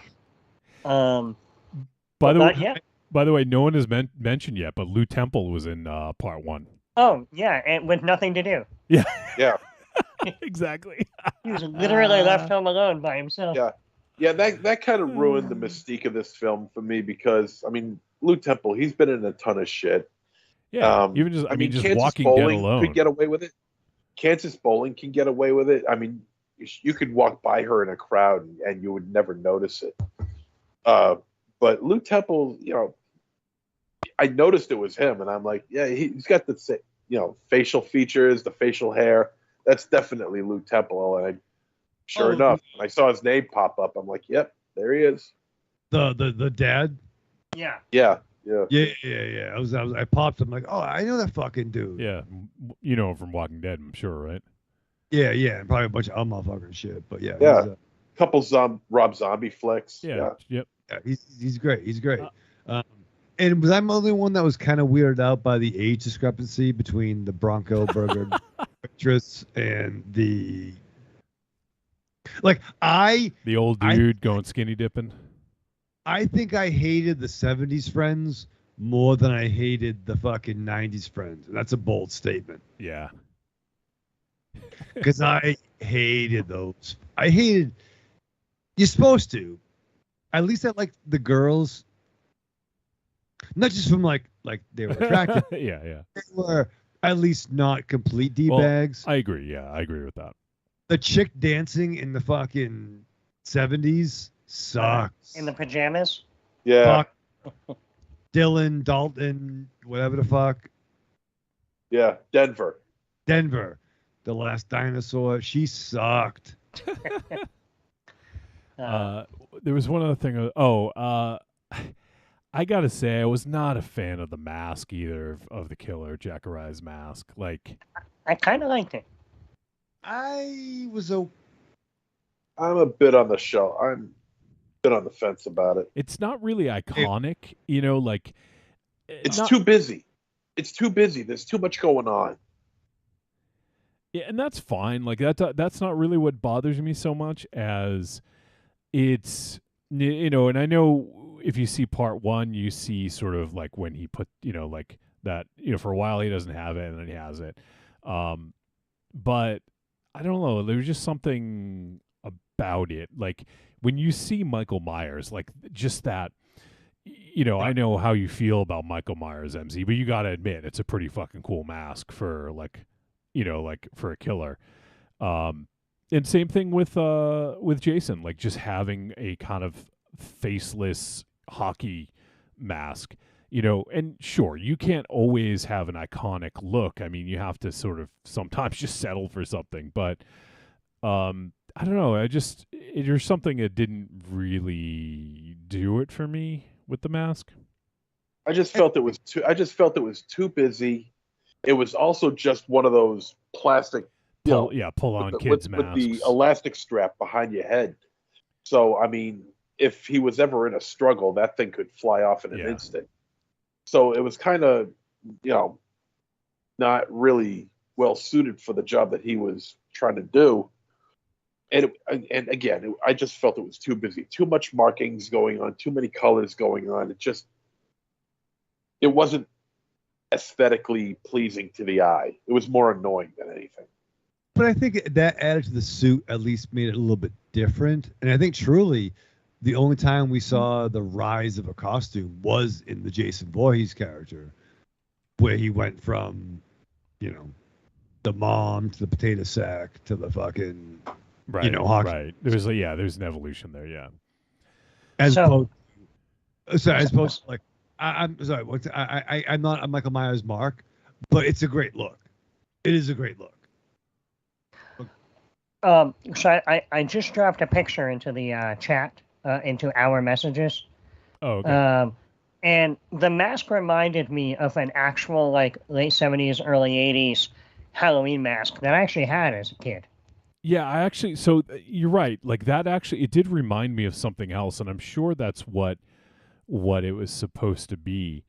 By the way, no one has mentioned yet, but Lou Temple was in part 1. Oh yeah, and with nothing to do. Yeah. Yeah. Exactly. He was literally left home alone by himself. Yeah. Yeah, that kind of ruined the mystique of this film for me because, I mean, Lou Temple, he's been in a ton of shit. Yeah, even just, just Kansas walking Bowling dead alone. could get away with it. Kansas Bowling can get away with it. I mean, you could walk by her in a crowd and you would never notice it. But Lou Temple, I noticed it was him, and I'm like, yeah, he's got the facial features, the facial hair. That's definitely Lou Temple. And sure enough, when I saw his name pop up, I'm like, yep, there he is. The dad. Yeah. Yeah. I popped. I'm like, oh, I know that fucking dude. Yeah, you know him from Walking Dead, I'm sure, right? Yeah, and probably a bunch of motherfucking shit. But yeah, couple Rob Zombie flicks. Yep. Yeah, he's great. He's great. And was I the only one that was kind of weirded out by the age discrepancy between the Bronco Burger waitress and the old dude going skinny dipping? I think I hated the 70s friends more than I hated the fucking 90s friends. And that's a bold statement. Yeah. Because I hated those. You're supposed to. At least I liked the girls. Not just from like they were attractive. Yeah. They were at least not complete Well, D-bags. I agree. Yeah, I agree with that. The chick dancing in the fucking 70s sucks. In the pajamas? Yeah. Fuck. Dylan, Dalton, whatever the fuck. Yeah, Denver. The last dinosaur. She sucked. There was one other thing. I gotta say, I was not a fan of the mask either, of the killer, Jackarai's mask. Like, I kind of liked it. I'm a bit on the show. I'm a bit on the fence about it. it's not really iconic, like It's too busy. It's too busy. There's too much going on. Yeah, and that's fine. Like that's not really what bothers me so much as it's and I know if you see part 1, you see sort of like when he put like that for a while he doesn't have it and then he has it. But I don't know. There's just something about it. Like when you see Michael Myers, like just that. I know how you feel about Michael Myers, MZ, but you gotta admit it's a pretty fucking cool mask for like for a killer. And same thing with Jason, like just having a kind of faceless hockey mask, and sure, you can't always have an iconic look. I mean, you have to sort of sometimes just settle for something, but I don't know. There's something that didn't really do it for me with the mask. I just felt it was too busy. It was also just one of those plastic pull on kids masks with the elastic strap behind your head. So I mean, if he was ever in a struggle, that thing could fly off in an instant. So it was kind of not really well suited for the job that he was trying to do. And again, I just felt it was too busy, too much markings going on, too many colors going on. It wasn't aesthetically pleasing to the eye. It was more annoying than anything. But I think that added to the suit at least made it a little bit different. And I think truly the only time we saw the rise of a costume was in the Jason Voorhees character, where he went from, the mom to the potato sack to the fucking, hockey. Right. There's an evolution there. Yeah. As opposed to like, I'm sorry. I'm not a Michael Myers mark, but it's a great look. It is a great look. So I just dropped a picture into the chat, into our messages. Oh, okay. And the mask reminded me of an actual like late 70s, early 80s Halloween mask that I actually had as a kid. Yeah, so you're right. Like that actually, it did remind me of something else, and I'm sure that's what it was supposed to be.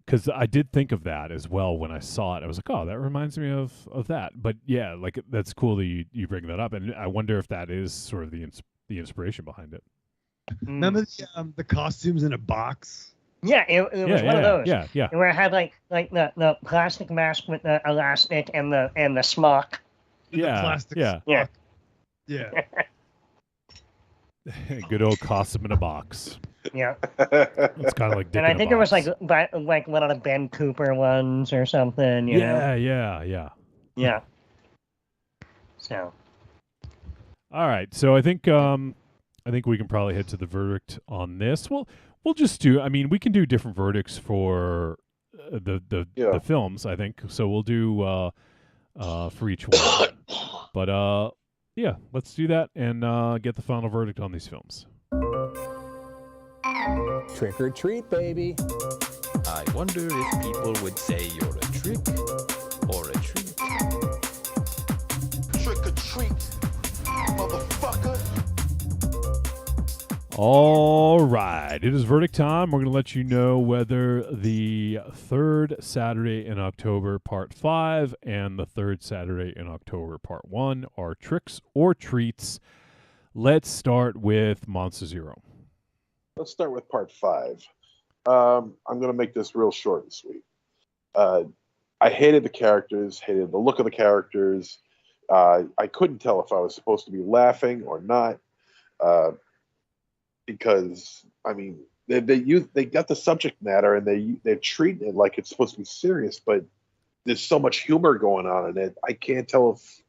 Because I did think of that as well when I saw it. I was like, oh, that reminds me of that. But yeah, like that's cool that you bring that up, and I wonder if that is sort of the inspiration behind it. Remember the costumes in a box? Yeah, it was one of those. Yeah. Where it had like the plastic mask with the elastic and the smock. The plastic Yeah. Good old costume in a box. Yeah. It's kind of like Dick and I in a think it was box. like one of the Ben Cooper ones or something. You know? Yeah. Yeah. So. All right, so I think we can probably head to the verdict on this. We'll just do. I mean, we can do different verdicts for the films. I think so. We'll do for each one. But yeah, let's do that and get the final verdict on these films. Trick or treat, baby. I wonder if people would say you're a trick or a treat. Trick or treat, motherfucker. All right, it is verdict time. We're going to let you know whether the third Saturday in October, Part 5, and the third Saturday in October, Part 1, are tricks or treats. Let's start with Monster Zero. Let's start with Part 5. I'm going to make this real short and sweet. I hated the characters, hated the look of the characters. I couldn't tell if I was supposed to be laughing or not. Because I mean they got the subject matter and they're treating it like it's supposed to be serious, but there's so much humor going on in it. I can't tell if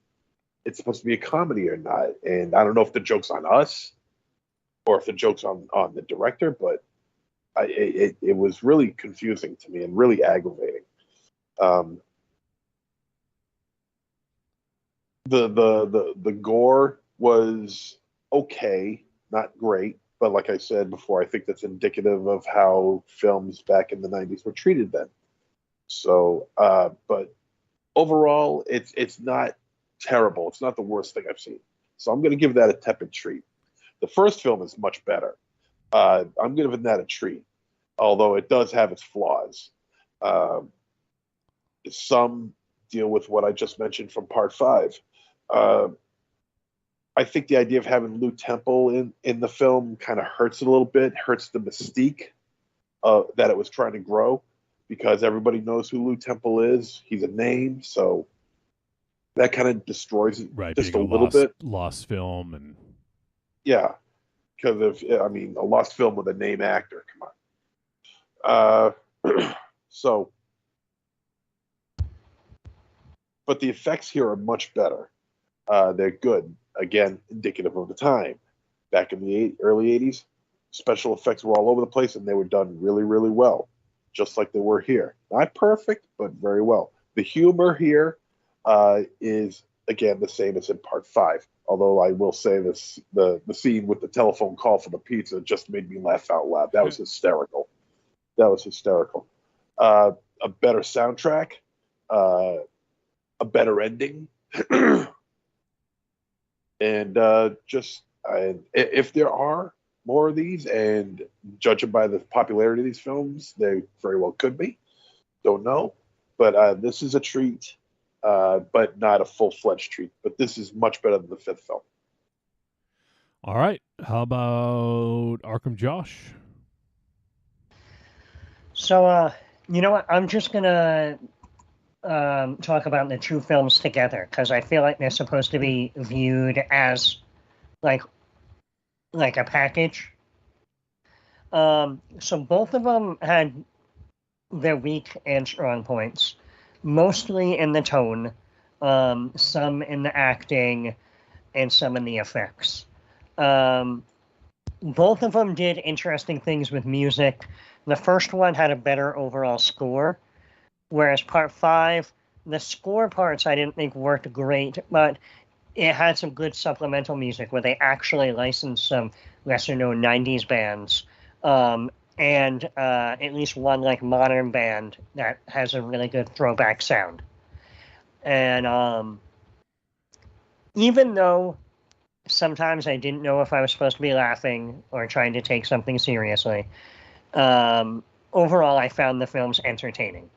it's supposed to be a comedy or not, and I don't know if the joke's on us or if the joke's on the director. But it was really confusing to me and really aggravating. The gore was okay, not great. But like I said before, I think that's indicative of how films back in the 90s were treated then. So, but overall, it's not terrible. It's not the worst thing I've seen. So I'm going to give that a tepid treat. The first film is much better. I'm giving that a treat, although it does have its flaws. Some deal with what I just mentioned from Part 5. I think the idea of having Lou Temple in the film kind of hurts it a little bit, hurts the mystique that it was trying to grow, because everybody knows who Lou Temple is. He's a name, so that kind of destroys it just a little bit. Lost film and yeah, because a lost film with a name actor. Come on. So, but the effects here are much better. They're good. Again, indicative of the time. Back in the early 80s, special effects were all over the place, and they were done really, really well, just like they were here. Not perfect, but very well. The humor here is, again, the same as in Part 5, although I will say this, the scene with the telephone call for the pizza just made me laugh out loud. That was hysterical. A better soundtrack, a better ending. And if there are more of these, and judging by the popularity of these films, they very well could be. Don't know. But this is a treat, but not a full-fledged treat. But this is much better than the fifth film. All right. How about Arkham Josh? So, you know what? I'm just going to talk about the two films together, because I feel like they're supposed to be viewed as like a package. So both of them had their weak and strong points, mostly in the tone, some in the acting, and some in the effects. Both of them did interesting things with music. The first one had a better overall score, whereas Part 5, the score parts I didn't think worked great, but it had some good supplemental music where they actually licensed some lesser-known 90s bands, and at least one modern band that has a really good throwback sound. And even though sometimes I didn't know if I was supposed to be laughing or trying to take something seriously, overall I found the films entertaining.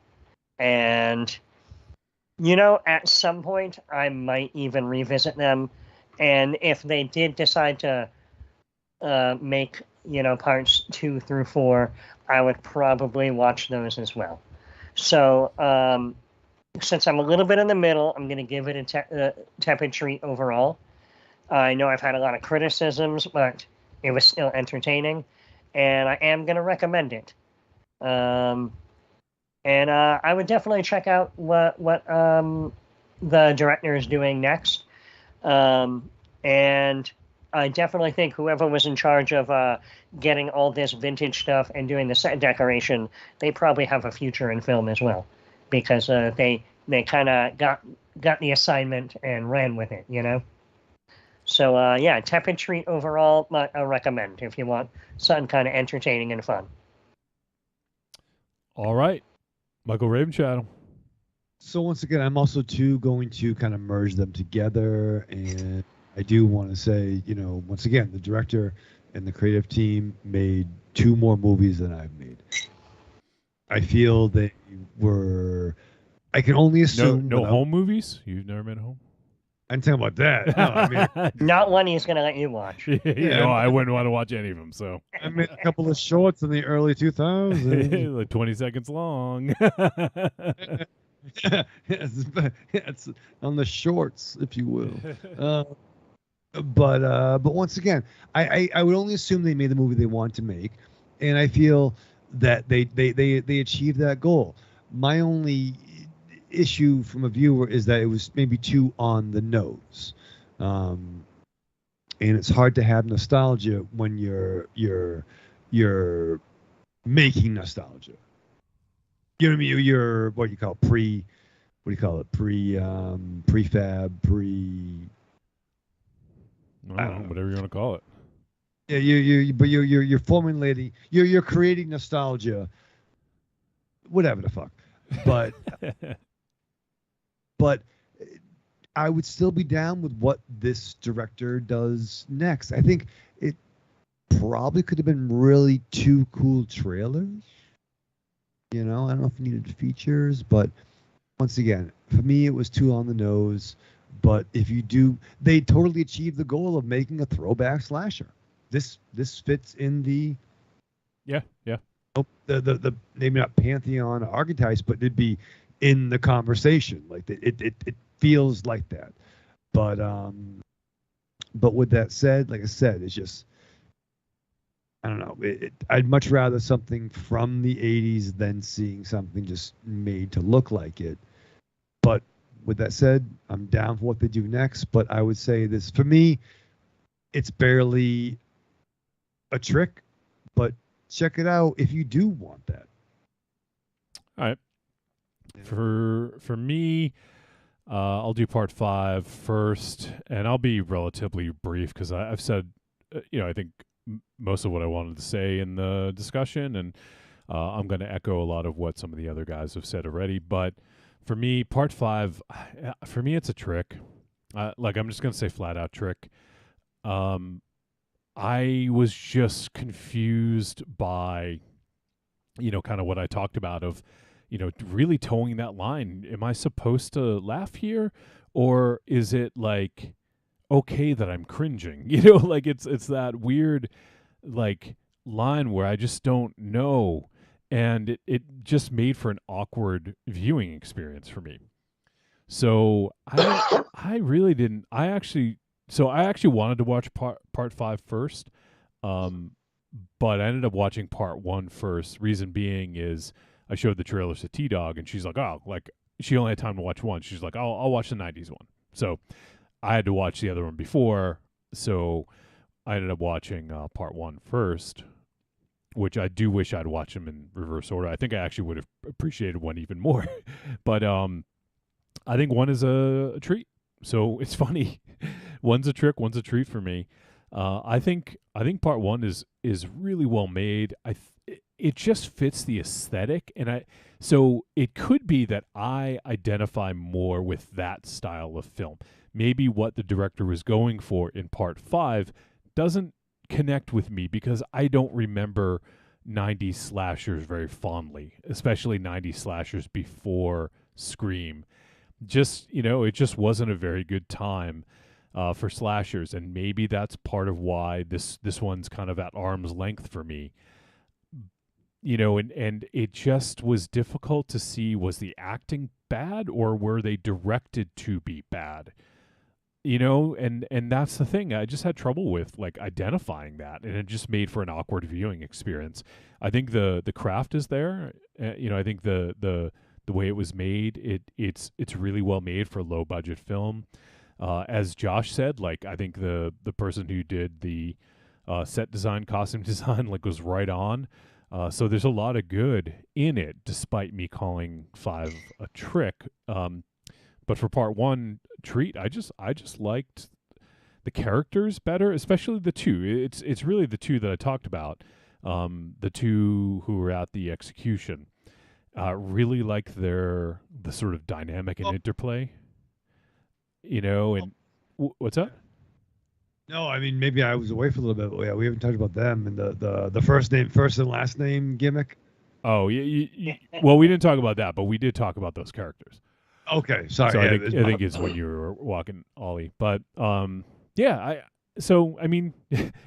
And, at some point, I might even revisit them. And if they did decide to make, parts 2 through 4, I would probably watch those as well. So, since I'm a little bit in the middle, I'm going to give it a tepid treat overall. I know I've had a lot of criticisms, but it was still entertaining. And I am going to recommend it. And I would definitely check out what the director is doing next. And I definitely think whoever was in charge of getting all this vintage stuff and doing the set decoration, they probably have a future in film as well, because they kind of got the assignment and ran with it, you know. So yeah, tepid treat overall. I recommend if you want something kind of entertaining and fun. All right, Michael Ravenshadow. So once again, I'm also too going to kind of merge them together, and I do want to say, you know, once again, the director and the creative team made 2 more movies than I've made. I feel they were. I can only assume no home movies. You've never made a home. I'm talking about that. No, I mean, not one he's going to let you watch. No, I wouldn't want to watch any of them. So I made a couple of shorts in the early 2000s, like 20 seconds long. it's on the shorts, if you will. But once again, I would only assume they made the movie they want to make, and I feel that they achieved that goal. My only issue from a viewer is that it was maybe too on the nose, and it's hard to have nostalgia when you're making nostalgia. You know what I mean? You're what you call prefab, whatever you want to call it. Yeah, but you're formulating, you're creating nostalgia, whatever the fuck. But but I would still be down with what this director does next. I think it probably could have been really 2 cool trailers. You know, I don't know if it needed features, but once again, for me, it was too on the nose. But if you do, they totally achieved the goal of making a throwback slasher. This fits in the the maybe not pantheon archetypes, but it'd be in the conversation. Like it feels like that. But with that said, like I said, it's just, I don't know. I'd much rather something from the 80s than seeing something just made to look like it. But with that said, I'm down for what they do next. But I would say this, for me, it's barely a trick, but check it out if you do want that. All right. For me, I'll do part 5 first, and I'll be relatively brief because I've said, I think most of what I wanted to say in the discussion, and I'm going to echo a lot of what some of the other guys have said already. But for me, part 5, for me, it's a trick. I'm just going to say flat out trick. I was just confused by, kind of what I talked about of, really towing that line. Am I supposed to laugh here, or is it like okay that I'm cringing? It's that weird line where I just don't know, and it just made for an awkward viewing experience for me. So I really didn't. I actually wanted to watch part 5 first, but I ended up watching part 1 first. Reason being is I showed the trailers to T-Dog, and she's like, she only had time to watch one. She's like, I'll watch the 90s one. So I had to watch the other one before, so I ended up watching part 1 first, which I do wish I'd watched them in reverse order. I think I actually would have appreciated 1 even more. But I think 1 is a treat. So it's funny. 1's a trick, 1's a treat for me. I think part 1 is really well made. It just fits the aesthetic, and so it could be that I identify more with that style of film. Maybe what the director was going for in part 5 doesn't connect with me because I don't remember 90s slashers very fondly, especially 90s slashers before Scream. Just, it just wasn't a very good time for slashers, and maybe that's part of why this one's kind of at arm's length for me. And it just was difficult to see, was the acting bad or were they directed to be bad? And that's the thing. I just had trouble with identifying that, and it just made for an awkward viewing experience. I think the craft is there. I think the way it was made, it's really well made for low budget film. As Josh said, like I think the person who did the set design, costume design, like was right on. So there's a lot of good in it, despite me calling 5 a trick. But for part 1, treat, I just liked the characters better, especially the 2. It's really the 2 that I talked about. The 2 who were at the execution. Really liked the sort of dynamic and interplay. And what's that? No, I mean maybe I was away for a little bit. Yeah, we haven't talked about them and the first and last name gimmick. Oh, yeah. Well, we didn't talk about that, but we did talk about those characters. Okay, sorry. So yeah, I think it's when you were walking Ollie, but yeah. I mean,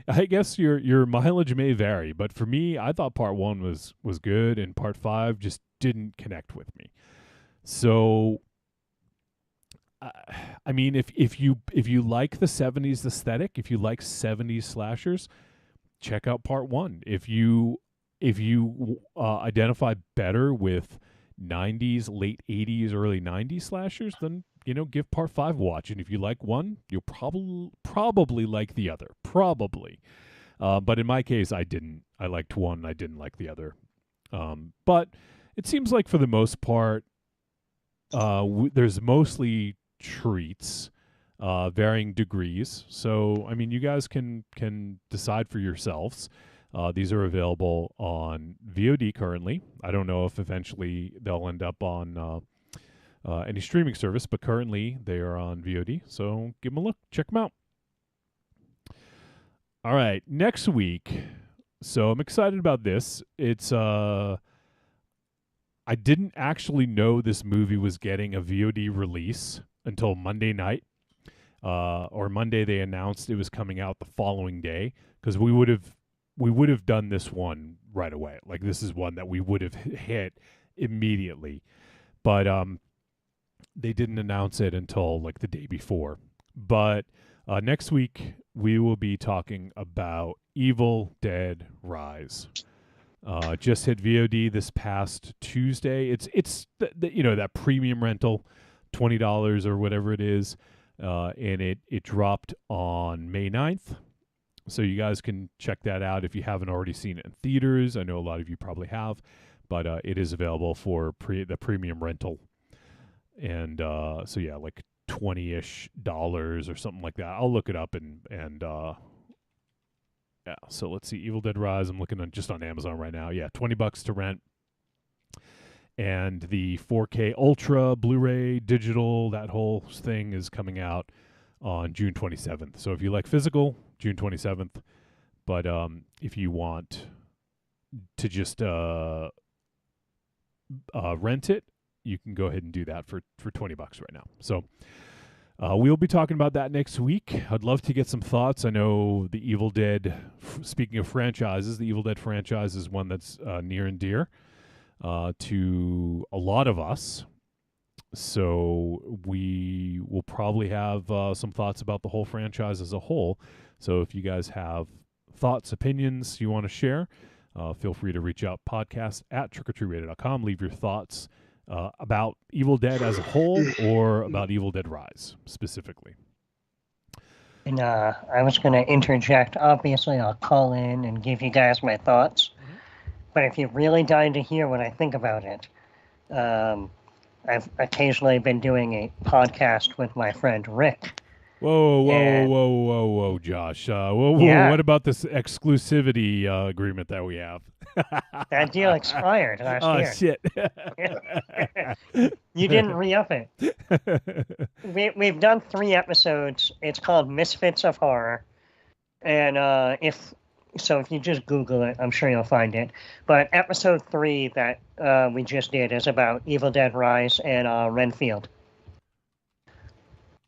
I guess your mileage may vary, but for me, I thought part 1 was good, and part 5 just didn't connect with me. So. I mean, if you like the 70s aesthetic, if you like 70s slashers, check out part 1. If you identify better with 90s, late 80s, early 90s slashers, then give part 5 a watch. And if you like one, you'll probably like the other. Probably. But in my case, I didn't. I liked one and I didn't like the other. But it seems like for the most part, there's mostly treats, varying degrees. So, I mean, you guys can decide for yourselves. These are available on VOD currently. I don't know if eventually they'll end up on any streaming service, but currently they are on VOD. So give them a look. Check them out. All right, next week. So I'm excited about this. It's I didn't actually know this movie was getting a VOD release until Monday night, or Monday they announced it was coming out the following day, because we would have done this one right away. Like this is one that we would have hit immediately, but they didn't announce it until like the day before. But next week we will be talking about Evil Dead Rise. Just hit VOD this past Tuesday. It's that premium rental. $20 or whatever it is, and it dropped on May 9th. So you guys can check that out if you haven't already seen it in theaters. I know a lot of you probably have, but it is available for the premium rental. And so yeah, like $20-ish or something like that. I'll look it up and yeah. So let's see, Evil Dead Rise. I'm looking just on Amazon right now. Yeah, $20 to rent. And the 4K Ultra, Blu-ray, digital, that whole thing is coming out on June 27th. So if you like physical, June 27th. But if you want to just rent it, you can go ahead and do that for $20 right now. So we'll be talking about that next week. I'd love to get some thoughts. I know the Evil Dead, speaking of franchises, the Evil Dead franchise is one that's near and dear to a lot of us. So we will probably have some thoughts about the whole franchise as a whole. So if you guys have thoughts, opinions you want to share, feel free to reach out, podcast@trickortreatradio.com. Leave your thoughts about Evil Dead as a whole or about Evil Dead Rise specifically. And I was going to interject. Obviously, I'll call in and give you guys my thoughts. Mm-hmm. But if you're really dying to hear what I think about it, I've occasionally been doing a podcast with my friend Rick. Whoa, Josh. What about this exclusivity agreement that we have? That deal expired last year. Oh, shit. You didn't re-up it. We've done 3 episodes. It's called Misfits of Horror. And if you just Google it, I'm sure you'll find it. But episode 3 that we just did is about Evil Dead Rise and Renfield.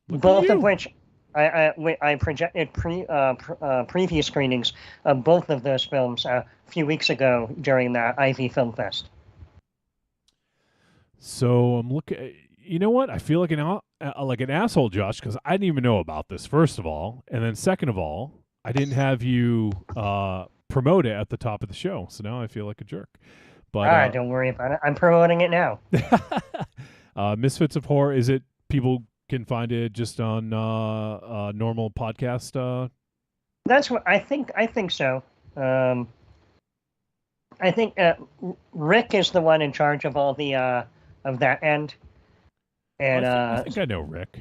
Both of which I projected preview screenings of both of those films a few weeks ago during the Ivy Film Fest. So I'm looking. You know what? I feel like an asshole, Josh, because I didn't even know about this. First of all, and then second of all, I didn't have you promote it at the top of the show. So now I feel like a jerk. But don't worry about it. I'm promoting it now. Misfits of Horror. Is it people can find it just on normal podcast. That's what I think. I think so. I think Rick is the one in charge of all the of that end. And I think I know Rick.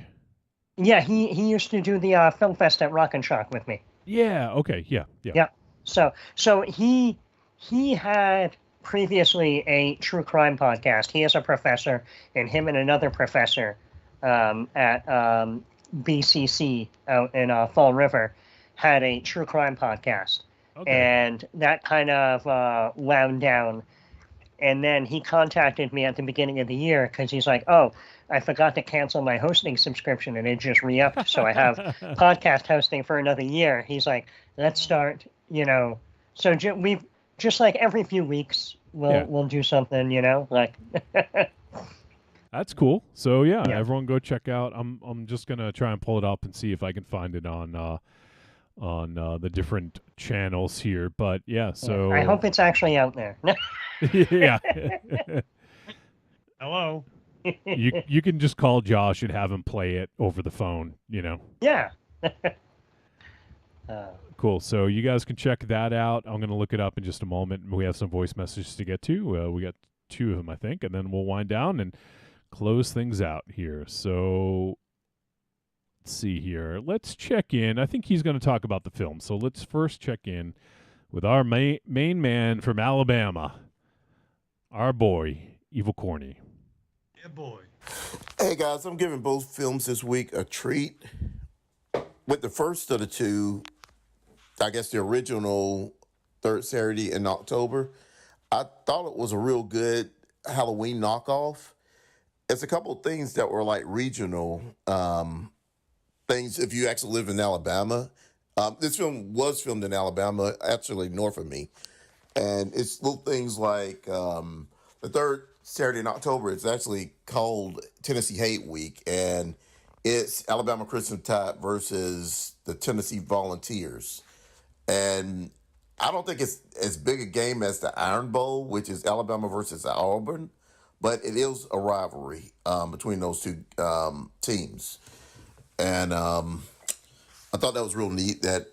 Yeah, he used to do the film fest at Rock and Shock with me. Yeah. Okay. Yeah. Yeah. So he had previously a true crime podcast. He is a professor, and him and another professor at BCC out in Fall River had a true crime podcast. Okay. And that kind of wound down. And then he contacted me at the beginning of the year because he's like, oh, I forgot to cancel my hosting subscription, and it just re-upped. So I have podcast hosting for another year. He's like, let's start, So we've just like every few weeks, we'll do something, like. That's cool. So yeah, everyone go check out. I'm just gonna try and pull it up and see if I can find it on the different channels here. But yeah, so I hope it's actually out there. Yeah. Hello. You can just call Josh and have him play it over the phone. Yeah. Cool. So you guys can check that out. I'm gonna look it up in just a moment. We have some voice messages to get to. We got 2 of them, I think, and then we'll wind down and close things out here. So let's see here. Let's check in. I think he's going to talk about the film. So let's first check in with our main man from Alabama, our boy, Evil Corny. Yeah, boy. Hey, guys, I'm giving both films this week a treat. With the first of the two, I guess the original Third Saturday in October, I thought it was a real good Halloween knockoff. It's a couple of things that were like regional things if you actually live in Alabama. This film was filmed in Alabama, actually north of me. And it's little things like the third Saturday in October, it's actually called Tennessee Hate Week, and it's Alabama Crimson Tide versus the Tennessee Volunteers. And I don't think it's as big a game as the Iron Bowl, which is Alabama versus Auburn, but it is a rivalry between those two teams. And I thought that was real neat that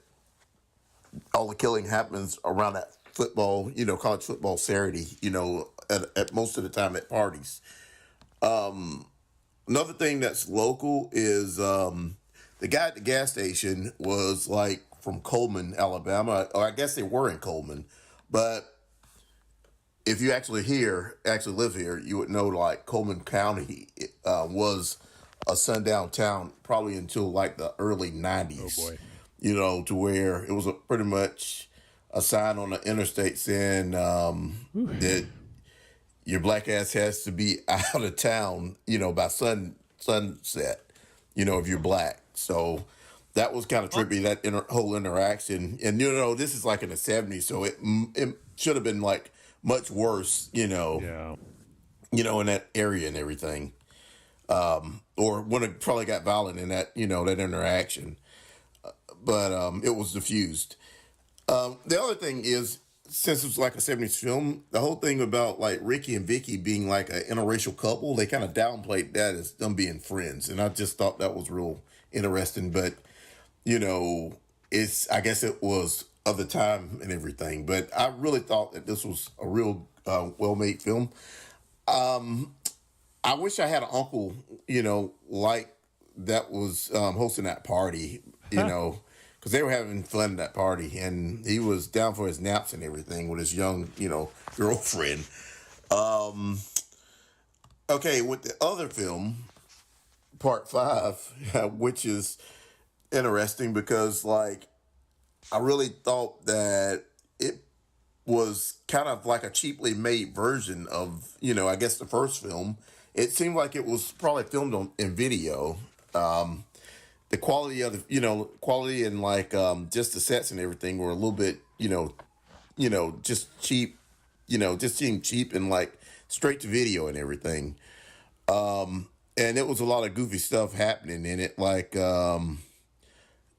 all the killing happens around that football, college football Saturday, at most of the time at parties. Another thing that's local is the guy at the gas station was like from Coleman, Alabama, or I guess they were in Coleman, but if you actually live here, you would know like Coleman County was a sundown town probably until like the early 90s. Oh boy. To where it was pretty much a sign on the interstate saying that your black ass has to be out of town, by sunset, if you're black. So that was kind of trippy, that whole interaction. And, this is like in the 70s, so it should have been like much worse, in that area and everything. Or when it probably got violent in that, that interaction. But it was diffused. The other thing is, since it was like a 70s film, the whole thing about like Ricky and Vicky being like an interracial couple, they kind of downplayed that as them being friends. And I just thought that was real interesting. But, I guess it was of the time and everything. But I really thought that this was a real well-made film. I wish I had an uncle, like that was hosting that party, because they were having fun at that party, and he was down for his naps and everything with his young, girlfriend. Okay, with the other film, Part 5, which is interesting because, like, I really thought that it was kind of like a cheaply made version of, I guess the first film. It seemed like it was probably filmed in video. The quality of the, quality and like just the sets and everything were a little bit, just cheap, just seemed cheap and like straight to video and everything. And it was a lot of goofy stuff happening in it, like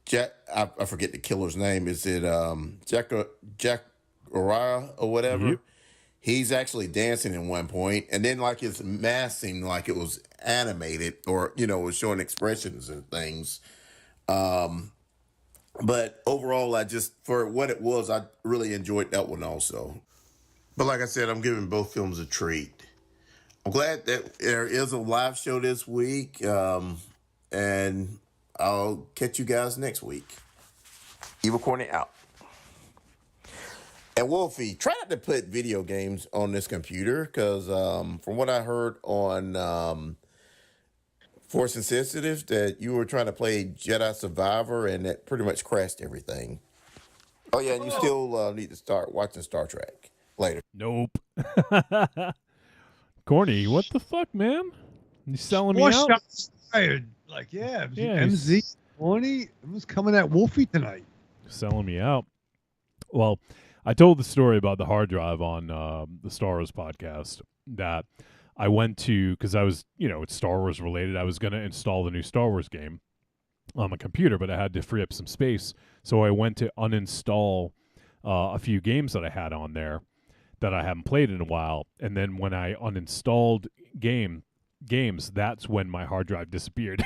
Jack. I forget the killer's name. Is it Jack Uriah or whatever? Yep. he's actually dancing in one point, and then like his mask seemed like it was animated, or was showing expressions and things. But overall, for what it was, I really enjoyed that one also. But like I said, I'm giving both films a treat. I'm glad that there is a live show this week, and I'll catch you guys next week. Evil Corny out. And Wolfie, try not to put video games on this computer, because from what I heard on Force Insensitive, that you were trying to play Jedi Survivor, and that pretty much crashed everything. Oh, yeah, and you still need to start watching Star Trek later. Nope. Corny, what the fuck, man? You selling me More out? shots fired. Like, yeah, Yeah, MZ, Corny, it was coming at Wolfie tonight. Selling me out. Well, I told the story about the hard drive on the Star Wars podcast that I went to, because I was, it's Star Wars related. I was going to install the new Star Wars game on my computer, but I had to free up some space. So I went to uninstall a few games that I had on there that I haven't played in a while. And then when I uninstalled games, that's when my hard drive disappeared.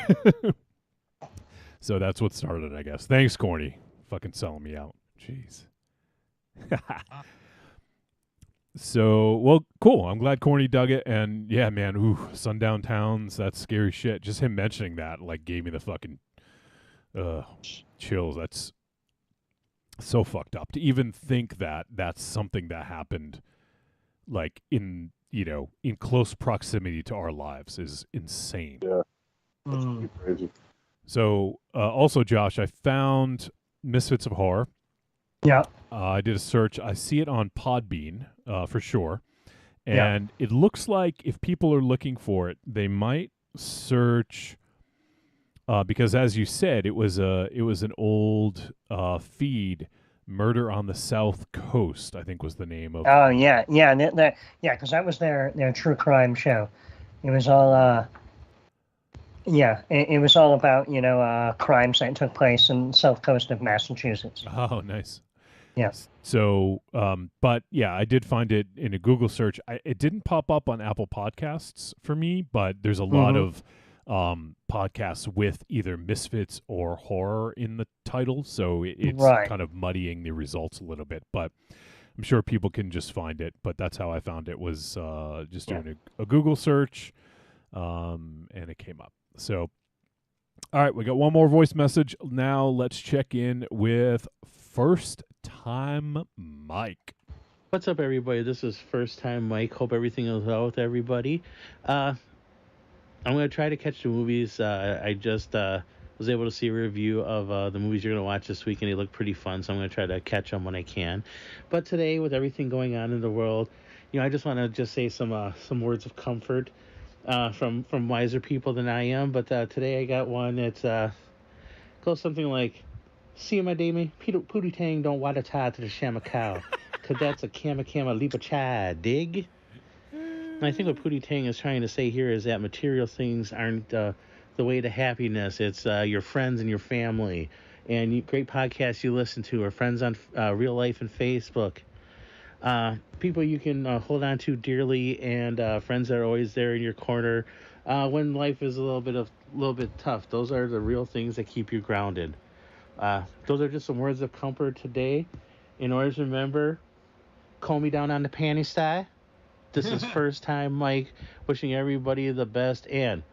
So that's what started, I guess. Thanks, Corny. Fucking selling me out. Jeez. So, well, cool. I'm glad Corny dug it. And yeah, man, Sundown Towns, that's scary shit. Just him mentioning that, like, gave me the fucking chills. That's so fucked up to even think that that's something that happened, like, in close proximity to our lives is insane. Yeah. That's pretty crazy. So, also, Josh, I found Misfits of Horror. Yeah. I did a search. I see it on Podbean for sure. And it looks like if people are looking for it, they might search because, as you said, it was an old feed. Murder on the South Coast, I think, was the name of. Oh yeah, because that was their true crime show. It was all it was all about crimes that took place in the south coast of Massachusetts. Oh, nice. Yes. So, but yeah, I did find it in a Google search. It didn't pop up on Apple Podcasts for me, but there's a lot of podcasts with either Misfits or horror in the title, so it's kind of muddying the results a little bit. But I'm sure people can just find it. But that's how I found it, was just doing a Google search, and it came up. So, all right, we got one more voice message. Now let's check in with First Time Mike. What's up, everybody? This is First Time Mike. Hope everything is well with everybody. I'm going to try to catch the movies. I just was able to see a review of the movies you're going to watch this week, and they look pretty fun, so I'm going to try to catch them when I can. But today, with everything going on in the world, I just want to just say some words of comfort from wiser people than I am. But today I got one that goes something like, "See my Damie, Pootie Tang don't want to tie to the Shamacow, cause that's a kama leap a chai, dig?" And I think what Pootie Tang is trying to say here is that material things aren't the way to happiness. It's your friends and your family, and great podcasts you listen to, or friends on Real Life and Facebook. People you can hold on to dearly, and friends that are always there in your corner when life is a little bit tough. Those are the real things that keep you grounded. Those are just some words of comfort today. In order to remember, call me down on the panty style. This is First Time Mike, wishing everybody the best, and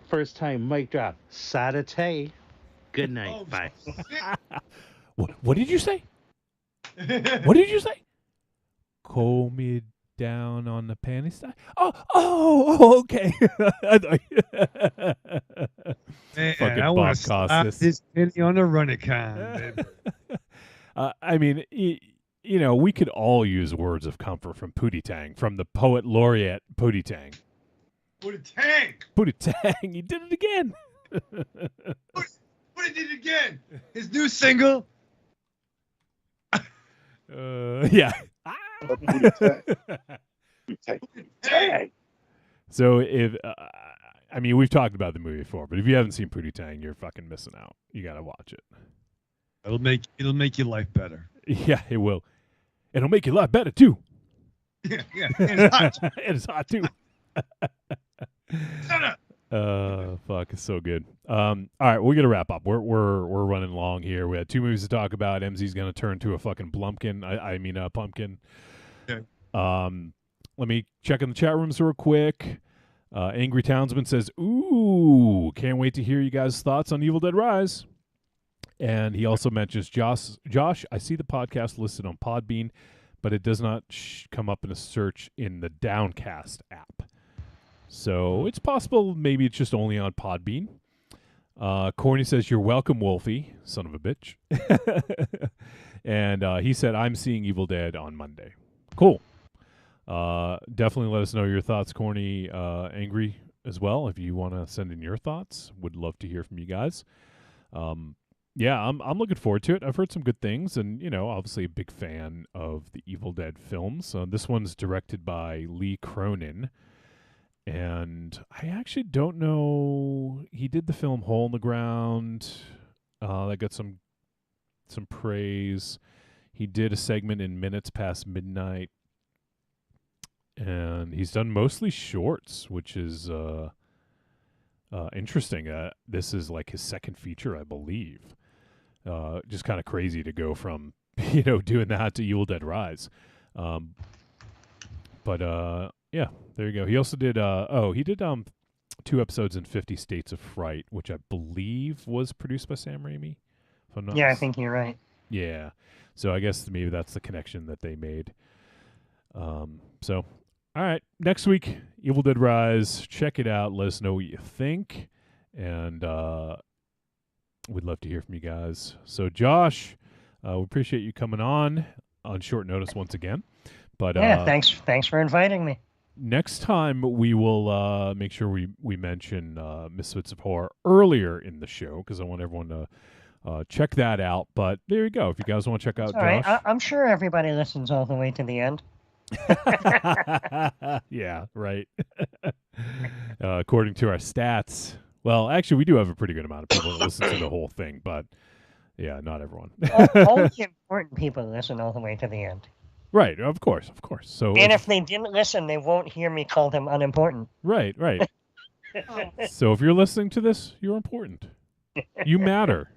First Time Mike drop. Sadate. Good night. Bye. What did you say? What did you say? Call me down on the panty style? Oh, okay. Man, I want to slap this penny on the Runicon, baby. I mean, we could all use words of comfort from Pootie Tang, from the poet laureate Pootie Tang. Pootie Tang! Pootie Tang, he did it again. Pootie did it again. His new single. Yeah. So if we've talked about the movie before, but if you haven't seen Pootie Tang, you're fucking missing out. You gotta watch it. It'll make your life better. Yeah, it will. It'll make your life better too. Yeah, it's hot. It's hot too. Shut up. Fuck, it's so good. All right, we're gonna wrap up. We're running long here. We had 2 movies to talk about. MZ's gonna turn to a fucking plumpkin. I mean a pumpkin. Okay. Let me check in the chat rooms real quick. Angry Townsman says, "Ooh, can't wait to hear you guys' thoughts on Evil Dead Rise." And he also mentions Josh. I see the podcast listed on Podbean, but it does not come up in a search in the Downcast app. So it's possible maybe it's just only on Podbean. Corny says, "You're welcome, Wolfie, son of a bitch." And he said, "I'm seeing Evil Dead on Monday." Cool. Definitely let us know your thoughts, Corny, Angry as well. If you want to send in your thoughts, would love to hear from you guys. Yeah, I'm looking forward to it. I've heard some good things, and obviously a big fan of the Evil Dead films. This one's directed by Lee Cronin, and I actually don't know. He did the film Hole in the Ground. That got some praise. He did a segment in Minutes Past Midnight. And he's done mostly shorts, which is interesting. This is like his second feature, I believe. Just kind of crazy to go from doing that to Evil Dead Rise. But yeah, there you go. He also did he did 2 episodes in 50 States of Fright, which I believe was produced by Sam Raimi. If I'm not I think you're right. Yeah, so I guess maybe that's the connection that they made. So. All right, next week, Evil Dead Rise. Check it out. Let us know what you think. And we'd love to hear from you guys. So, Josh, we appreciate you coming on short notice once again. But yeah, thanks for inviting me. Next time, we will make sure we mention Misfits of Horror earlier in the show, because I want everyone to check that out. But there you go. If you guys want to check out Josh. Right. I'm sure everybody listens all the way to the end. Yeah, right. According to our stats, well, actually, we do have a pretty good amount of people that listen to the whole thing, but yeah, not everyone. Only important people listen all the way to the end. Right, of course. So, and if they didn't listen, they won't hear me call them unimportant. Right. So if you're listening to this, you're important. You matter.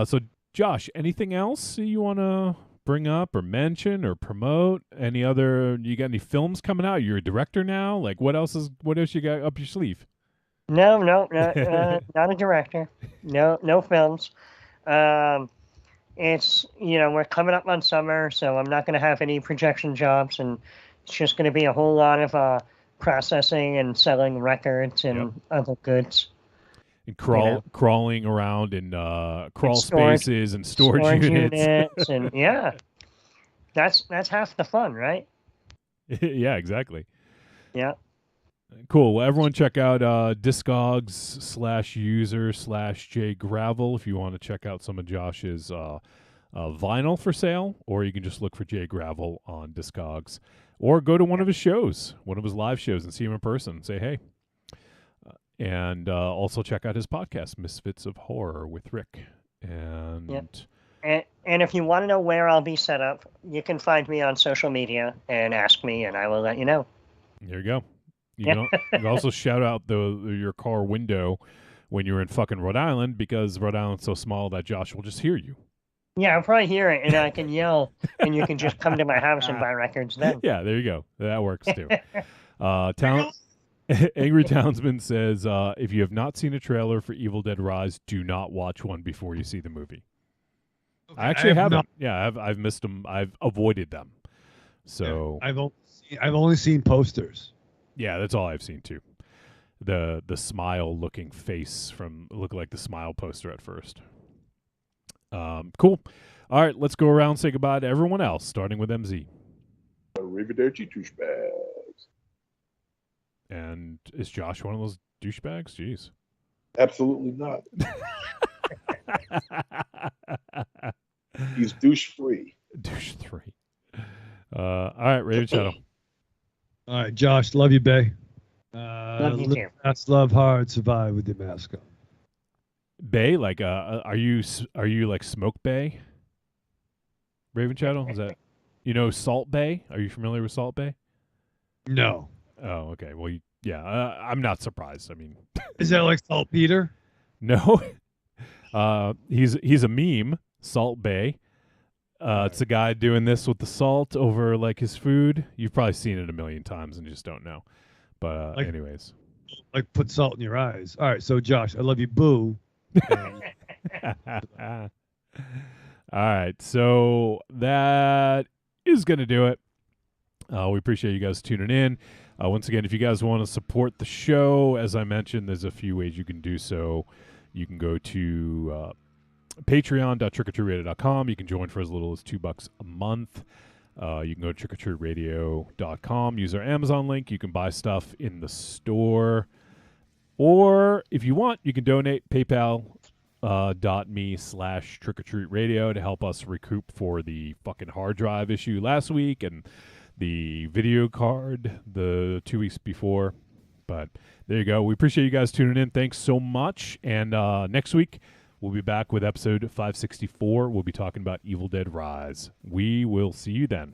So, Josh, anything else you want to bring up or mention or promote? You got any films coming out? You're a director now? Like, what else you got up your sleeve? No, not a director. No films. It's we're coming up on summer, so I'm not going to have any projection jobs, and it's just going to be a whole lot of processing and selling records and other goods. And crawling around in crawl spaces and storage units. And yeah, that's half the fun, right? Yeah, exactly. Yeah. Cool. Well, everyone check out Discogs/user/JGravel if you want to check out some of Josh's vinyl for sale, or you can just look for J Gravel on Discogs, or go to one of his shows, one of his live shows, and see him in person. Say hey. And also check out his podcast, Misfits of Horror with Rick. And if you want to know where I'll be set up, you can find me on social media and ask me, and I will let you know. There you go. You can also shout out your car window when you're in fucking Rhode Island, because Rhode Island's so small that Josh will just hear you. Yeah, I'll probably hear it, and I can yell, and you can just come to my house and buy records then. Yeah, there you go. That works too. Angry Townsman says, if you have not seen a trailer for Evil Dead Rise, do not watch one before you see the movie. Okay, I actually haven't. Yeah, I've missed them. I've avoided them. So I've only seen posters. Yeah, that's all I've seen too. The smile looking face looked like the Smile poster at first. Cool. All right, let's go around and say goodbye to everyone else, starting with MZ. Arrivederci, douchebags. And is Josh one of those douchebags? Jeez. Absolutely not. He's douche-free. Douche-free. All right, Raven Shadow. All right, Josh, love you, Bay. Love you too. Fast, love hard, survive with your mask on. Bay, like, are you like Smoke Bay? Raven Shadow? Is that? You know Salt Bay? Are you familiar with Salt Bay? No. Oh, okay. Well, yeah, I'm not surprised. I mean, is that like saltpeter? No. He's a meme, Salt Bay. It's a guy doing this with the salt over like his food. You've probably seen it a million times and just don't know. But anyways, like put salt in your eyes. All right, so Josh, I love you, boo. All right, so that is going to do it. We appreciate you guys tuning in. Once again, if you guys want to support the show, as I mentioned, there's a few ways you can do so. You can go to patreon.trickortreatradio.com. You can join for as little as $2 a month. You can go to trickortreatradio.com, use our Amazon link. You can buy stuff in the store. Or if you want, you can donate paypal.me/trickortreatradio to help us recoup for the fucking hard drive issue last week and the video card the 2 weeks before. But there you go. We appreciate you guys tuning in. Thanks so much. And next week, we'll be back with episode 564. We'll be talking about Evil Dead Rise. We will see you then.